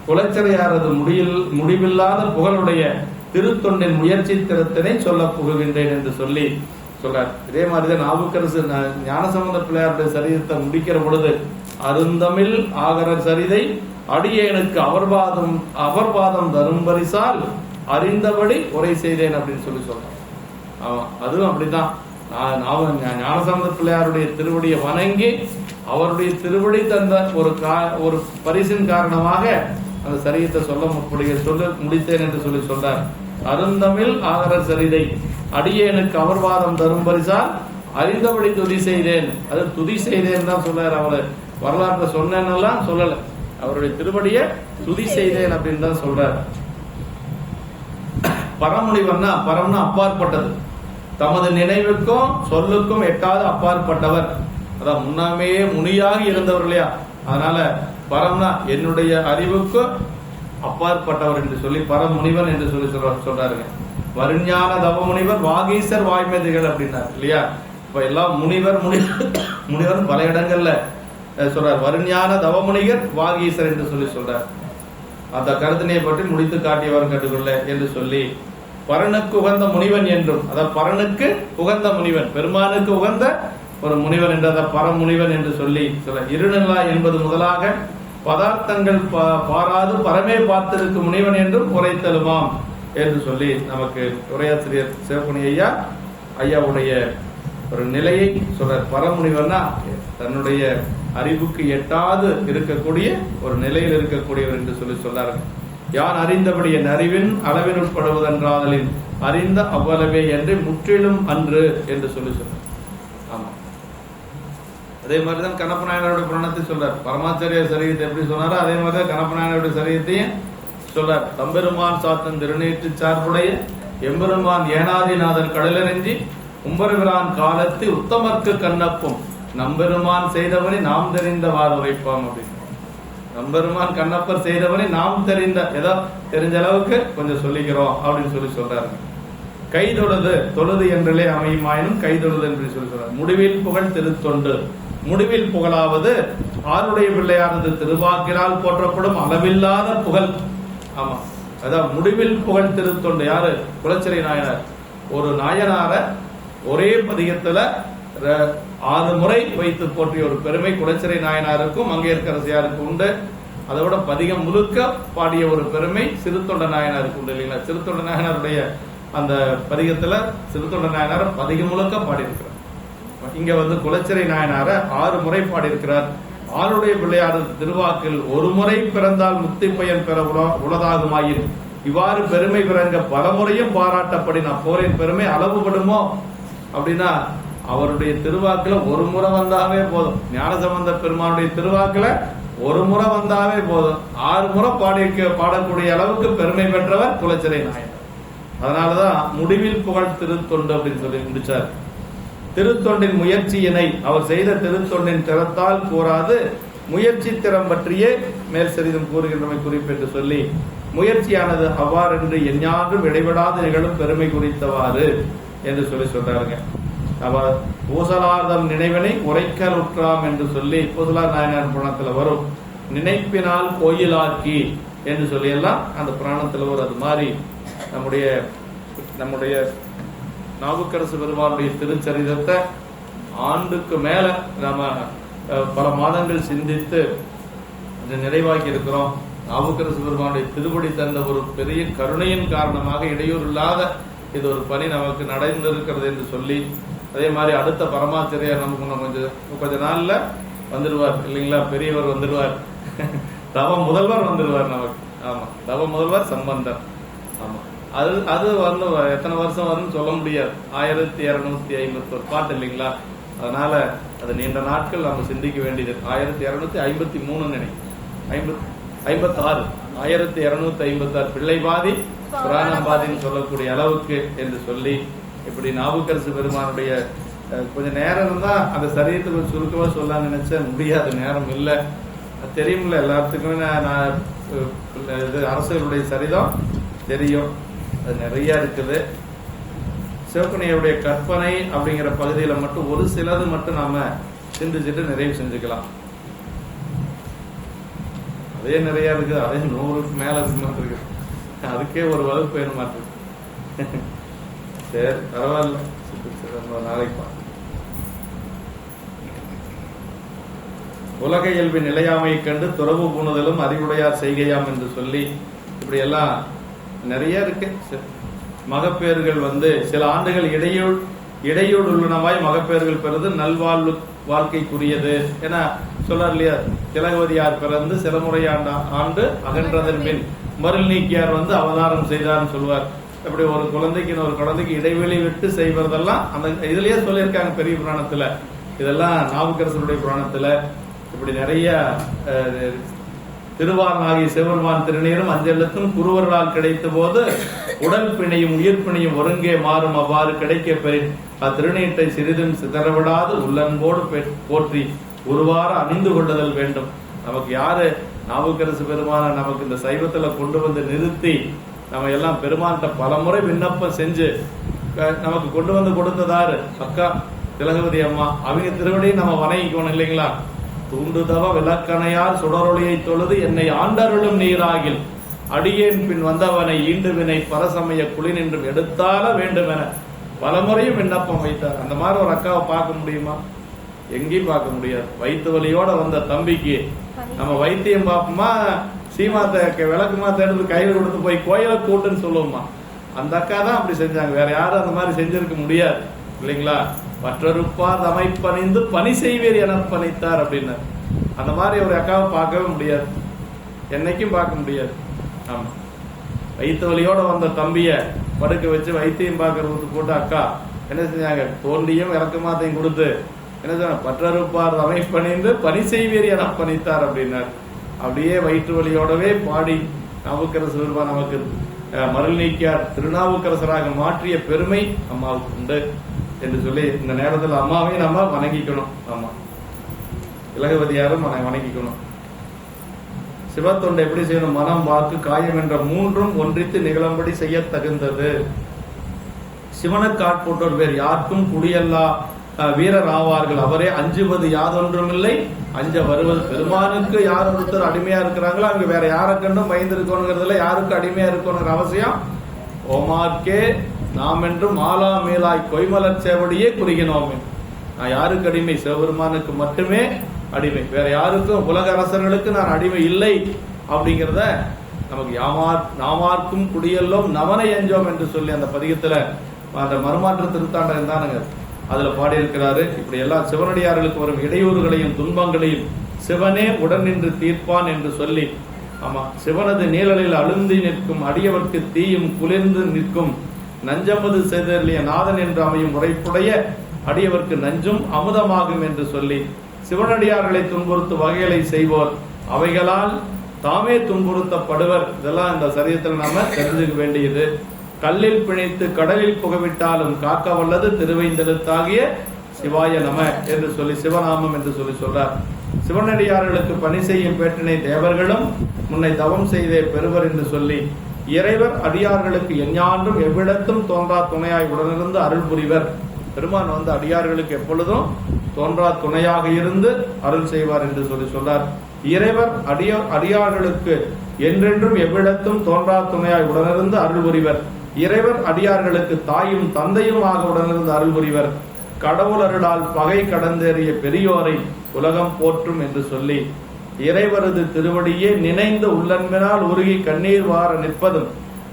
குலச்சிறையாரது முடிவில்லாத புகழுடைய திருத்தொண்டின் முயற்சி திறத்தினை சொல்ல புகுகின்றேன் என்று சொல்லி சொல்றார். இதே மாதிரிதான் நாவுக்கரசு ஞானசம்பந்த பிள்ளையாருடைய சரிதத்தை முடிக்கிற பொழுது அருந்தமிழ் ஆகர சரிதை அடியேனுக்கு அவர்பாதம் தரும் பரிசால் அறிந்தபடி உரை செய்தேன் அப்படின்னு சொல்லி சொல்றான். அதுவும் அப்படிதான். ஞானசம்பந்த பிள்ளையாருடைய திருவடியை வணங்கி அவருடைய திருவடி தந்த ஒரு பரிசின் காரணமாக அந்த சரிதத்தை சொல்ல முடித்தேன் என்று சொல்லி சொல்றார். அருந்தமிழ் ஆகர சரிதை அடியேனுக்கு அவர்வாதம் தரும் பரிசால் அறிந்தபடி துதி செய்தேன். அது துதி செய்தேன் தான் சொல்றாரு. அவரு வரலாற்றை சொன்னேன்னெல்லாம் சொல்லல, அவருடைய திருவடியை துதி செய்தேன் அப்படின்னு தான் சொல்றாரு. பரமுனிவன்னா, பரம்னா அப்பாற்பட்டது, தமது நினைவுக்கும் சொல்லுக்கும் எட்டாவது அப்பாற்பட்டவர். அதான் முன்னாமே முனியாக இருந்தவர் இல்லையா? அதனால பரம்னா என்னுடைய அறிவுக்கும் அப்பாற்பட்டவர் என்று சொல்லி பரமுனிவன் என்று சொல்லி சொல்றாருங்க. வருஞான தவ முனிவர் வாகீசர் வாய்மதிகள் அப்படின்னாரு இல்லையா? இப்ப எல்லாம் முனிவர் பல இடங்கள்ல சொல்றார். வருஞான தவமுனிகர் வாகீசர் என்று சொல்லி சொல்றார். அந்த கருத்தினை பற்றி முடித்து காட்டியவர் கட்டுக்கொள்ள என்று சொல்லி பரனுக்கு உகந்த முனிவன் என்றும், அதாவது பரனுக்கு உகந்த முனிவன், பெருமானுக்கு உகந்த ஒரு முனிவன் என்ற பரமுனிவன் என்று சொல்லி சொல்ல. இருநிலா என்பது முதலாக பதார்த்தங்கள் பாராது பரமே பார்த்திருக்கும் முனிவன் என்றும் உரைத்தலுமாம் என்று சொல்லி நமக்கு உரையாசிரியர் சிவகுனி ஐயாவுடைய ஒரு நிலையை சொல்ற. பரமுனிவர்னா தன்னுடைய அறிவுக்கு எட்டாது இருக்கக்கூடிய ஒரு நிலையில் இருக்கக்கூடியவர் என்று சொல்லி சொல்றார்கள். யான் அறிந்தபடி என் அறிவின் அளவில் உட்படுவதென்றாதலின் அறிந்த அவ்வளவே என்று முற்றிலும் அன்று என்று சொல்லி சொன்னார். ஆமா, அதே மாதிரிதான் கண்ணப்ப நாயனாருடைய புராணத்தை சொல்றார். பரமாச்சாரிய சரீரத்தை எப்படி சொன்னாரோ அதே மாதிரிதான் கண்ணப்ப நாயனாருடைய சரீரத்தையும் சொல்றார். தம்பெருமான் சாத்தன் திருநீற்று சார்புடைய எம்பெருமான் ஏனாதிநாதன் கடலறிஞ்சி உம்பருகிறான் காலத்து உத்தமர்க்கு கண்ணப்பும் நம்பெருமான் செய்தவனை நாம் தெரிந்தவாறு உரைப்பாம் அப்படின்னு. நம்பெருமான் கண்ணப்பர் செய்தவனை நாம் ஏதோ தெரிஞ்ச அளவுக்கு கொஞ்சம் சொல்லிக்கிறோம் அப்படின்னு சொல்றாரு. கைதொழுது, தொழுது என்றே அமையுமாயினும் கைதொழுது என்று சொல்றாரு. முடிவில் புகழ் திருத்தொண்டு. முடிவில் புகழாவது ஆருடைய பிள்ளையானது திருவாக்கினால் போற்றப்படும் அளவில்லாத புகழ். ஆமா, அதான் முடிவில் புகழ் திருத்தொண்டு. யாரு? குலச்சிறை நாயனார். ஒரு நாயனார ஒரே பதிகத்துல 6 முறை வைத்து போற்றிய ஒரு பெருமை குலச்சிறை நாயனாருக்கும் மங்கையர்க்கரசியாருக்கு உண்டு. அதோட பதிகம் முழுக்க பாடிய ஒரு பெருமை சிறுத்தொண்ட நாயனாருக்கு உண்டு இல்லைங்களா? சிறுத்தொண்ட நாயனாருடைய அந்த பதிகத்துல சிறுத்தொண்ட நாயனார பதிகம் முழுக்க பாடியிருக்கிறார். இங்க குலச்சிறை நாயனார 6 முறை பாடியிருக்கிறார். ஆளுடைய பிள்ளையார் திருவாக்கில் ஒரு முறை பிறந்தால் முக்தி பயன் பெற உளதாகுமாயின் இவ்வாறு பெருமை பிறங்க பல முறையும் பாராட்டப்படினா போரின் பெருமை அளவுபடுமோ அப்படின்னா, அவருடைய திருவாக்குல ஒரு முறை வந்தாவே போதும். ஞானசம்பந்த பெருமானுடைய திருவாக்குல ஒரு முறை வந்தாவே போதும். 6 முறை பாடக்கூடிய அளவுக்கு பெருமை பெற்றவர் குலச்சிறை நாயனார். அதனாலதான் முடிவில் புகழ் திருத்தொண்டு அப்படின்னு சொல்லி முடிச்சார். திருத்தொண்டின் முயற்சியினை அவர் செய்த திருத்தொண்டின் திறத்தால் கூறாது முயற்சி திறம் பற்றியே மேல் சிறிதும் கூறுகின்றமை குறிப்பென்று சொல்லி, முயற்சியானது அவ்வாறென்று எஞ்ஞான்றும் இடைவிடாது நிகழும் பெருமை குறித்தவாறு என்று சொல்றாருங்க. அவர் பூசலார்தம் நினைவினை உரைக்கல் உற்றாம் என்று சொல்லி பூசலார் நாயனார் புராணத்துல வரும். நினைப்பினால் கோயிலாக்கி என்று சொல்லி எல்லாம் அந்த புராணத்துல வரும். அது மாதிரி நம்முடைய நாவுக்கரசு பெருமானுடைய திருச்சரிதத்தை ஆண்டுக்கு மேல நாம பல மாதங்கள் சிந்தித்து நிறைவாக்கி இருக்கிறோம். நாவுக்கரசு பெருமானுடைய திருப்படி தந்த ஒரு பெரிய கருணையின் காரணமாக இடையூறு இல்லாத இது ஒரு பணி நமக்கு நடந்திருக்கிறது என்று சொல்லி, அதே மாதிரி அடுத்த பரமாச்சரியார் நமக்கு கொஞ்ச நாள்ல வந்துடுவார் இல்லைங்களா? பெரியவர் வந்துடுவார், தவ முதல்வர் வந்துடுவார் நமக்கு. ஆமா, தவ முதல்வர் சம்பந்தர். ஆமா, அது எத்தனை வருஷம் வரும்னு சொல்ல முடியாது. 1251 பாட்டு இல்லைங்களா? அதனால அது நீண்ட நாட்கள் நம்ம சிந்திக்க வேண்டியது. 1253 நினைக்கிறேன், 56 1256 பிள்ளைபாதி புராணம் பாதின்னு சொல்லக்கூடிய அளவுக்கு என்று சொல்லி, இப்படி நாவுக்கரசு பெருமானுடைய கொஞ்சம் நேரம் தான் அந்த சரீரத்தை சுருக்கமா சொல்ல நினைச்ச முடியாது, நேரம் இல்லை. தெரியும்ல எல்லாத்துக்குமே. நான் அரசர்களுடைய சரிதம் தெரியும், அது நிறைய இருக்குது. சிவகணியுடைய கற்பனை அப்படிங்கிற பகுதியில மட்டும் ஒரு சிலது மட்டும் நாம சிந்திச்சுட்டு நிறைவு செஞ்சுக்கலாம். அதே நிறைய இருக்குது, அதே 100க்கு மேல இருக்கு. அதுக்கே ஒரு வகுப்பு வேணும் மாற்று. சரி, பரவாயில்ல, நாளைக்கு உலக இயல்பின் நிலையாமையை கண்டு துறவு பூணுதலும் அறிவுடையார் செய்கையாம் என்று சொல்லி இப்படி எல்லாம் நிறைய இருக்கு. மகப்பேறுகள் சில ஆண்டுகள் இடையூறு உள்ளனவாய் மகப்பேறுகள் பெறுது நல்வாழ்வு வாழ்க்கைக்குரியது என சொல்றார் இல்லையா? திலகவதியார் பிறந்து சில முறை ஆண்டு அகன்றதன் பின் மருள் நீக்கியார் அவதாரம் செய்தார்னு சொல்லுவார். இப்படி ஒரு குழந்தைக்கு இடைவெளி விட்டு செய்வதெல்லாம் அந்த இதுலயே சொல்லியிருக்காங்க பெரிய புராணத்துல. இதெல்லாம் நாவுக்கரசருடைய புராணத்துல இப்படி நிறைய திருவாரனாகிய சிவபெருமான் திருநீரும் அஞ்செழுத்தும் குருவர்களால் கிடைத்த போது உடல் பிணையும் உயிர் பிணையும் ஒருங்கே மாறும். அவ்வாறு கிடைக்க பெறின் அத்திருநீட்டை சிறிதும் சிதறவிடாது உள்ளன்போடு போற்றி உருவார அணிந்து கொள்ளுதல் வேண்டும். நமக்கு யாரு நாவுக்கரசு பெருமான நமக்கு இந்த சைவத்துல கொண்டு நிறுத்தி நம்ம எல்லாம் பெருமான்கிட்ட பல முறை விண்ணப்பம் செஞ்சு நமக்கு கொண்டு கொடுத்ததாரு அக்கா திலகவதி அம்மா. அவங்க திருவடியும் நம்ம வணங்கிக்கணும் இல்லைங்களா? தூண்டுதவ விளக்கணையார் சுடரொளியை தொழுது என்னை ஆண்டருளும் நீராகில் அடியேன் பின் வந்தவனை ஈண்டு வினை பரசமய குளி நின்றும் எடுத்தால வேண்டும் என பலமுறையும் விண்ணப்பம் வைத்தார். அந்த மாதிரி ஒரு அக்காவை பார்க்க முடியுமா? எங்கேயும் பார்க்க முடியாது. வயிற்று வலியோட வந்த தம்பிக்கு நம்ம வைத்தியம் பார்ப்போமா, சீமாத்த விளக்கு மாத்த எடுத்து கையில் கொடுத்து போய் கோயிலை கூட்டுன்னு சொல்லுவோமா? அந்த அக்கா தான் அப்படி செஞ்சாங்க. வேற யாரும் அந்த மாதிரி செஞ்சிருக்க முடியாது இல்லைங்களா? மற்றொருப்பார் அமைப்பணிந்து பணி செய்வீர் என பணித்தார் அப்படின்னு. அந்த மாதிரி ஒரு அக்காவை பார்க்கவே முடியாது, என்னைக்கும் பார்க்க முடியாது. ஆமா, வயிற்று வலியோட வந்த தம்பிய படுக்க வச்சு வைத்தியம் பார்க்கறதுக்கு போட்டு அக்கா என்ன செஞ்சாங்க? தோண்டியும் இறக்கமாத்தையும் கொடுத்து என்ன சொன்ன? பற்றறுப்பார் அமைப்பணிந்து பணி செய்வீர் என பணித்தார் அப்படின்னார். அப்படியே வயிற்று வலியோடவே பாடி நாவுக்கரசு பெருமான் நமக்கு மருள் நீக்கியார் திருநாவுக்கரசராக மாற்றிய பெருமை அம்மாவுக்கு உண்டு என்று சொல்லி இந்த நேரத்தில் அம்மாவையும் நம்ம வணங்கிக்கணும். ஆமா, திலகவதியாரும் வணங்கிக்கணும். சிவத்தொண்டை எப்படி செய்யணும்? மனம், வாக்கு, காயம் என்ற மூன்றும் ஒன்றித்து நிகழும்படி செய்ய தகுந்தது. சிவனுக்கு ஆட்பட்டோர் வேறு யாருக்கும் குடியல்லா வீரர் ஆவார்கள். அவரே அஞ்சுவது யாதொன்றுமில்லை அஞ்ச வருவது. பெருமானுக்கு யார் ஒருத்தர் அடிமையா இருக்கிறாங்களோ அவங்க வேற யாரை கண்டும் பயந்துருக்கணுங்கிறதுல யாருக்கு அடிமையா இருக்கணுங்கிற அவசியம் ஓமாக்கே நாம் என்றும் மாலா மேலாய் கொய்மலர் சேவடியே குறுகினோமே. நான் யாருக்கு அடிமை? சிவபெருமானுக்கு மட்டுமே அடிமை. வேற யாருக்கும் உலக அரசர்களுக்கு நான் அடிமை இல்லை அப்படிங்கிறத நமக்கு நாமார்க்கும் குடியெல்லோம் நமனை எஞ்சோம் என்று சொல்லி அந்த பதிகத்துல அந்த மறுமாற்று திருத்தாண்டகம் தானுங்க அதுல பாடியிருக்கிறாரு. இப்படி எல்லாம் சிவனடியார்களுக்கு வரும் இடையூறுகளையும் துன்பங்களையும் சிவனே உடன் நின்று தீர்ப்பான் என்று சொல்லி, ஆமா, சிவனது நீழலில் அழுந்தி நிற்கும் அடியவர்க்கு தீயும் குளிர்ந்து நிற்கும் நஞ்சமது செய்தலிய நாதன் என்று அமையும் உரைப்புடைய அடியவர்க்கு நஞ்சும் அமுதமாகும் என்று சொல்லி, சிவனடியார்களை துன்புறுத்து வகைகளை செய்வோர் அவைகளால் தாமே துன்புறுத்தப்படுவர். இதெல்லாம் இந்த சரியத்தில் நாம தெரிஞ்சுக்க வேண்டியது. கல்லில் பிணைத்து கடலில் புகவிட்டாலும் காக்க வல்லது திருவைந்தெழுத்தாகிய சிவாய நம என்று சொல்லி சிவநாமம் என்று சொல்லி சொல்றார். சிவனடியார்களுக்கு பணி செய்யும் பேட்டினை தேவர்களும் முன்னை தவம் செய்தே பெறுவர் என்று சொல்லி, இறைவர் அடியார்களுக்கு எஞ்ஞான்றும் எவ்விடத்தும் தோன்றா துணையாய் உடனிருந்து அருள் புரிவர். பெருமான் அடியார்களுக்கு எப்பொழுதும் தோன்றா துணையாக இருந்து அருள் செய்வார் என்று சொல்லி சொல்றார். இறைவர் அடியார்களுக்கு என்றென்றும் எவ்விடத்தும் தோன்றா துணையாய் உடனிருந்து அருள் புரிவர். இறைவர் அடியார்களுக்கு தாயும் தந்தையுமாக உடனிருந்து அருள் புரிவர். கடவுள் அருளால் பகை கடந்தேறிய பெரியோரை உலகம் போற்றும் என்று சொல்லி, இறைவரது திருவடியே நினைந்து உள்ளன்பினால் உருகி கண்ணீர் வார நிற்பதும்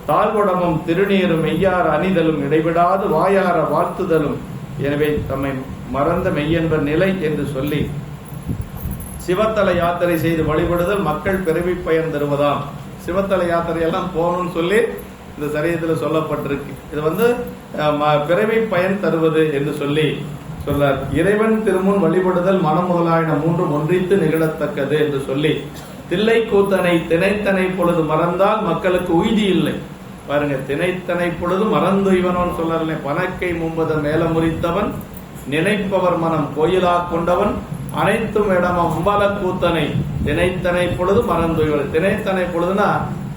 தாழ்வுடமும் திருநீரும் மெய்யார அணிதலும் இடைவிடாது வாயார வாழ்த்துதலும் எனவே தம்மை மறந்த மெய்யென்ப நிலை என்று சொல்லி, சிவத்தல யாத்திரை செய்து வழிபடுதல் மக்கள் பிறவி பயன் தருவதாம். சிவத்தல யாத்திரை எல்லாம் போகணும்னு சொல்லி இந்த சரியத்தில் சொல்லப்பட்டிருக்கு. இது பிறவி பயன் தருவது என்று சொல்லி சொல்றார். இறைவன் திருமுன் வழிபடுதல் மனம் முதலாயின மூன்றும் ஒன்றித்து நிகழத்தக்கது என்று சொல்லி, தில்லை கூத்தனை திணைத்தனை பொழுது மறந்தால் மக்களுக்கு உய்தி இல்லை. பாருங்க, திணைத்தனை பொழுது மறந்து இவனோன்னு சொல்றாரு. பணக்கை மும்பத மேல முறித்தவன் நினைப்பவர் மனம் கோயிலா கொண்டவன் அனைத்தும் இடம் அம்பல கூத்தனை திணைத்தனை பொழுது மறந்து இவன். திணைத்தனை பொழுதுனா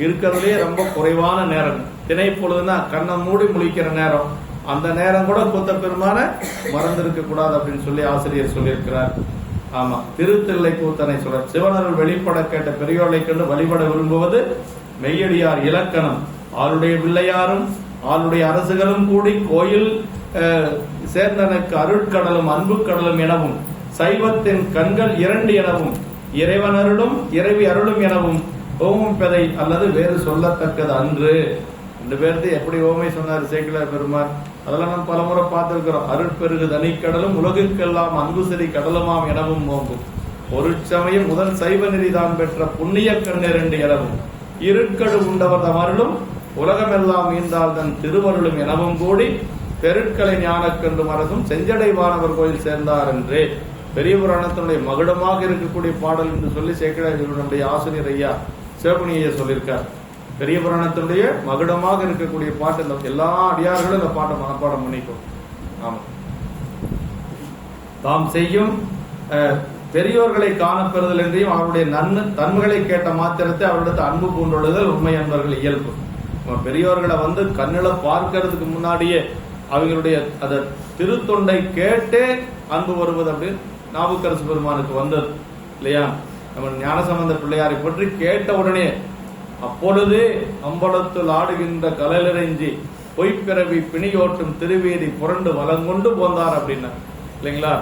இருக்கிறதுலே ரொம்ப குறைவான நேரம். திணை பொழுதுனா கண்ணை மூடி முழிக்கிற நேரம். அந்த நேரம் கூட கூத்த பெருமான மறந்திருக்க கூடாது அப்படின்னு சொல்லி ஆசிரியர் சொல்லியிருக்கிறார். ஆமா, திருத்தில்லை கூத்தனை சொல்ற. சிவனருள் வெளிப்பட கேட்ட பெரியோரை கண்டு வழிபட விரும்புவது மெய்யடியார் இலக்கணம். ஆளுடைய பிள்ளையாரும் ஆளுடைய அரசுகளும் கூடி கோயில் சேர்ந்தனுக்கு அருட்கடலும் அன்பு கடலும் எனவும் சைவத்தின் கண்கள் இரண்டு எனவும் இறைவனருளும் இறைவி அருளும் எனவும் ஓமம் பெதை அல்லது வேறு சொல்லத்தக்கது அன்று. ரெண்டு பேர்த்து எப்படி ஓமை சொன்னார் சேக்கிழார் பெருமான். அதெல்லாம் நம்ம பலமுறை பார்த்திருக்கிறோம். அருட்பெருகு தனிக்கடலும் உலகிற்கெல்லாம் அன்பு சரி கடலுமாம் எனவும் ஓங்கும். ஒரு சமயம் முதல் சைவ நெறிதான் பெற்ற புண்ணிய கண்ணிரண்டு எனவும் இருட்கடு உண்டவர் தமருளும் உலகமெல்லாம் மீண்டால் தன் திருவருளும் எனவும் கூடி பெருட்களை ஞானக்கண்டு மரசும் செஞ்சடை வானவர் கோயில் சேர்ந்தார் என்றே பெரிய புராணத்தினுடைய மகுடமாக இருக்கக்கூடிய பாடல் என்று சொல்லி சேக்கிழாருடைய ஆசிரியர் ஐயா சிவபுனியை சொல்லியிருக்கார். பெரிய புராணத்தினுடைய மகுடமாக இருக்கக்கூடிய பாட்டு. இந்த எல்லா அடியார்களும் இந்த பாட்டை மனப்பாடம் பண்ணிக்கும். ஆமா, தாம் செய்யும் பெரியோர்களை காணப்பெறுதல் என்றையும் அவருடைய தன்மைகளை கேட்ட மாத்திரத்தை அவரிடத்து அன்பு பூண்டுள்ளதல் உண்மை அன்பர்கள் இயல்பு. பெரியோர்களை கண்ணில பார்க்கறதுக்கு முன்னாடியே அவங்களுடைய அந்த திருத்தொண்டை கேட்டே அன்பு வருவது அப்படின்னு நாவுக்கரசு பெருமானுக்கு வந்தது இல்லையா? நம்ம ஞானசம்பந்த பிள்ளையாரை பற்றி கேட்ட உடனே அப்பொழுதே அம்பலத்தில் ஆடுகின்ற கலலறிஞ்சி பொய்ப்பிறவி பிணியோட்டும் திருவேதி புரண்டு வளங்கொண்டு போந்தார் அப்படின்னா இல்லைங்களா?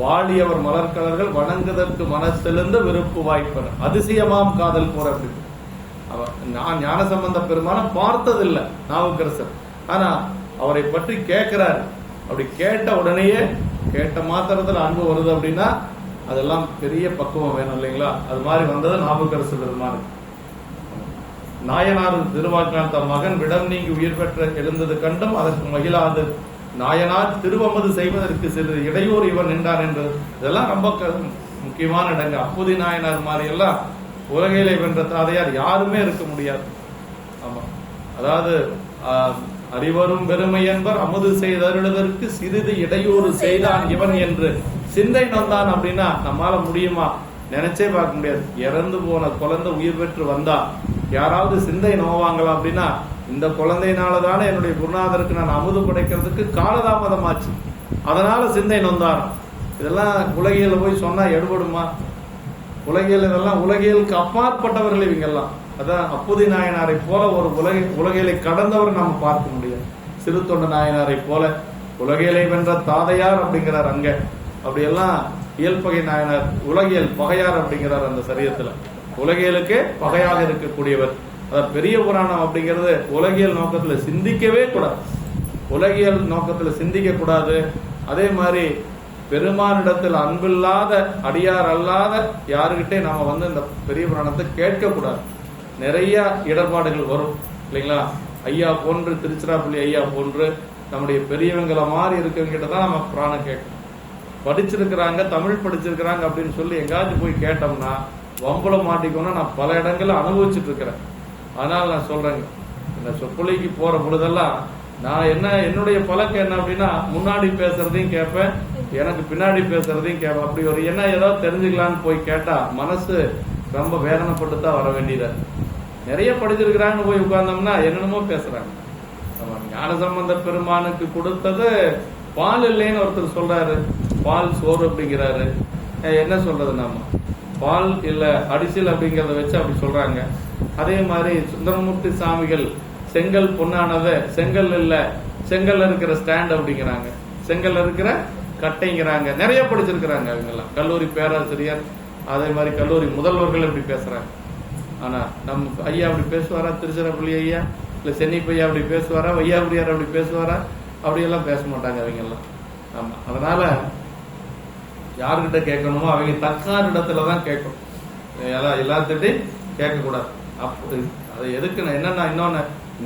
வாடியவர் மலர்கலர்கள் வணங்குதற்கு மனத்திலிருந்து விருப்பு வாய்ப்பன அதிசயமாம் காதல் போற அப்படின்னு. நான் ஞானசம்பந்த பெருமான பார்த்ததில்லை நாவுக்கரசர், ஆனா அவரை பற்றி கேட்கிறாரு. அப்படி கேட்ட உடனேயே கேட்ட மாத்திரத்துல அன்பு வருது அப்படின்னா அதெல்லாம் பெரிய பக்குவம் வேணும் இல்லைங்களா? அது மாதிரி வந்தது நாவுக்கரசு பெருமானுக்கு. நாயனார் திருவாக்கான் தம் மகன் விடம் நீங்கி உயிர் பெற்ற எழுந்தது கண்டும் அதற்கு மகிழாது நாயனார் திருவமது செய்வதற்கு சிறிது இடையூறு இவர் நின்றார் என்று இதெல்லாம் ரொம்ப முக்கியமான இடங்க. அப்புதி நாயனார் மாதிரி எல்லாம் உலகையிலே வென்ற தாதையார் யாருமே இருக்க முடியாது. ஆமா, அதாவது அறிவரும் பெருமை என்பர் அமுது செய்தருளுதற்கு சிறிது இடையூறு செய்தான் இவன் என்று சிந்தை நொந்தான் அப்படின்னா நம்மால முடியுமா? நினைச்சே பார்க்க முடியாது. இறந்து போன குழந்தை உயிர் பெற்று வந்தா யாராவது சிந்தை நோவாங்களா அப்படின்னா, இந்த குழந்தையினால தானே என்னுடைய குருநாதருக்கு நான் அமுது படைக்கிறதுக்கு காலதாமதமாச்சு, அதனால சிந்தை நொந்தாரம். இதெல்லாம் உலகியல போய் சொன்னா எடுபடுமா? உலகியல் இதெல்லாம் உலகியலுக்கு அப்பாற்பட்டவர்கள் இவங்கெல்லாம். அதான் அப்புதி நாயனாரை போல ஒரு உலகியலை கடந்தவர் நம்ம பார்க்க முடியாது. சிறு தொண்ட நாயனாரை போல உலகியலை வென்ற தாதையார் அப்படிங்கிறார் அங்க. அப்படியெல்லாம் இயல்பகை நாயனார் உலகியல் பகையார் அப்படிங்கிறார் அந்த சரீரத்துல. உலகியலுக்கு பகையாக இருக்கக்கூடியவர். அதான் பெரிய புராணம் அப்படிங்கிறது உலகியல் நோக்கத்துல சிந்திக்கவே கூடாது. உலகியல் நோக்கத்துல சிந்திக்க கூடாது. அதே மாதிரி பெருமானிடத்தில் அன்பில்லாத அடியார் அல்லாத யாருகிட்டே நாம வந்து இந்த பெரிய புராணத்தை கேட்க கூடாது. நிறைய இடர்பாடுகள் வரும் இல்லைங்களா? ஐயா போன்று, திருச்சிராப்பள்ளி ஐயா போன்று நம்முடைய பெரியவங்களை மாதிரி இருக்கவங்கிட்ட தான் நம்ம புராணம் கேட்கணும். படிச்சிருக்கிறாங்க, தமிழ் படிச்சிருக்கிறாங்க அப்படின்னு சொல்லி எங்காச்சும் போய் கேட்டோம்னா வம்புல மாட்டிக்கோன்னா நான் பல இடங்கள்ல அனுபவிச்சுட்டு இருக்கிறேன். அதனால நான் சொல்றேங்க, இந்த சொற்பொழிக்கு போற பொழுதெல்லாம் நான் என்னுடைய பழக்கம் என்ன அப்படின்னா, முன்னாடி பேசுறதையும் கேட்பேன், எனக்கு பின்னாடி பேசுறதையும் கேட்பேன். அப்படி ஒரு ஏதாவது தெரிஞ்சுக்கலான்னு போய் கேட்டா மனசு ரொம்ப வேதனைப்பட்டு தான் வர வேண்டியது. நிறைய படிச்சிருக்கிறாங்கன்னு போய் உட்கார்ந்தோம்னா என்னென்னமோ பேசுறாங்க. ஞானசம்பந்த பெருமானுக்கு கொடுத்தது பால் இல்லைன்னு ஒருத்தர் சொல்றாரு, பால் சோறு அப்படிங்கிறாரு. என்ன சொல்றது, நாம பால் இல்ல அடிசில் அப்படிங்கறத வச்சு அப்படி சொல்றாங்க. அதே மாதிரி சுந்தரமூர்த்தி சாமிகள் செங்கல் பொன்னானத செங்கல் இல்ல, செங்கல் இருக்கிற ஸ்டாண்ட் அப்படிங்கிறாங்க, செங்கல் இருக்கிற கட்டைங்கிறாங்க. நிறைய படிச்சிருக்கிறாங்க அவங்கெல்லாம், கல்லூரி பேராசிரியர், அதே மாதிரி கல்லூரி முதல்வர்கள் இப்படி பேசுறாங்க. ஆனா நம்ம ஐயா அப்படி பேசுவாரா? திருச்சிராப்பள்ளி ஐயா இல்ல சென்னிப்பையா அப்படி பேசுவாரா? வையாபுரியார் அப்படி பேசுவாரா? அப்படியெல்லாம் பேச மாட்டாங்க அவங்க எல்லாம். ஆமா, அதனால யாருக்கிட்ட கேட்கணுமோ அவங்க தக்கான இடத்துலதான் கேட்கணும். எல்லாத்திட்டையும் கேட்க கூடாது. அது எதுக்கு என்னன்னா, இன்னொன்னு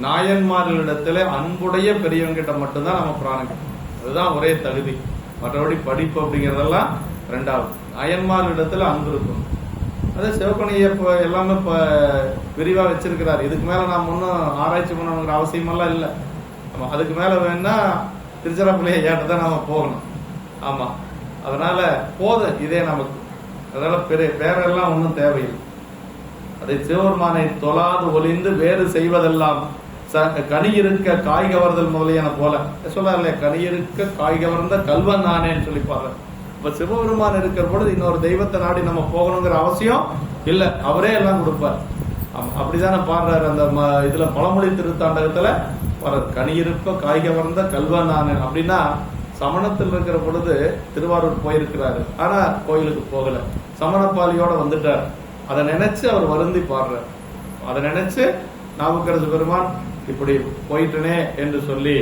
நாயன்மார்களிடத்துல அன்புடைய பெரியவங்க கிட்ட மட்டும்தான் நம்ம பிராணம் கேட்கணும். அதுதான் ஒரே தகுதி. மற்றபடி படிப்பு அப்படிங்கறதெல்லாம் ரெண்டாவது. நாயன்மார்களிடத்துல அன்பு இருக்கணும். அதே சிவப்பணியை இப்போ எல்லாமே இப்போ விரிவா வச்சிருக்கிறார். இதுக்கு மேல நாம் ஒன்றும் ஆராய்ச்சி பண்ணணுங்கிற அவசியமெல்லாம் இல்லை. ஆமா, அதுக்கு மேல வேணா திருச்சிராப்பள்ளியை ஏட்டதான் நாம போகணும். ஆமா, அதனால போதும் இதே நமக்கு. அதனால பேரெல்லாம் ஒன்றும் தேவையில்லை. அதை சிவபெருமானை தொழாது ஒளிந்து வேறு செய்வதெல்லாம் கனி இருக்க காய் கவர்தல் முதலியன போல சொல்றாரு இல்லையா? கனி இருக்க காய் கவர்ந்த கல்வன் நானேன்னு சொல்லி பாரு. இப்ப சிவபெருமான் இருக்கிற பொழுது இன்னொரு தெய்வத்தை நாடி நம்ம போகணுங்கிற அவசியம் இல்ல, அவரே எல்லாம் கொடுப்பார். அப்படிதானே பாடுறாரு அந்த இதுல பழமொழி திருத்தாண்டகத்துல பாரு, கனி இருக்க காய் கவர்ந்த கல்வன் நானேன். அப்படின்னா சமணத்தில் இருக்கிற பொழுது திருவாரூர் போயிருக்கிறாரு, ஆனா கோயிலுக்கு போகல, சமணப்பாலியோட வந்துட்டார். அதை நினைச்சு அவர் வருந்தி பாடுறார். அதை நினைச்சு நாவுக்கரசு பெருமான் இப்படி போயிட்டனே என்று சொல்லி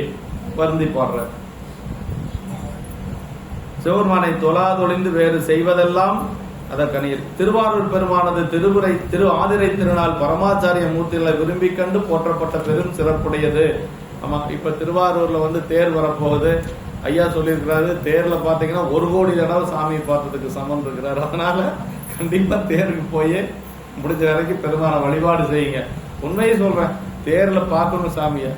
வருந்தி பாடுறார். சிவபெருமானை தொழாதொழிந்து வேறு செய்வதெல்லாம் அதற்கணியில் திருவாரூர் பெருமானது திரு ஆதிரை திருநாள் பரமாச்சாரிய மூர்த்திகளை விரும்பி கண்டு போற்றப்பட்ட பெரும் சிறப்புடையது. ஆமா, இப்ப திருவாரூர்ல வந்து தேர் வரப்போகுது. ஐயா சொல்லியிருக்கிறாரு, தேர்ல பாத்தீங்கன்னா 1 கோடி தடவை சாமியை பார்த்ததுக்கு சமம் இருக்கிறாரு. அதனால கண்டிப்பா தேருக்கு போய் முடிஞ்ச வரைக்கும் பெருமான வழிபாடு செய்யுங்க. உண்மையை சொல்றேன், தேர்ல பார்க்கணும் சாமிய.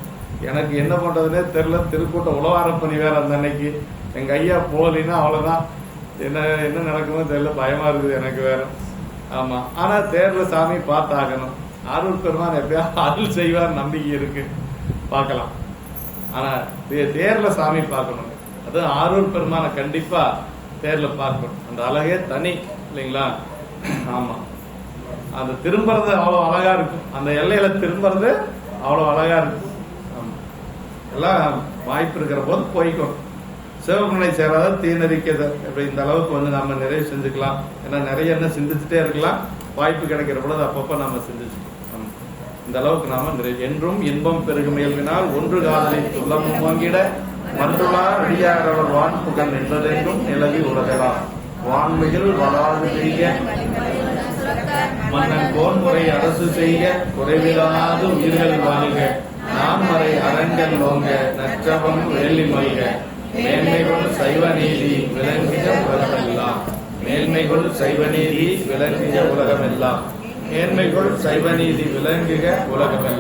எனக்கு என்ன பண்றதுன்னே தெரியல. திருக்கூட்ட உழவாரப்பணி வேற அந்த அன்னைக்கு. எங்க ஐயா போகலின்னா அவ்வளவுதான். என்ன நடக்குமோ தெரியல, பயமா இருக்குது எனக்கு வேற. ஆமா, ஆனா தேர்ல சாமி பார்த்தாகணும். ஆரூர் பெருமான் எப்படியா அருள் செய்வார் நம்பிக்கை இருக்கு, பார்க்கலாம். ஆனா தேர்ல சாமி பார்க்கணும். அது ஆரூர் பெருமான கண்டிப்பா தேர்ல பார்க்கணும். அந்த அழகே தனி இல்லைங்களா? ஆமா, அந்த திரும்புறது அவ்வளவு அழகா இருக்கும். அந்த எல்லையில திரும்புறது அவ்வளவு அழகா இருக்கும். ஆமா, எல்லாம் வாய்ப்பு இருக்கிற போது போய்க்கும். சிவகுணை சேராத தீநெறிக்கிறது இந்த அளவுக்கு வந்து நம்ம நிறைய செஞ்சுக்கலாம். ஏன்னா நிறைய என்ன சிந்திச்சுட்டே இருக்கலாம். வாய்ப்பு கிடைக்கிற பொழுது அப்பப்ப நம்ம சிந்திச்சுக்கலாம். இந்த அளவுக்கு நாம என்றும் இன்பம் பெருகும் இயல்பினால் ஒன்று காதலின் துள்ளமும் வாங்கிட மன்றுளார் அடியாரவர் வான்புகன் என்பதென்றும் நிலவி உலகலாம். வான்மையில் வளாது செய்ய மன்னன் கோன்முறை அரசு செய்ய குறைவிலாது உயிர்கள் வாழ்க. நான்மறை அரங்கன் நோங்க நற்றவம் வேலி மல்க. மேன்மைகள் சைவ நீதி விளங்கிய உலகமெல்லாம். மேன்மைகள் சைவ நீதி விளங்கிய உலகமெல்லாம். மேன்மைகள் சைவ நீதி விளங்குக உலகமெல்லாம்.